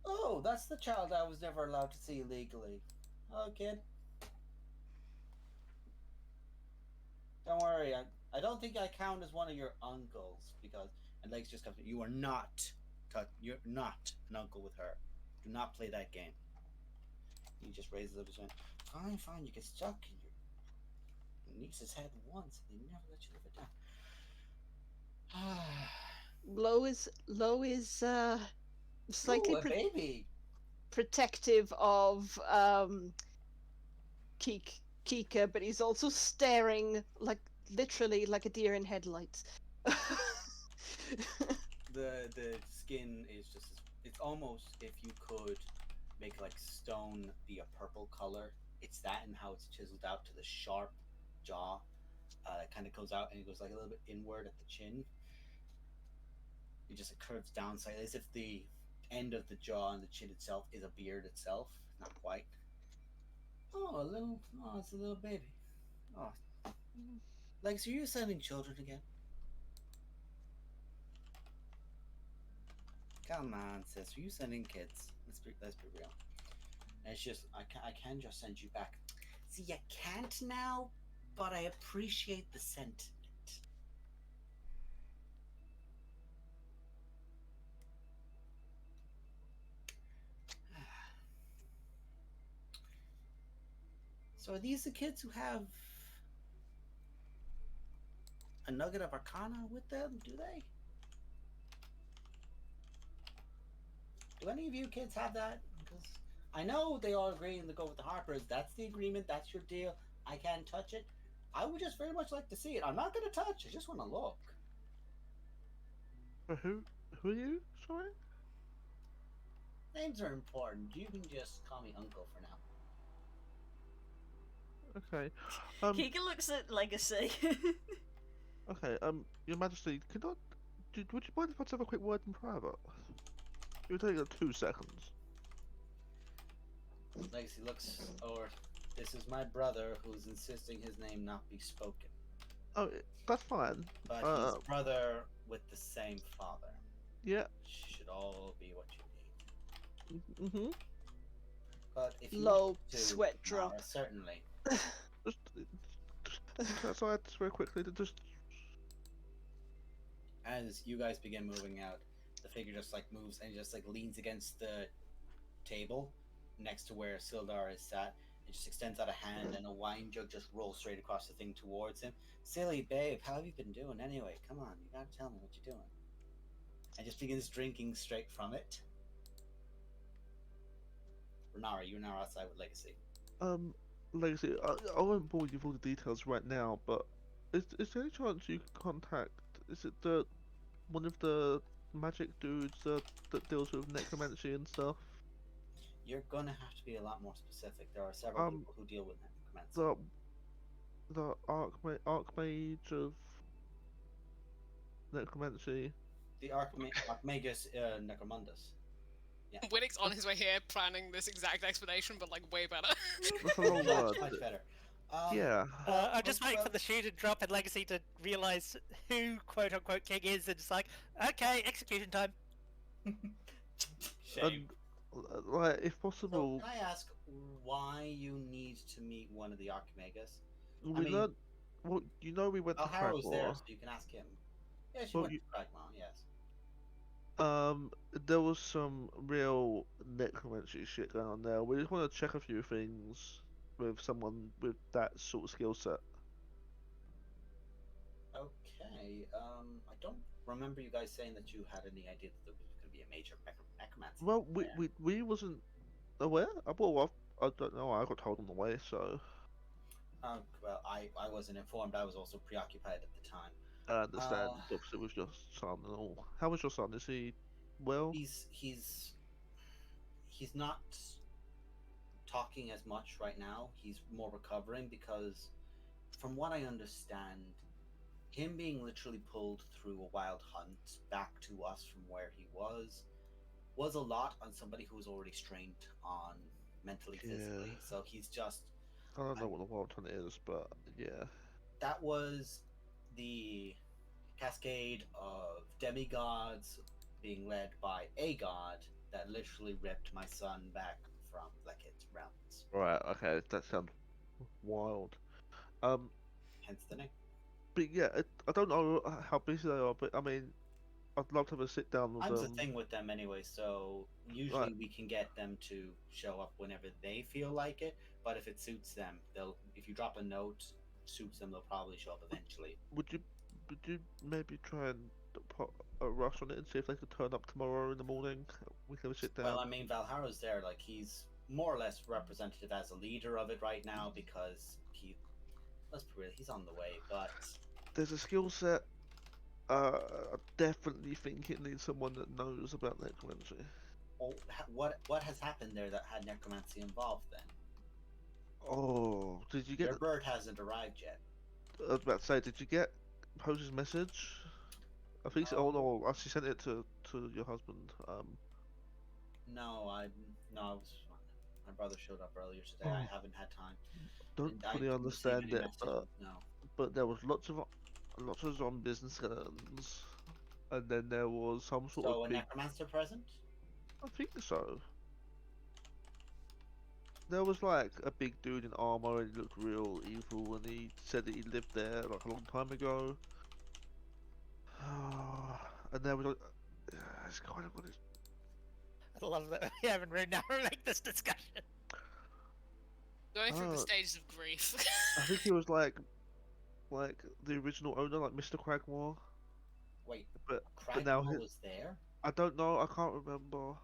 Oh, that's the child I was never allowed to see legally. Hello, kid. Don't worry, I don't think I count as one of your uncles because and Legs just comes. You're not an uncle with her. Do not play that game. He just raises up his hand. Fine. You get stuck in your niece's head once, and they never let you live it down. Lo is slightly Ooh, a baby. protective of Kika, but he's also staring literally like a deer in headlights. The skin is just it's almost if you could make like stone be a purple color. It's that and how it's chiseled out to the sharp jaw. It kind of goes out and it goes like a little bit inward at the chin. It just curves down slightly as if the end of the jaw and the chin itself is a beard itself. Not quite. It's a little baby. Oh, like, so you're sending children again? Come on, sis. Are you sending kids? Let's be real. And it's just I can just send you back. See, you can't now, but I appreciate the sentiment. So are these the kids who have a nugget of arcana with them? Do they? Do any of you kids have that? Because I know they all agree to go with the Harpers. That's the agreement. That's your deal. I can't touch it. I would just very much like to see it. I'm not going to touch. I just want to look. Who are you? Sorry. Names are important. You can just call me Uncle for now. Okay. Keegan looks at Legacy. Okay. Your Majesty, would you mind if I have a quick word in private? It would take like 2 seconds. Legacy looks over. This is my brother who's insisting his name not be spoken. Oh, that's fine. But he's a brother with the same father. Yeah. Should all be what you need. Mm-hmm. But if you Low need to, sweat drop. Mara, certainly. Just outside very quickly to just. As you guys begin moving out, the figure just like moves and just like leans against the table next to where Sildar is sat. It just extends out a hand and a wine jug just rolls straight across the thing towards him. Silly babe, how have you been doing anyway? Come on, you gotta tell me what you're doing. And just begins drinking straight from it. Renara, you're now outside with Legacy. Legacy, I won't bore you with all the details right now, but is there any chance you can contact? Is it one of the magic dudes that deals with necromancy and stuff? You're gonna have to be a lot more specific. There are several people who deal with necromancy. The archmage of necromancy. The Archmagus Necromundus. Yeah. Winnick's on his way here planning this exact explanation, but like way better. That's a long word. Much better. Yeah. I'm just waiting for the shoe to drop and Legacy to realize who quote unquote King is, and it's like, okay, execution time. Shame. Like, if possible. So can I ask why you need to meet one of the Archimagus? Learned. Well, we went to Harrow's Cragmore. there, so you can ask him. Yeah, she went to Cragmore, yes. There was some real necromancy shit going on there. We just want to check a few things with someone with that sort of skill set. Okay. I don't remember you guys saying that you had any idea that there was going to be a major necromancy. Well, we wasn't aware. I don't know. I got told on the way, so. Well, I wasn't informed. I was also preoccupied at the time. I understand. Obviously, with your son and all. How was your son? Is he well? He's not talking as much right now. He's more recovering because, from what I understand, him being literally pulled through a wild hunt back to us from where he was a lot on somebody who was already strained on mentally, physically. So he's just. I don't know what the wild hunt is, but yeah. That was the cascade of demigods being led by a god that literally ripped my son back from Lekit's realms. Right. Okay. That sounds wild. Hence the name. But yeah, I don't know how busy they are, but I mean, I'd love to have a sit down with Time's them. a thing with them anyway, so usually Right. we can get them to show up whenever they feel like it. But if it suits them, they'll. If you drop a note, suits them, they'll probably show up eventually. Would you maybe try and put a rush on it and see if they could turn up tomorrow in the morning? We can have a sit down. Well, I mean, Valhara's there. Like, he's more or less representative as a leader of it right now because let's be real, he's on the way. But There's a skill set. I definitely think it needs someone that knows about necromancy. what has happened there that had necromancy involved then? Oh, did you get? Your bird hasn't arrived yet. I was about to say, did you get Pose's message? I think. Oh no, I actually sent it to your husband. No, I was. My brother showed up earlier today. I haven't had time. Don't And I fully didn't receive understand any it, messages, no. but there was lots of zombies and skeletons, and then there was some sort So of a big. necromancer present? I think so. There was like a big dude in armor and he looked real evil, and he said that he lived there like a long time ago. And there was it's kind of what it's. I love that we haven't room now to make this discussion. Going through the stages of grief. I think he was like the original owner, like Mr. Cragmore. Wait, but Cragmore was there? I don't know. I can't remember.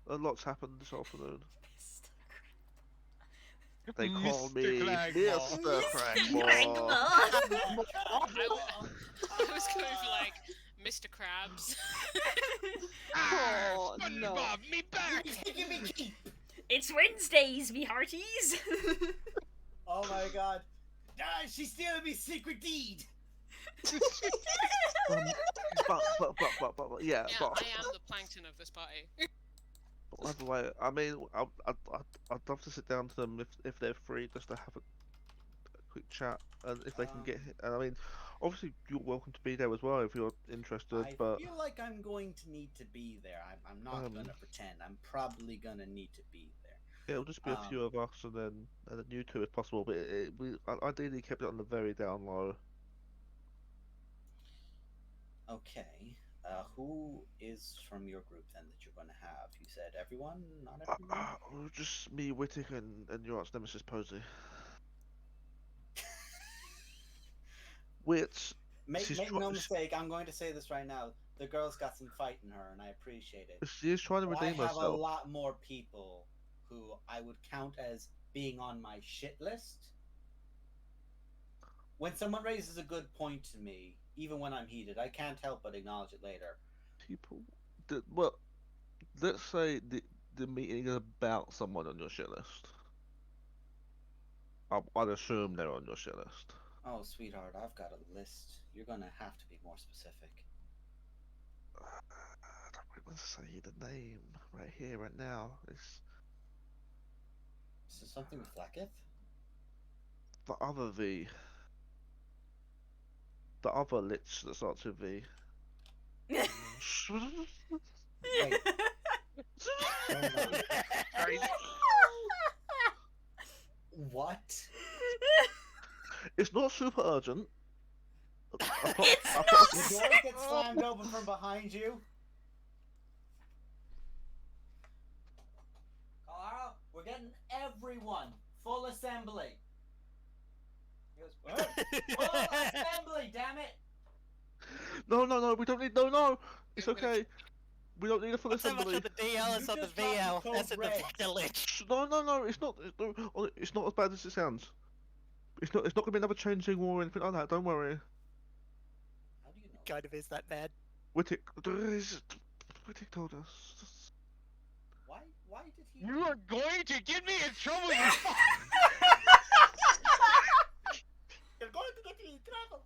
A lot's happened this afternoon. They call me Mr. Cragmore. I was going for like Mr. Krabs. Oh no! Bob, me back! It's Wednesdays, me hearties. Oh my god. She's stealing me secret deed! but yeah, Yeah, but I am the plankton of this party. by the way, I mean, I'd love to sit down to them if they're free, just to have a quick chat, and if they can get. And I mean, obviously you're welcome to be there as well if you're interested. I but feel like I'm going to need to be there. I'm not gonna pretend. I'm probably gonna need to be there. it'll just be a few of us, and then you two if possible. But we ideally kept it on the very down low. Okay. Who is from your group then that you're going to have? You said everyone? Not everyone? Just me, Wittick, and your arch nemesis Posey. Which Make no mistake, I'm going to say this right now. The girl's got some fight in her, and I appreciate it. She is trying to redeem herself. I have a lot more people who I would count as being on my shit list. When someone raises a good point to me, even when I'm heated, I can't help but acknowledge it later. People, well, let's say the meeting is about someone on your shit list. I'd assume they're on your shit list. Oh, sweetheart, I've got a list. You're gonna have to be more specific. I don't really want to say the name right here, right now. Is this something with Lekith? The other V. The other lich that starts with V. Wait. What? It's not super urgent. It's The door gets slammed open from behind you. Carl, we're getting everyone. Full assembly. He goes, what? Full assembly, damn it! No, we don't need. No, it's okay. We don't need a full Not so much assembly. on the DL as on the VL. That's in the lich. No, it's not. It's not as bad as it sounds. It's not gonna be another changing war or anything like that. Don't worry. How do you know? Kind of is that bad. Wittick told us. Why Why did he? You are going to get me in trouble. You You're going to get me in trouble.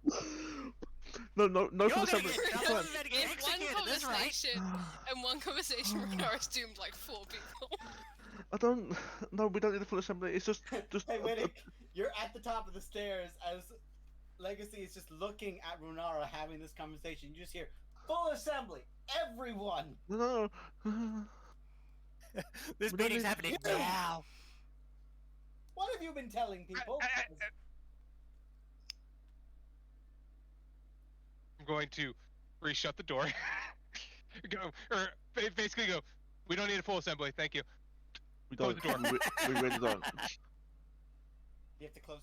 No You're full gonna assembly. get in That's trouble, fine. you're gonna get In one executed, that's right. conversation, and one conversation, Renara's doomed like 4 people. I don't. No, we don't need a full assembly. It's just. Hey, Winnick, you're at the top of the stairs as Legacy is just looking at Runara having this conversation. You just hear full assembly, everyone. No. This We don't meeting's need- happening now. What have you been telling people? I'm going to re-shut the door. Basically go. We don't need a full assembly. Thank you. We Close don't. the door. We really don't. You have to close.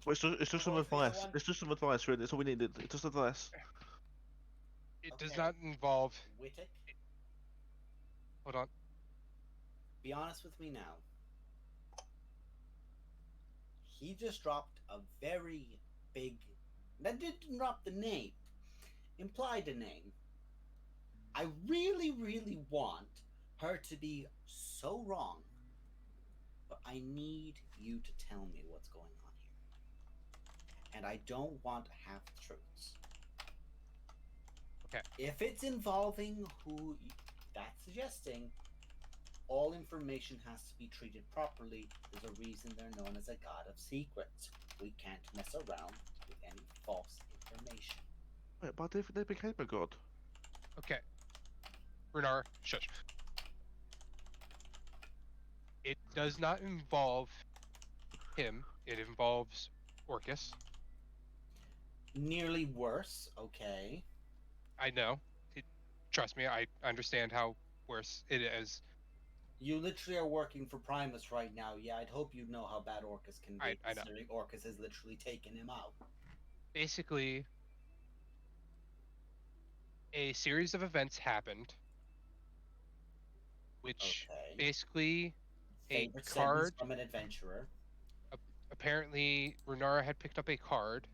Well, it's just some Close the other advice. one. It's just some advice, really. That's all we needed. It's just advice. It does Okay. not involve. Wittick, Hold on. be honest with me now. He just dropped a very big. That didn't drop the name. Implied a name. I really, really want her to be so wrong. But I need you to tell me what's going on here. And I don't want half truths. Okay. If it's involving who that's suggesting, all information has to be treated properly. There's a reason they're known as a god of secrets. We can't mess around with any false information. Wait, but they became a god. Okay. Renar, shush. It does not involve him. It involves Orcus. Nearly worse, okay. I know. Trust me, I understand how worse it is. You literally are working for Primus right now. Yeah, I'd hope you know how bad Orcus can be, I know. considering Orcus has literally taken him out. Basically, a series of events happened, which Okay. basically a Favorite sentence card. from an adventurer. Apparently, Renara had picked up a card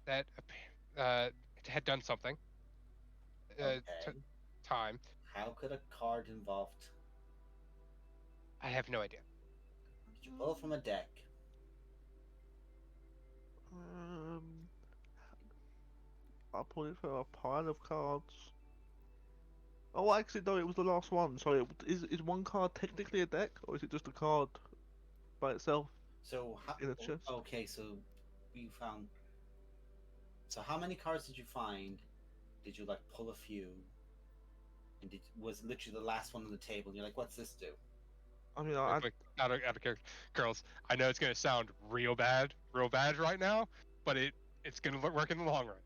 that had done something. Okay. Time. How could a card involved? I have no idea. Did you pull from a deck? I pulled it from a pile of cards. Oh, actually, no, it was the last one. Sorry, is one card technically a deck, or is it just a card by itself So how, in a chest? okay, so you found. So how many cards did you find? Did you like pull a few? And was literally the last one on the table? And you're like, "What's this do?" I mean, Like, out of character, girls. I know it's gonna sound real bad right now, but it's gonna work in the long run.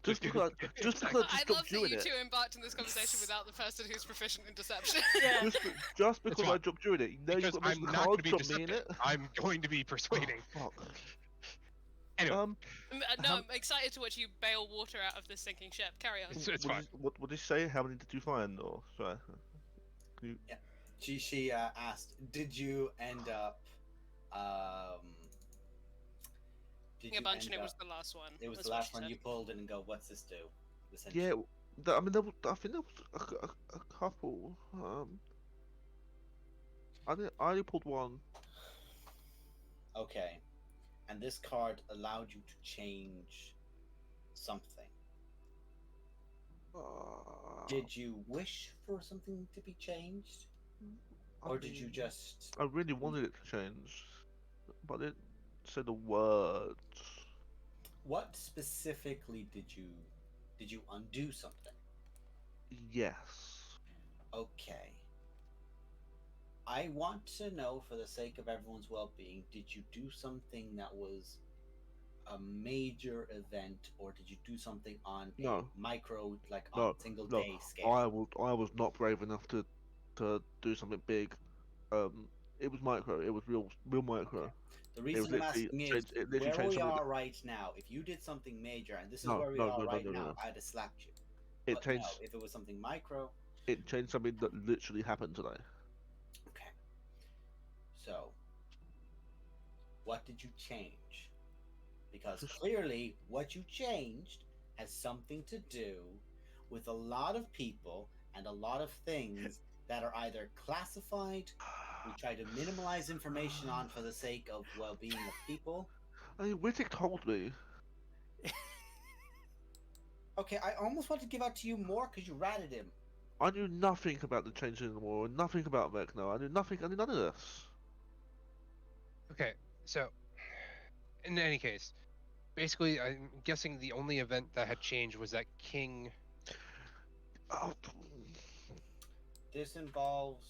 just because I just I dropped love that you in you it. two embarked on this conversation without the person who's proficient in deception. Yeah. Just because I fine. dropped you in it. Now Because you've got most I'm of the not going to cards be dropped me in deceptive. it. I'm going to be persuading. Oh, fuck. Anyway, No, I'm excited to watch you bail water out of this sinking ship. Carry on. it's what fine. What did you say? How many did you find? Or sorry. She asked, "Did you end up? Did A you bunch, end and it was up- the last one. It was That's the what last she one said. you pulled in and go, "What's this do?" Essentially. Yeah, I mean, I think there was a couple. I only pulled one. Okay. And this card allowed you to change something. Did you wish for something to be changed? Or did you just... I really wanted it to change, but I didn't say the words. What specifically did you undo something? Yes. Okay. I want to know, for the sake of everyone's well-being, did you do something that was a major event, or did you do something on a No. micro, like on No, a single no, day scale? I was not brave enough to do something big. It was micro. It was real micro. Okay. The reason I'm literally asking is, changed- it literally where changed we some of the- are right now, if you did something major, and this is No, where we no, are no, no, right no, now, no. I'd have slapped you. It But changed. no, if it was something micro, It changed something that literally happened today. okay. So, what did you change? Because Just- clearly, what you changed has something to do with a lot of people and a lot of things that are either classified, we try to minimize information on for the sake of well-being of people. I mean, Wittig told me. Okay, I almost want to give out to you more because you ratted him. I knew nothing about the change in the war, nothing about Vecna. I knew nothing. I knew none of this. Okay, so in any case, basically, I'm guessing the only event that had changed was that King. Oh, This involves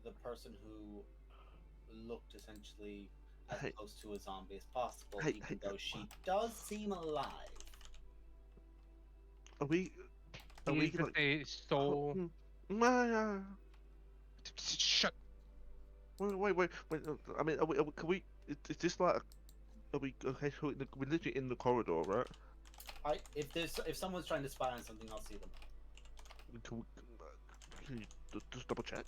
the person who looked essentially as Hey. close to a zombie as possible, Hey, even hey, though she does seem alive. are we? Are we He's like? a soul. Shut. Wait. I mean, can we? Is this like? Are we okay? So we're literally in the corridor, right? If someone's trying to spy on something, I'll see them. Can you just double check?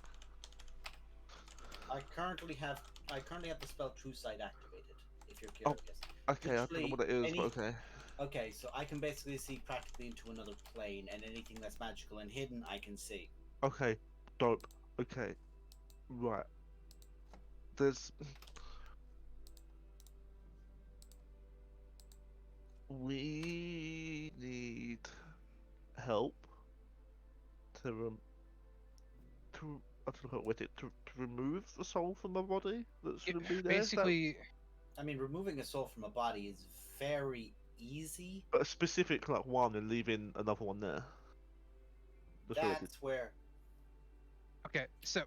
I currently have the spell True Sight activated. If you're Oh, curious. Okay, I don't know what it is, but okay. Okay, so I can basically see practically into another plane, and anything that's magical and hidden, I can see. Okay, dope. Okay, right. There's. We need help to I don't know what to remove the soul from my body that shouldn't be there. Basically, I mean, removing a soul from a body is very easy. But a specific like one and leaving another one there. That's where. okay, so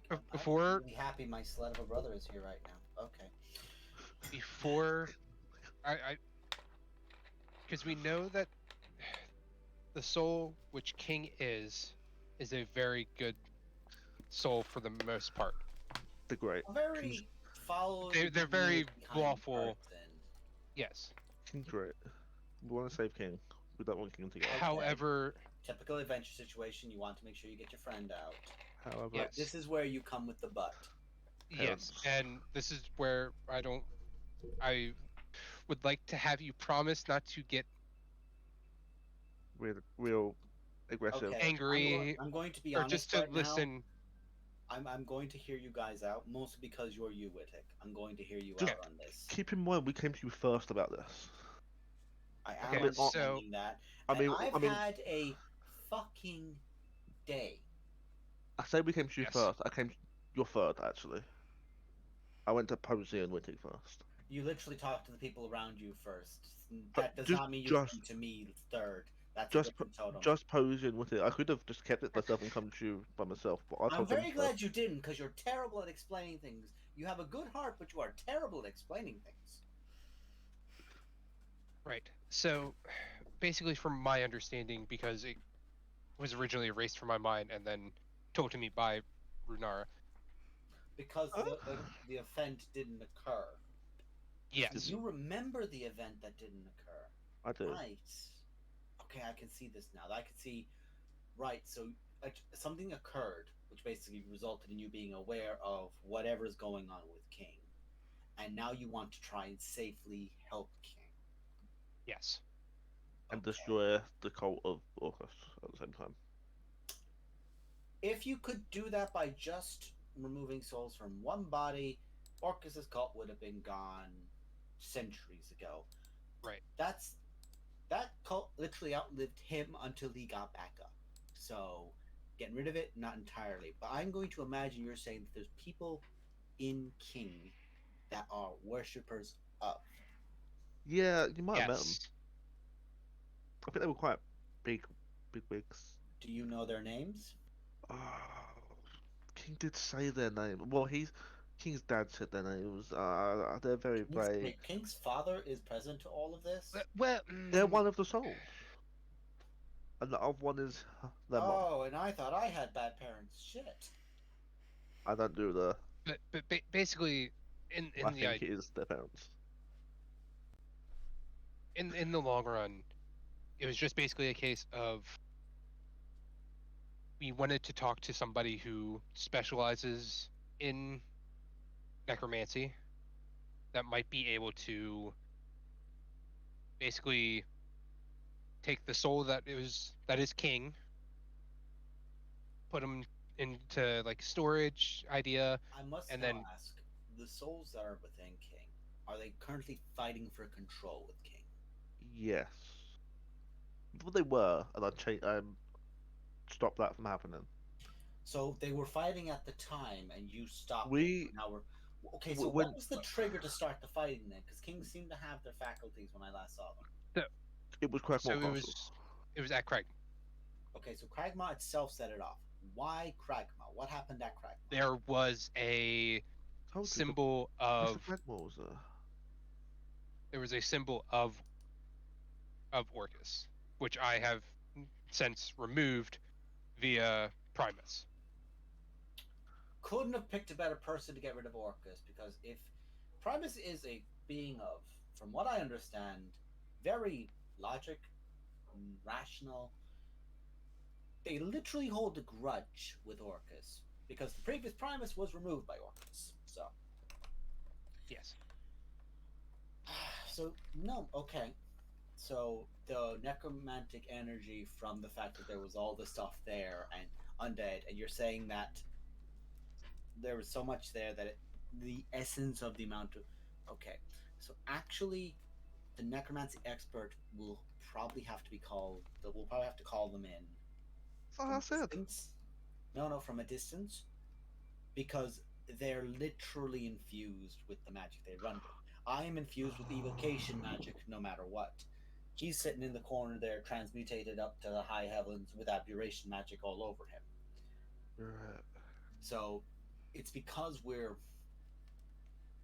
I'm before really happy my sled of a brother is here right now. Okay. Before I because we know that the soul which King is a very good soul for the most part. They're great. Very follow. They're very lawful. Yes. King's great. We want to save King. We don't want King to go. Okay. However, Typical adventure situation. You want to make sure you get your friend out. However, yes. This is where you come with the butt. Yes, and this is where I would like to have you promise not to get real aggressive. Okay. angry, I'm going to be or honest just to right listen. now. I'm going to hear you guys out, mostly because you're you, Wittek. I'm going to hear you Just out on this. Keep in mind, we came to you first about this. I am Okay, understanding that. I mean, I've had a fucking day. I say we came to you Yes. first. You're third, actually. I went to Posey and Wittig first. You literally talked to the people around you first. But That does just- not mean you just- came to me third. That's just a different totem. Just Posey and Wittig. I could have just kept it myself and come to you by myself, but I I'm told them very first. glad you didn't, because you're terrible at explaining things. You have a good heart, but you are terrible at explaining things. Right. So, basically, from my understanding, because it was originally erased from my mind and then told to me by Runara. Because the event didn't occur. Yes. You remember the event that didn't occur. I do. Right. Okay, I can see this now. I can see. Right, so something occurred, which basically resulted in you being aware of whatever's going on with King. And now you want to try and safely help King. Yes. And destroy the cult of Orcus at the same time. If you could do that by just removing souls from one body, Orcus's cult would have been gone centuries ago. Right. That cult literally outlived him until he got back up. So getting rid of it, not entirely. But I'm going to imagine you're saying that there's people in King that are worshippers of. Yeah, you might have met them. Yes. I think they were quite big wigs. Do you know their names? Oh, King did say their name. Well, King's dad said their names. They're very vague. King's father is present to all of this? Well, They're one of the souls. And the other one is their mom. Oh, and I thought I had bad parents. Shit. I don't do the. But basically, in I the think it is their parents. in the long run, it was just basically a case of we wanted to talk to somebody who specializes in necromancy that might be able to basically take the soul that is King put them into like storage idea, I must and now then ask: the souls that are within King, are they currently fighting for control with King? Yes. Well, they were, and I stopped that from happening. So they were fighting at the time, and you stopped it. We Now we're okay. So when what was the trigger to start the fighting then? Because Kings seem to have their faculties when I last saw them. so, it was Craigmore so Castle. it was at Craig. Okay, so Kragma itself set it off. Why Kragma? What happened at Kragma? There was a Told you, symbol Mr. of Craigmore was there. there was a symbol of Orcus, which I have since removed via Primus. Couldn't have picked a better person to get rid of Orcus, because if Primus is a being of, from what I understand, very logic, rational, they literally hold a grudge with Orcus because the previous Primus was removed by Orcus. So, Yes. so no, okay. So the necromantic energy from the fact that there was all the stuff there and undead, and you're saying that there was so much there that the essence of the amount of, okay. So actually, the necromancy expert will probably have to be called. We'll probably have to call them in That's what I said. distance. No, from a distance, because they're literally infused with the magic they run with. I am infused with evocation magic no matter what. He's sitting in the corner there, transmutated up to the high heavens with abjuration magic all over him. Right. So it's because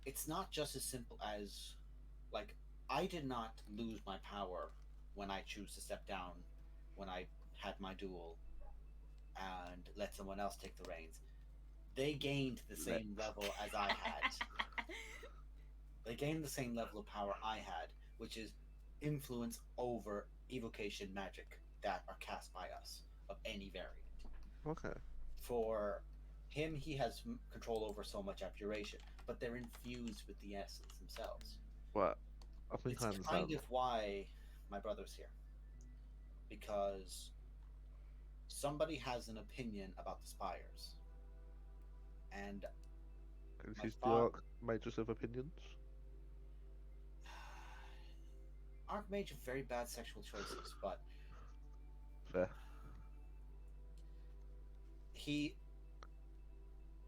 it's not just as simple as, like, I did not lose my power when I choose to step down when I had my duel and let someone else take the reins. They gained the same level as I had. They gained the same level of power I had, which is influence over evocation magic that are cast by us of any variant. Okay. For him, he has control over so much abjuration, but they're infused with the essence themselves. Well, I think It's I understand. kind of why my brother's here, because somebody has an opinion about the spires, and Is my this the father, Archmage's of opinions? Archmage have very bad sexual choices, but Fair.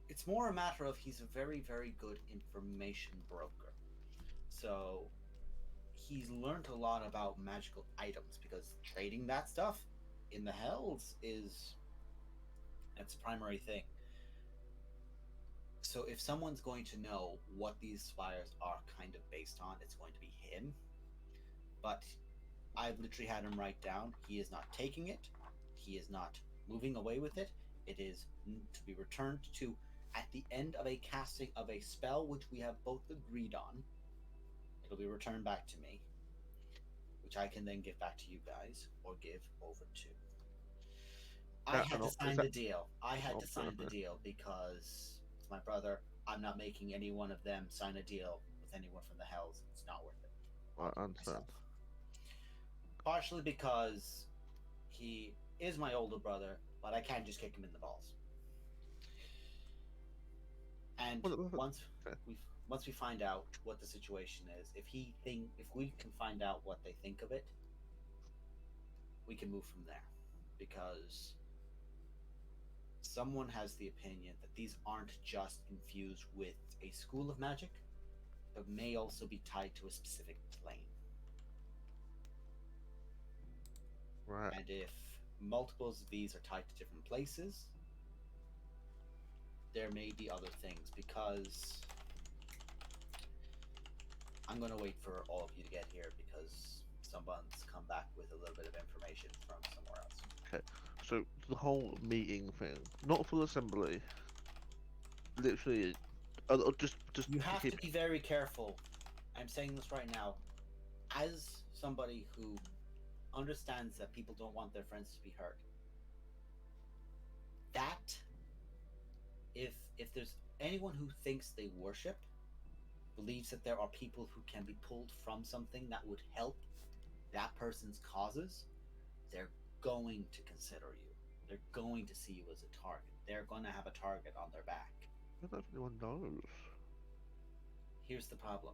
it's more a matter of he's a very, very good information broker. So he's learned a lot about magical items, because trading that stuff in the Hells that's a primary thing. So if someone's going to know what these spires are kind of based on, it's going to be him. But I've literally had him write down, he is not taking it, he is not moving away with it. It is to be returned to at the end of a casting of a spell which we have both agreed on. It'll be returned back to me, which I can then give back to you guys or give over to. I had to sign the deal. I had to sign the deal because it's my brother. I'm not making any one of them sign a deal with anyone from the Hells. It's not worth it. I understand. Partially because he is my older brother, but I can't just kick him in the balls. And once we find out what the situation is, if we can find out what they think of it, we can move from there. Because someone has the opinion that these aren't just infused with a school of magic, but may also be tied to a specific plane. Right. And if multiples of these are tied to different places, there may be other things, because I'm going to wait for all of you to get here because someone's come back with a little bit of information from somewhere else. Okay. So the whole meeting thing, not full assembly. Literally, just. You have to be very careful. I'm saying this right now, as somebody who understands that people don't want their friends to be hurt. That, if there's anyone who thinks they worship, believes that there are people who can be pulled from something that would help that person's causes, they're going to consider you. They're going to see you as a target. They're going to have a target on their back. I don't know if anyone knows. Here's the problem.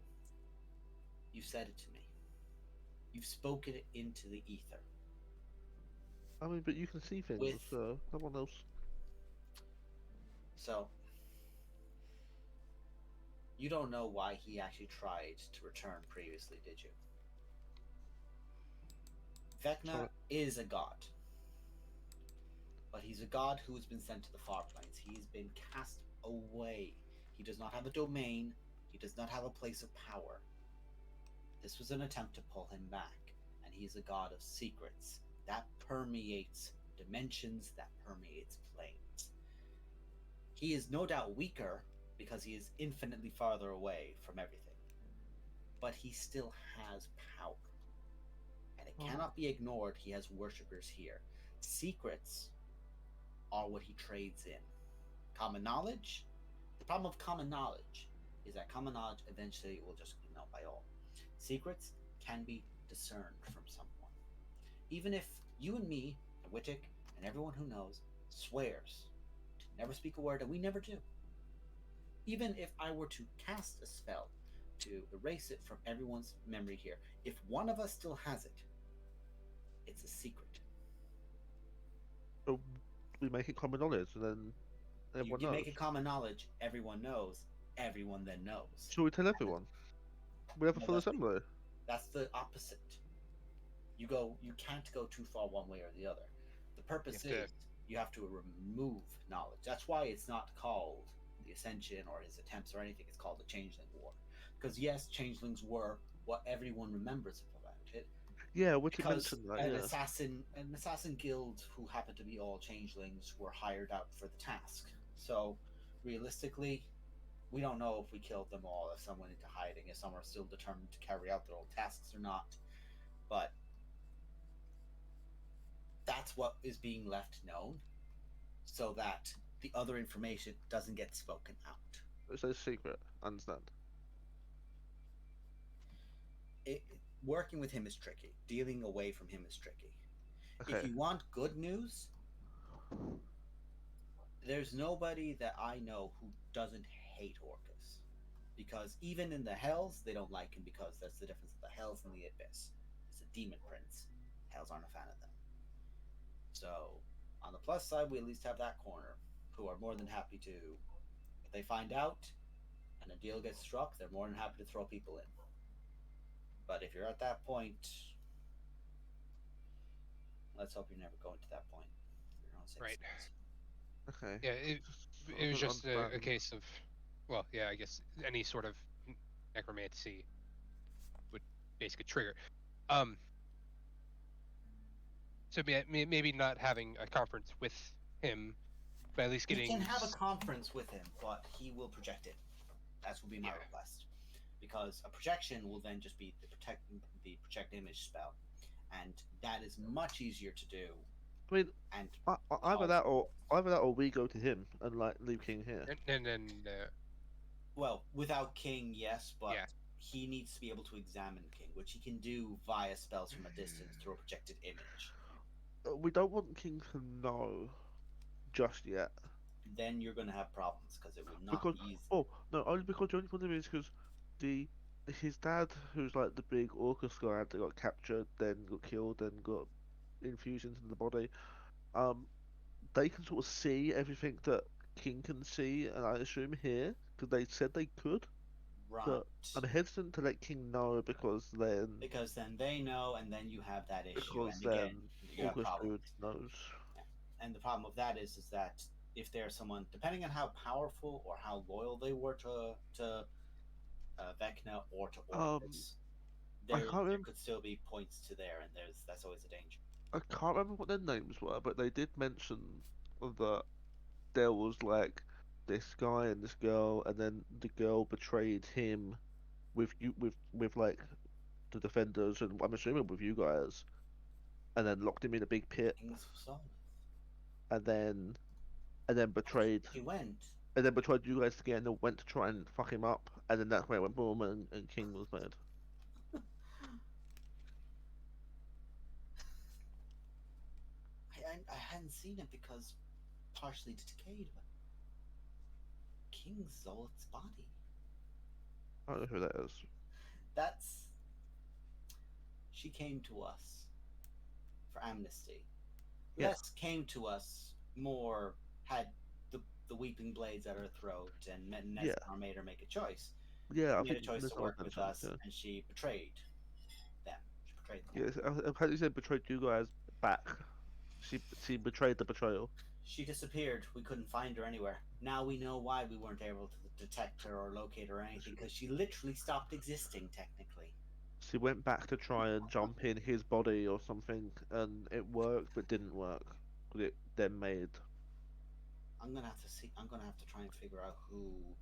You said it to me. You've spoken it into the ether. I mean, but you can see things, With... so no one else. So, you don't know why he actually tried to return previously, did you? Vecna is a god. But he's a god who has been sent to the far planes. He's been cast away. He does not have a domain. He does not have a place of power. This was an attempt to pull him back. And he's a god of secrets. That permeates dimensions, that permeates planes. He is no doubt weaker because he is infinitely farther away from everything. But he still has power. And it cannot be ignored. He has worshippers here. Secrets are what he trades in. Common knowledge? The problem of common knowledge is that common knowledge eventually will just be known by all. Secrets can be discerned from someone. Even if you and me, and Wittek, and everyone who knows, swears to never speak a word, and we never do. Even if I were to cast a spell to erase it from everyone's memory here, if one of us still has it, it's a secret. So we make it common knowledge, and then everyone You knows. make it common knowledge, everyone knows, everyone then knows. So we tell everyone. We have a full assembly. That's the opposite. You can't go too far one way or the other. The purpose is you have to remove knowledge. That's why it's not called the Ascension or his attempts or anything. It's called the Changeling War. Because yes, changelings were what everyone remembers about it. Yeah, we because mentioned that. An assassin guild who happened to be all changelings were hired out for the task. So realistically, we don't know if we killed them all, if some went into hiding, if some are still determined to carry out their old tasks or not. But that's what is being left known, so that the other information doesn't get spoken out. It's a secret, understand? Working with him is tricky. Dealing away from him is tricky. Okay. If you want good news, there's nobody that I know who doesn't hate Orcus. Because even in the Hells, they don't like him because that's the difference of the Hells and the Abyss. It's a demon prince. Hells aren't a fan of them. So, on the plus side, we at least have that corner, who are more than happy to, if they find out and a deal gets struck, they're more than happy to throw people in. But if you're at that point, let's hope you're never going to that point. You're on Right. Okay. Yeah, it was just a case of, well, yeah, I guess any sort of necromancy would basically trigger. So maybe not having a conference with him, but at least getting. We can have a conference with him, but he will project it. That will be my request, because a projection will then just be the project image spell, and that is much easier to do. I mean, and either that or we go to him and like leave King here. And then. Well, without King, yes, but he needs to be able to examine King, which he can do via spells from a distance through a projected image. We don't want King to know just yet. Then you're going to have problems because it will not be easy. Oh no, only because the only problem is because his dad, who's like the big Orcus guy that got captured, then got killed, then got infusions into the body. They can sort of see everything that King can see, and I assume here because they said they could. Right. But I'm hesitant to let King know because then they know, and then you have that issue. Because and again, then Orcus dude knows. Yeah. And the problem with that is that if there's someone, depending on how powerful or how loyal they were to Vecna or to Orcus, there could still be points to there, and that's always a danger. I can't remember what their names were, but they did mention that there was like this guy and this girl, and then the girl betrayed him with like the defenders, and I'm assuming with you guys, and then locked him in a big pit, and then betrayed. He went. And then betrayed you guys again, and went to try and fuck him up, and then that's where it went boom, and King was mad. I hadn't seen it because partially decayed, but King Zolot's body. I don't know who that is. That's. She came to us for amnesty. Yeah. Less came to us, more had the weeping blades at her throat, and Nesmar made her make a choice. Yeah, She I made think a choice this to one work with mentioned. us, Yeah. and she betrayed them. She betrayed them. Yes, I've had you say betrayed you guys back. She betrayed the betrayal. She disappeared. We couldn't find her anywhere. Now we know why we weren't able to detect her or locate her or anything, because she literally stopped existing, technically. She went back to try and jump in his body or something, and it worked, but didn't work. It then made. I'm gonna have to see. I'm gonna have to try and figure out who.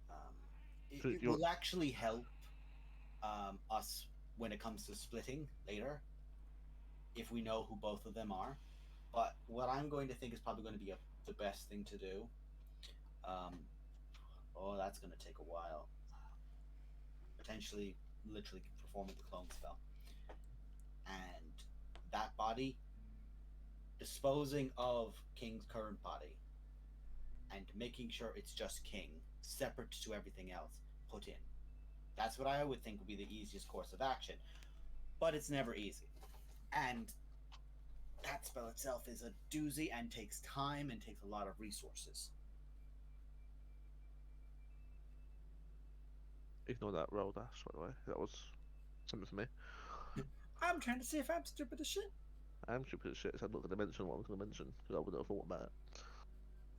Um, So it you're will actually help us when it comes to splitting later, if we know who both of them are. But what I'm going to think is probably going to be the best thing to do. Um, oh, that's going to take a while. Potentially, literally performing the clone spell. And that body, disposing of King's current body, and making sure it's just King, separate to everything else, put in. That's what I would think would be the easiest course of action. But it's never easy. And that spell itself is a doozy and takes time and takes a lot of resources. Ignore that roll dash, by the way. That was something for me. I'm trying to see if I'm stupid as shit. I'm stupid as shit, so I'm not going to mention what I'm going to mention, because I wouldn't have thought about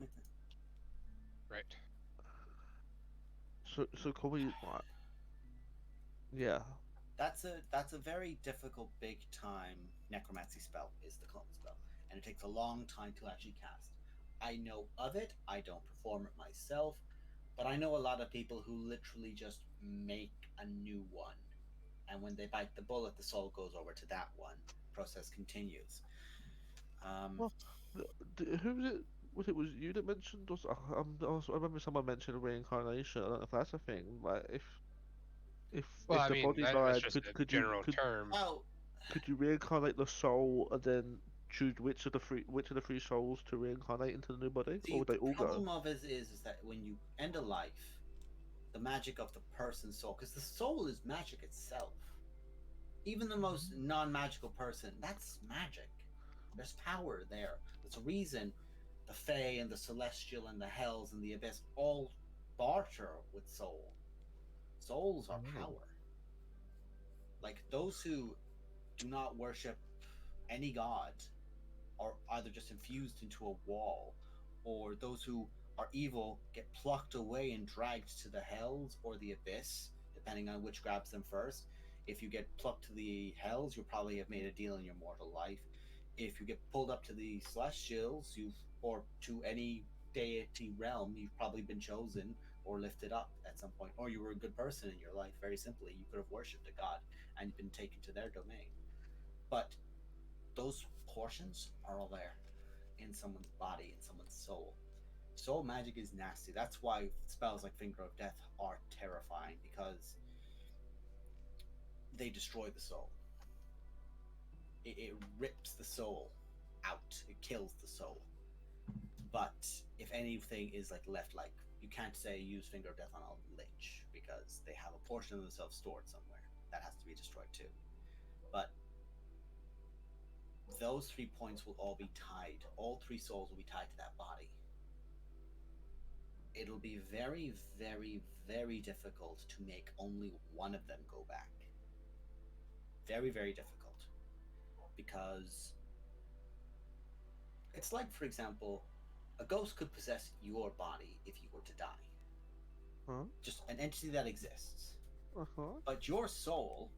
it. Right. So can we... What? Yeah. That's a very difficult, big time necromancy spell, is the clone spell. And it takes a long time to actually cast. I know of it, I don't perform it myself, but I know a lot of people who literally just make a new one. And when they bite the bullet, the soul goes over to that one. Process continues. Well, who was it? Was you that mentioned? I remember someone mentioned reincarnation. I don't know if that's a thing. Like, Well, if I the mean, body that's died, just a could general term. Oh, you reincarnate the soul and then choose which of the three souls to reincarnate into the new body, or would they all the go? problem of it is that when you end a life, the magic of the person's soul, because the soul is magic itself. Even the most non-magical person, that's magic. There's power there. There's a reason the Fae and the Celestial and the Hells and the Abyss all barter with soul. Souls are power. Like those who do not worship any god are either just infused into a wall, or those who are evil get plucked away and dragged to the Hells or the Abyss, depending on which grabs them first. If you get plucked to the Hells, you probably have made a deal in your mortal life. If you get pulled up to the Celestials, or to any deity realm, you've probably been chosen or lifted up at some point, or you were a good person in your life. Very simply, you could have worshipped a god and been taken to their domain. But those portions are all there in someone's body, in someone's soul. Soul magic is nasty. That's why spells like Finger of Death are terrifying, because they destroy the soul. It rips the soul out. It kills the soul. But if anything is left, you can't say use Finger of Death on a lich, because they have a portion of themselves stored somewhere. That has to be destroyed too. But those 3 points will all be tied. All 3 souls will be tied to that body. It'll be very, very, very difficult to make only one of them go back. Very, very difficult. Because it's like, for example, a ghost could possess your body if you were to die. Huh? Just an entity that exists. Uh-huh. But your soul,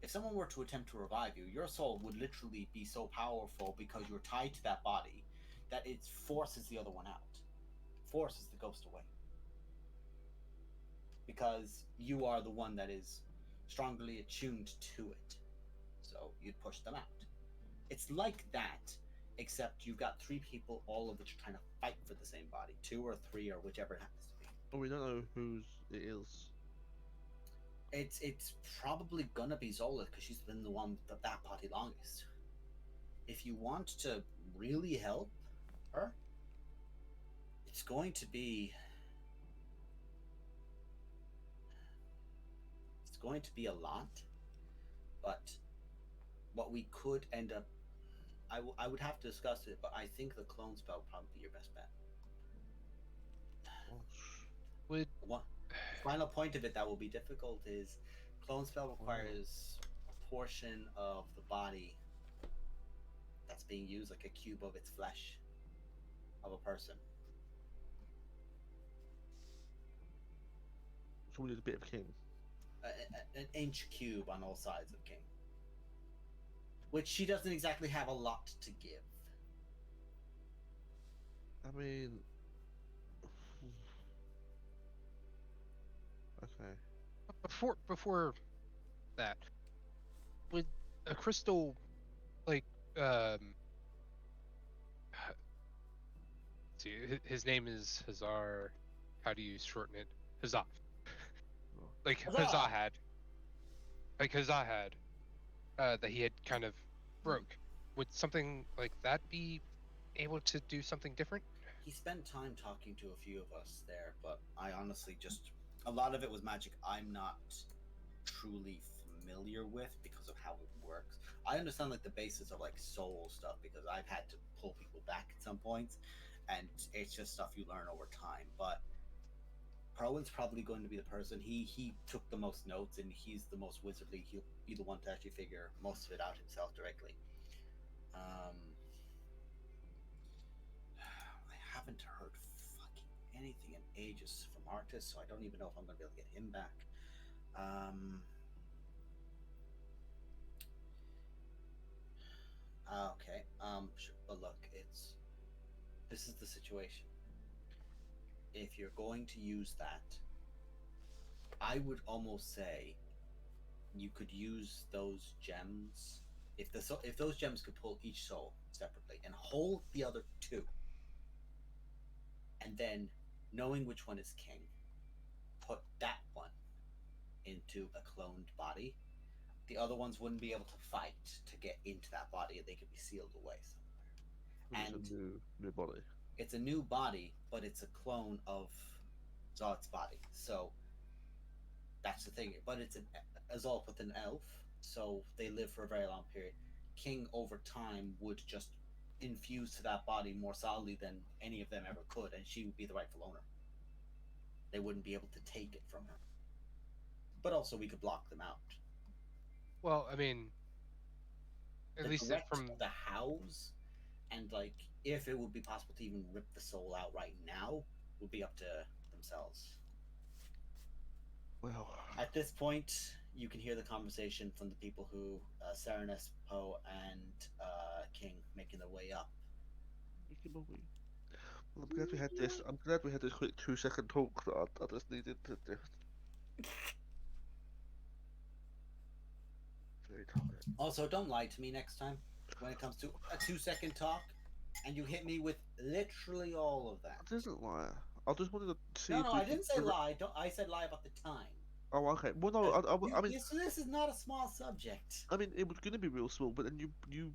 if someone were to attempt to revive you, your soul would literally be so powerful because you're tied to that body that it forces the other one out. Forces the ghost away. Because you are the one that is strongly attuned to it. So you'd push them out. It's like that, except you've got 3 people, all of which are trying to fight for the same body. 2 or 3 or whichever it happens to be. Well, we don't know whose it is. It's probably gonna be Zola, because she's been the one with that body longest. if you want to really help her, it's going to be a lot. But what we could end up, I would have to discuss it, but I think the clone spell would probably be your best bet. Would One final point of it that will be difficult is clone spell requires a portion of the body that's being used, like a cube of its flesh of a person. So we need a bit of King. An inch cube on all sides of King, which she doesn't exactly have a lot to give. I mean, okay. before that, would a crystal like see, his name is Hazar. How do you shorten it? Huzzah. Like Huzzah had. Like Huzzah had. That he had kind of broke. Would something like that be able to do something different? He spent time talking to a few of us there, but I honestly just, a lot of it was magic I'm not truly familiar with because of how it works. I understand like the basis of like soul stuff because I've had to pull people back at some points, and it's just stuff you learn over time. But Perwin's probably going to be the person. He took the most notes, and he's the most wizardly. He'll be the one to actually figure most of it out himself directly. I haven't heard fucking anything in ages from Artis, so I don't even know if I'm going to be able to get him back. Okay. Sure. But look, this is the situation. If you're going to use that, I would almost say you could use those gems. If those gems could pull each soul separately and hold the other two, and then knowing which one is king, put that one into a cloned body. The other ones wouldn't be able to fight to get into that body, and they could be sealed away somewhere. It's a new body. It's a new body, but it's a clone of Zod's body. So that's the thing. But it's a Zod with an elf, so they live for a very long period. King over time would just infuse to that body more solidly than any of them ever could, and she would be the rightful owner. They wouldn't be able to take it from her. But also, we could block them out. Well, I mean, at least from the house, and like if it would be possible to even rip the soul out right now, would be up to themselves. Well, at this point, you can hear the conversation from the people who Serenus, Poe, and King making their way up. Well, I'm glad we had this. I'm glad we had this quick 2-second talk that I just needed to do. Very tired. Also, don't lie to me next time when it comes to a 2-second talk, and you hit me with literally all of that. I didn't lie. I just wanted to see. No, I didn't say lie. I said lie about the time. Oh, okay. Well, no, I mean, so this is not a small subject. I mean, it was going to be real small, but then you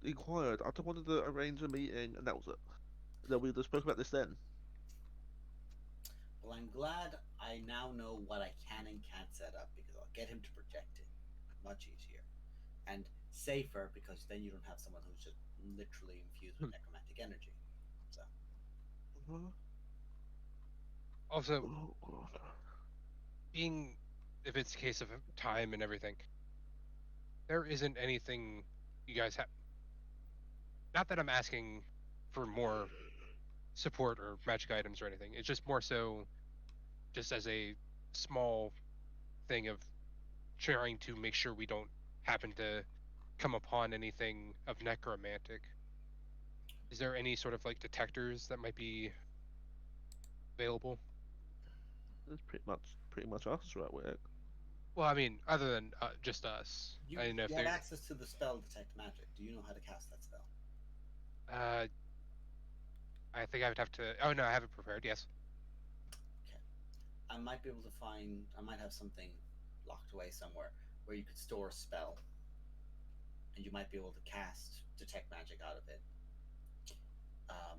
inquired. I just wanted to arrange a meeting, and that was it. That we just spoke about this then. Well, I'm glad I now know what I can and can't set up because I'll get him to project it much easier and safer because then you don't have someone who's just literally infused with necromantic energy. So. Also, being if it's a case of time and everything, there isn't anything you guys have. Not that I'm asking for more support or magic items or anything. It's just more so just as a small thing of trying to make sure we don't happen to come upon anything of necromantic. Is there any sort of like detectors that might be available? It's pretty much us right with. Well, I mean, other than just us. You, I didn't know if have access to the spell detect magic. Do you know how to cast that spell? I think I would have to. Oh no, I have it prepared. Yes. Okay. I might be able to find. I might have something locked away somewhere where you could store a spell and you might be able to cast detect magic out of it.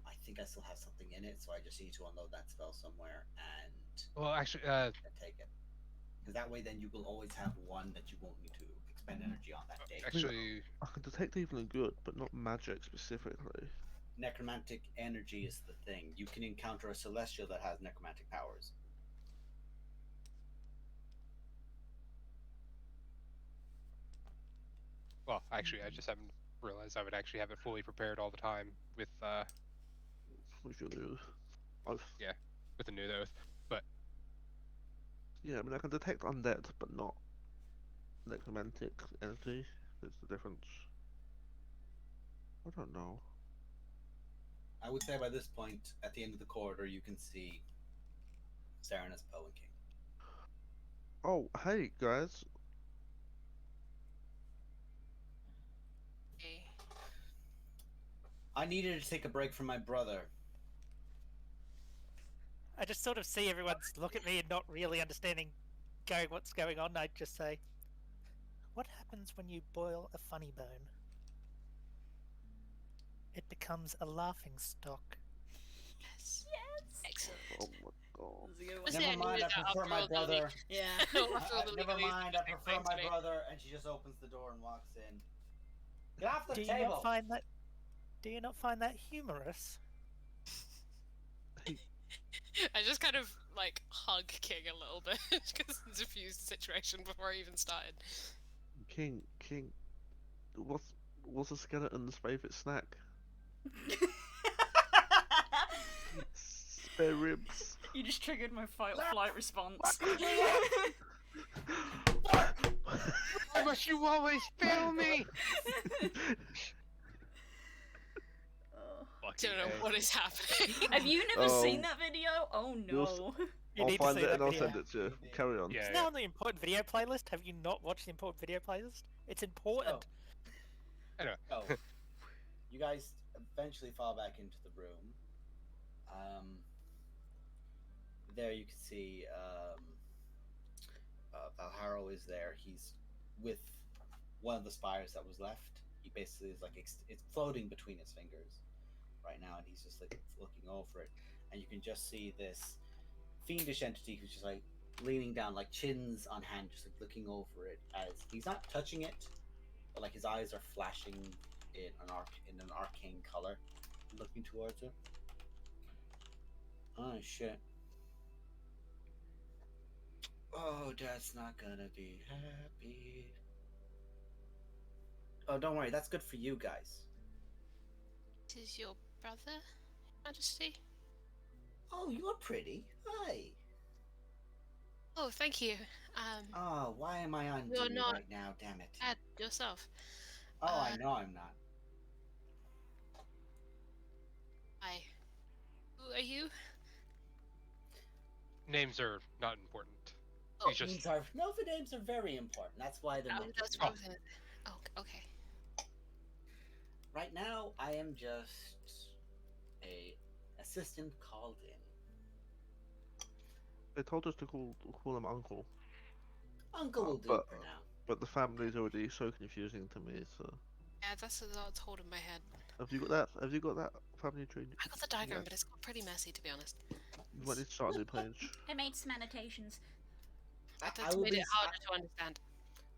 I think I still have something in it, so I just need to unload that spell somewhere and Well, actually, take it. Because that way, then you will always have one that you won't need to expend energy on that day. actually, I can detect evil and good, but not magic specifically. Necromantic energy is the thing. You can encounter a celestial that has necromantic powers. well, actually, I just haven't realized I would actually have it fully prepared all the time with Which you'll do. with the new oath. But Yeah, I mean, I can detect undead, but not necromantic energy. There's the difference. I don't know. I would say by this point, at the end of the corridor, you can see Serenus, Poe, and King. Oh, hey guys. Okay. I needed to take a break from my brother. I just sort of see everyone look at me and not really understanding what's going on. I just say, what happens when you boil a funny bone? It becomes a laughing stock. Yes. Yes. Excellent. Oh my god. That's a good one. Was Never it mind, I after prefer all my the brother. Yeah. Never mind, I prefer my brother. And she just opens the door and walks in. Get off the Do you table! not find that? Do you not find that humorous? I just kind of like hug King a little bit because it's diffused the situation before I even started. King, what's a skeleton's favourite snack? Spare ribs. You just triggered my fight or flight response. why must you always fail me? I don't know what is happening. Have you never seen that video? Oh no. I'll find it and I'll send it to you. Carry on. Yeah, It's now on the important video playlist. Have you not watched the important video playlist? It's important. Anyway. Oh. You guys eventually fall back into the room. There you can see Valharo is there. He's with one of the spires that was left. He basically is like it's floating between his fingers right now, and he's just like looking over it. And you can just see this fiendish entity who's just like leaning down, like chins on hand, just like looking over it. As he's not touching it, but like his eyes are flashing in an arcane color, looking towards it. Oh shit. Oh, Dad's not gonna be happy. Oh, don't worry, that's good for you guys. This is your brother, Majesty? Oh, you're pretty. Hi. Oh, thank you. Oh, why am I on You're duty not right now? Damn it. Add yourself. Oh, I know I'm not. Hi. Who are you? Names are not important. Oh, He's just No, the names are very important. That's why they're mentioned. that's what I was gonna... Oh, okay. Right now, I am just a assistant called in. They told us to call him Uncle, Uncle will do but- for now. but the family's already so confusing to me. So, Yeah, that's what I told in my head. have you got that? Have you got that family tree? I got the diagram, Yeah. but it's got pretty messy, to be honest. You might need to start a new page. I made some annotations. That's made it harder to understand.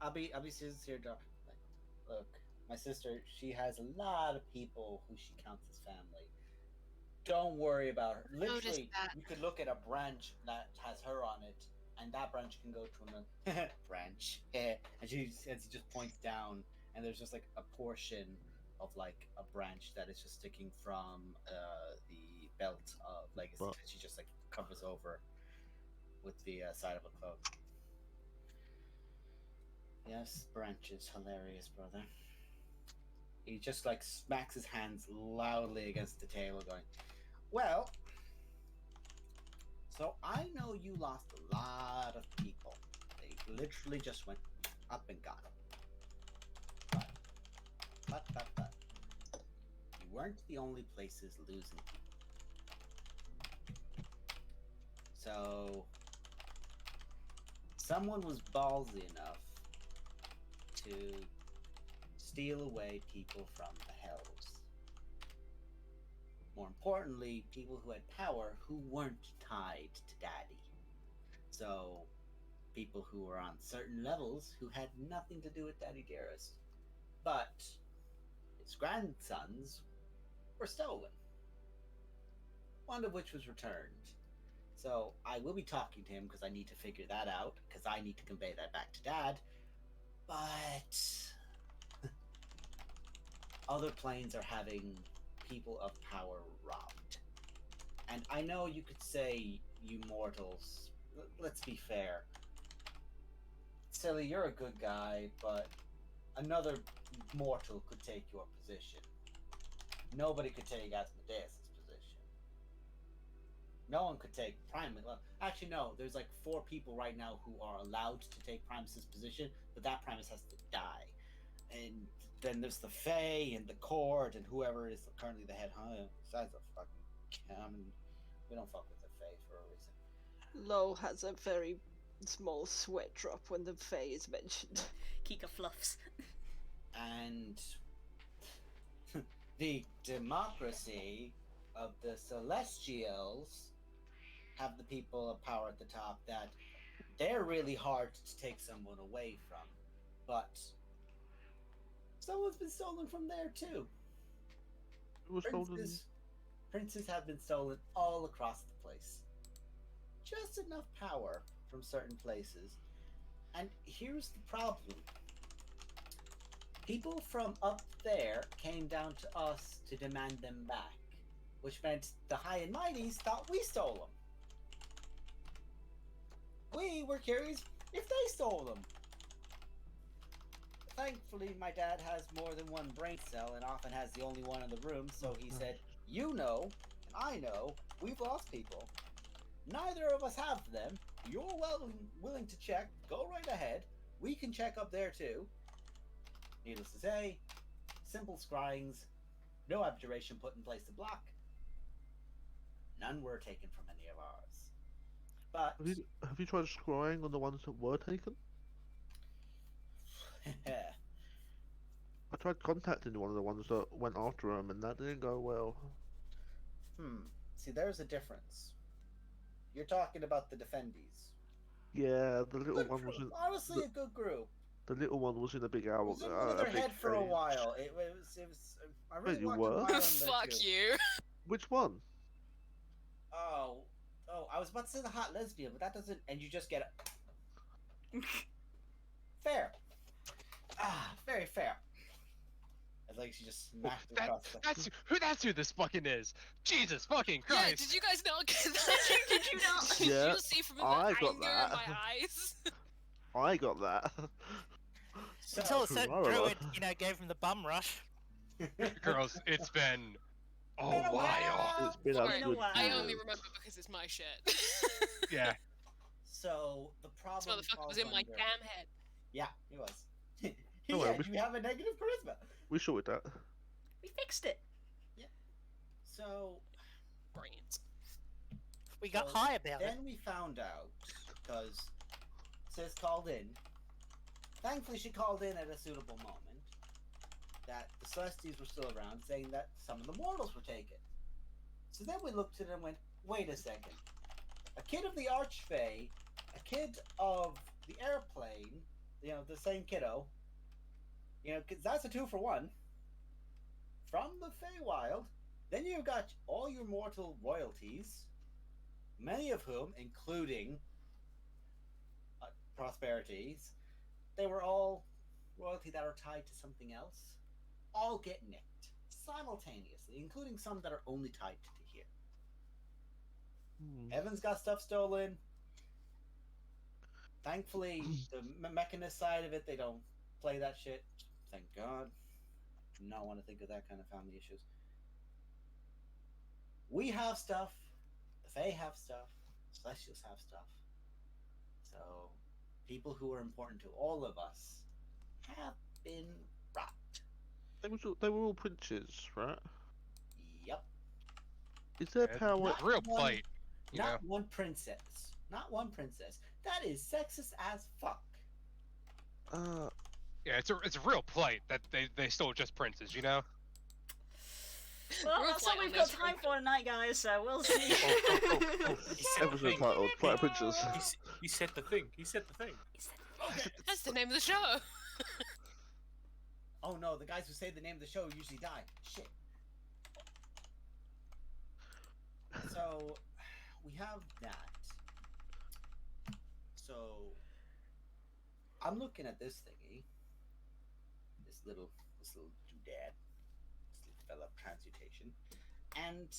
I'll be sincere, Doc. Like, look, my sister, she has a lot of people who she counts as family. Don't worry about her. Literally, that. you could look at a branch that has her on it, and that branch can go to another branch. And she just points down, and there's just like a portion of like a branch that is just sticking from the belt of legacy But- that she just like covers over with the side of a cloak. Yes, branches, hilarious, brother. He just like smacks his hands loudly against the table, going, "Well, so I know you lost a lot of people. They literally just went up and gone. But you weren't the only places losing people. So someone was ballsy enough to steal away people from the Hells. More importantly, people who had power who weren't tied to Daddy. So, people who were on certain levels who had nothing to do with Daddy Dearest. But his grandsons were stolen, one of which was returned. So I will be talking to him because I need to figure that out, because I need to convey that back to Dad. But other planes are having people of power robbed. And I know you could say, you mortals, let's be fair. Silly, you're a good guy, but another mortal could take your position. Nobody could take Asmodeus' position. No one could take Primus. Well, actually, no. There's like 4 people right now who are allowed to take Primus' position, but that Primus has to die. And then there's the Fae and the Court and whoever is currently the head honcho. Besides the fucking we don't fuck with the Fae for a reason. Lo has a very small sweat drop when the Fae is mentioned. Kika fluffs. And the democracy of the Celestials have the people of power at the top that they're really hard to take someone away from. But someone's been stolen from there too. It was stolen. Princes have been stolen all across the place. Just enough power from certain places. And here's the problem. People from up there came down to us to demand them back, which meant the High and Mighties thought we stole them. We were curious if they stole them. Thankfully, my dad has more than one brain cell and often has the only one in the room, so he said, you know, and I know, we've lost people. Neither of us have them. You're willing to check, go right ahead. We can check up there too. Needless to say, simple scryings, no abjuration put in place to block. None were taken from any of ours. But Have you tried scrying on the ones that were taken? I tried contacting one of the ones that went after him, and that didn't go well. See, there's a difference. You're talking about the Defendees. Yeah, the little Good one group. was in. Honestly, a good group. The little one was in a big It owl. was in their head for a cage. while. It was. I really you watched were? a while on Fuck too. you. Which one? Oh, I was about to say the hot lesbian, but that doesn't. And you just get it. Fair. Very fair. It's like she just smacked it across the... That's who this fucking is. Jesus fucking Yeah, Christ. did you guys not get that? Did you not? Did Yeah, you see from the I anger got in that. my eyes? I got that. So, Until a certain Tomorrow. druid, gave him the bum rush. Girls, it's been a Been a while. It's been Sorry, a good I year. only remember because it's my shit. Yeah. so the This problem motherfucker was falls in my under- damn head. Yeah, he was. He No, had we- you have a negative charisma. We sorted that. We fixed it. So Brains. We got So high about it. then we found out, because Sis called in. Thankfully, she called in at a suitable moment, that the Celesties were still around, saying that some of the mortals were taken. So then we looked at it and went, wait a second. A kid of the Archfey, a kid of the airplane, the same kiddo, because that's a 2-for-1, from the Feywild. Then you've got all your mortal royalties, many of whom, including Prosperities, they were all royalty that are tied to something else, all get nicked simultaneously, including some that are only tied to here. Evan's got stuff stolen. Thankfully, the mechanist side of it, they don't play that shit. Thank God. Do not want to think of that kind of family issues. We have stuff. The Fae have stuff. Celestials have stuff. So, people who are important to all of us have been robbed. They were all princes, right? Yep. Is there Yeah, power? Not Real one- plight. You know. Not one princess. Not one princess. That is sexist as fuck. Yeah, it's a real plight that they stole just princes, you know? Well, that's all we've got time for tonight, guys, so we'll see. Episode titled Plight of Princes. He said the thing. He said the thing. That's the name of the show. Oh no, the guys who say the name of the show usually die. Shit. So, we have that. So, I'm looking at this thingy. This little doodad. This little fella transmutation. And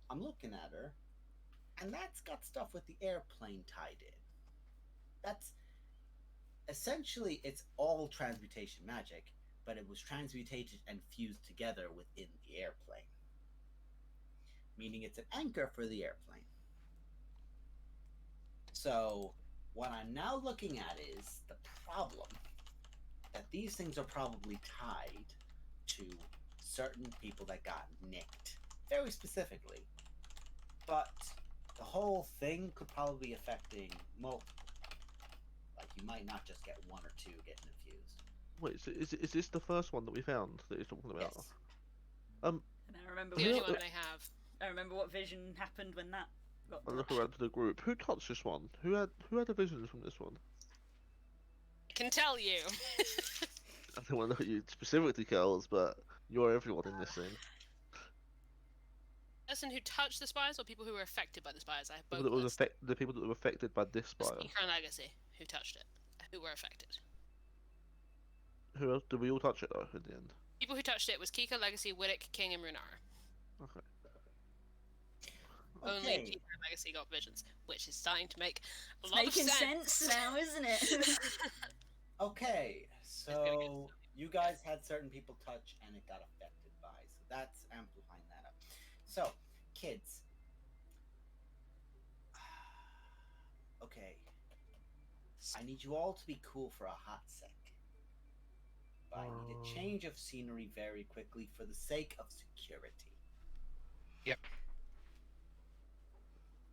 I'm looking at her, and that's got stuff with the airplane tied in. That's essentially, it's all transmutation magic, but it was transmutated and fused together within the airplane. Meaning it's an anchor for the airplane. So, what I'm now looking at is the problem that these things are probably tied to certain people that got nicked. Very specifically. But the whole thing could probably be affecting multiple. Like, you might not just get one or two getting infused. Wait, so is this the first one that we found that you're talking about? Yes. And I remember The only one they have. I remember what vision happened when that got I'm touched. looking around to the group. Who touched this one? Who had the visions from this one? I can tell you. I don't want to look at you specifically, Kells, but you're everyone in this thing. Person who touched the spires or people who were affected by the spires? I have both. People that listed. the people that were affected by this spire. Speaker and Legacy who touched it, who were affected. Who else? Did we all touch it though in the end? People who touched it was Kika, Legacy, Widdick, King, and Runara. Okay. Only Okay. Kika and Legacy got visions, which is starting to make a It's lot making of sense now, isn't it? Okay, so you guys had certain people touch and it got affected by, so that's amplifying that up. So, kids. Okay. I need you all to be cool for a hot sec. But I need a change of scenery very quickly for the sake of security. Yep.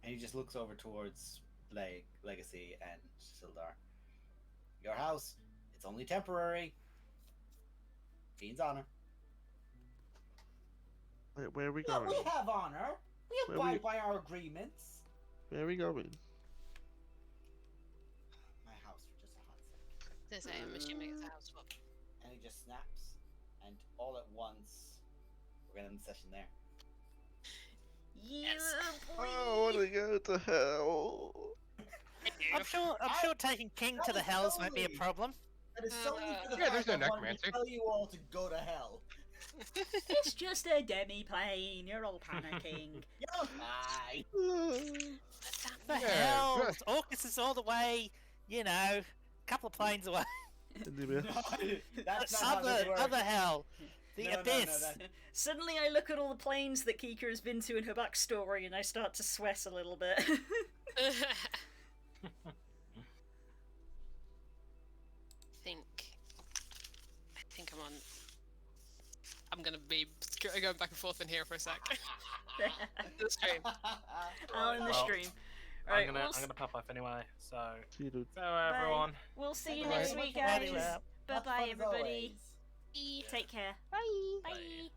And he just looks over towards Legacy and Sildar. Your house, it's only temporary. Fiend's honor. Wait, where are we Yeah, going? we have honor. We Where abide we- by our agreements. Where are we going? My house for just a hot sec. This I'm assuming it's a house swap. And he just snaps, and all at once, we're gonna end the session there. Yeah, Oh, I want to go to hell. I'm sure taking King to the hells might be a problem. That is solely for the Yeah, fact there's no I wanted necromancer. to tell you all to go to hell. It's just a demi-plane. You're all panicking. You're fine. The Yeah, hells! Orcus is all the way, a couple of planes away. That's not how this works. Other hell. The No, no, no, abyss. that- Suddenly I look at all the planes that Kika has been to in her backstory and I start to sweat a little bit. I think I'm gonna be going back and forth in here for a sec. The stream. All in the Well, stream. Right, I'm gonna pop off anyway. So, See you, dude. so everyone. We'll see you Bye. next week, Bye. guys. Bye. Bye bye, Fun as everybody. always. Take care. Bye. Bye.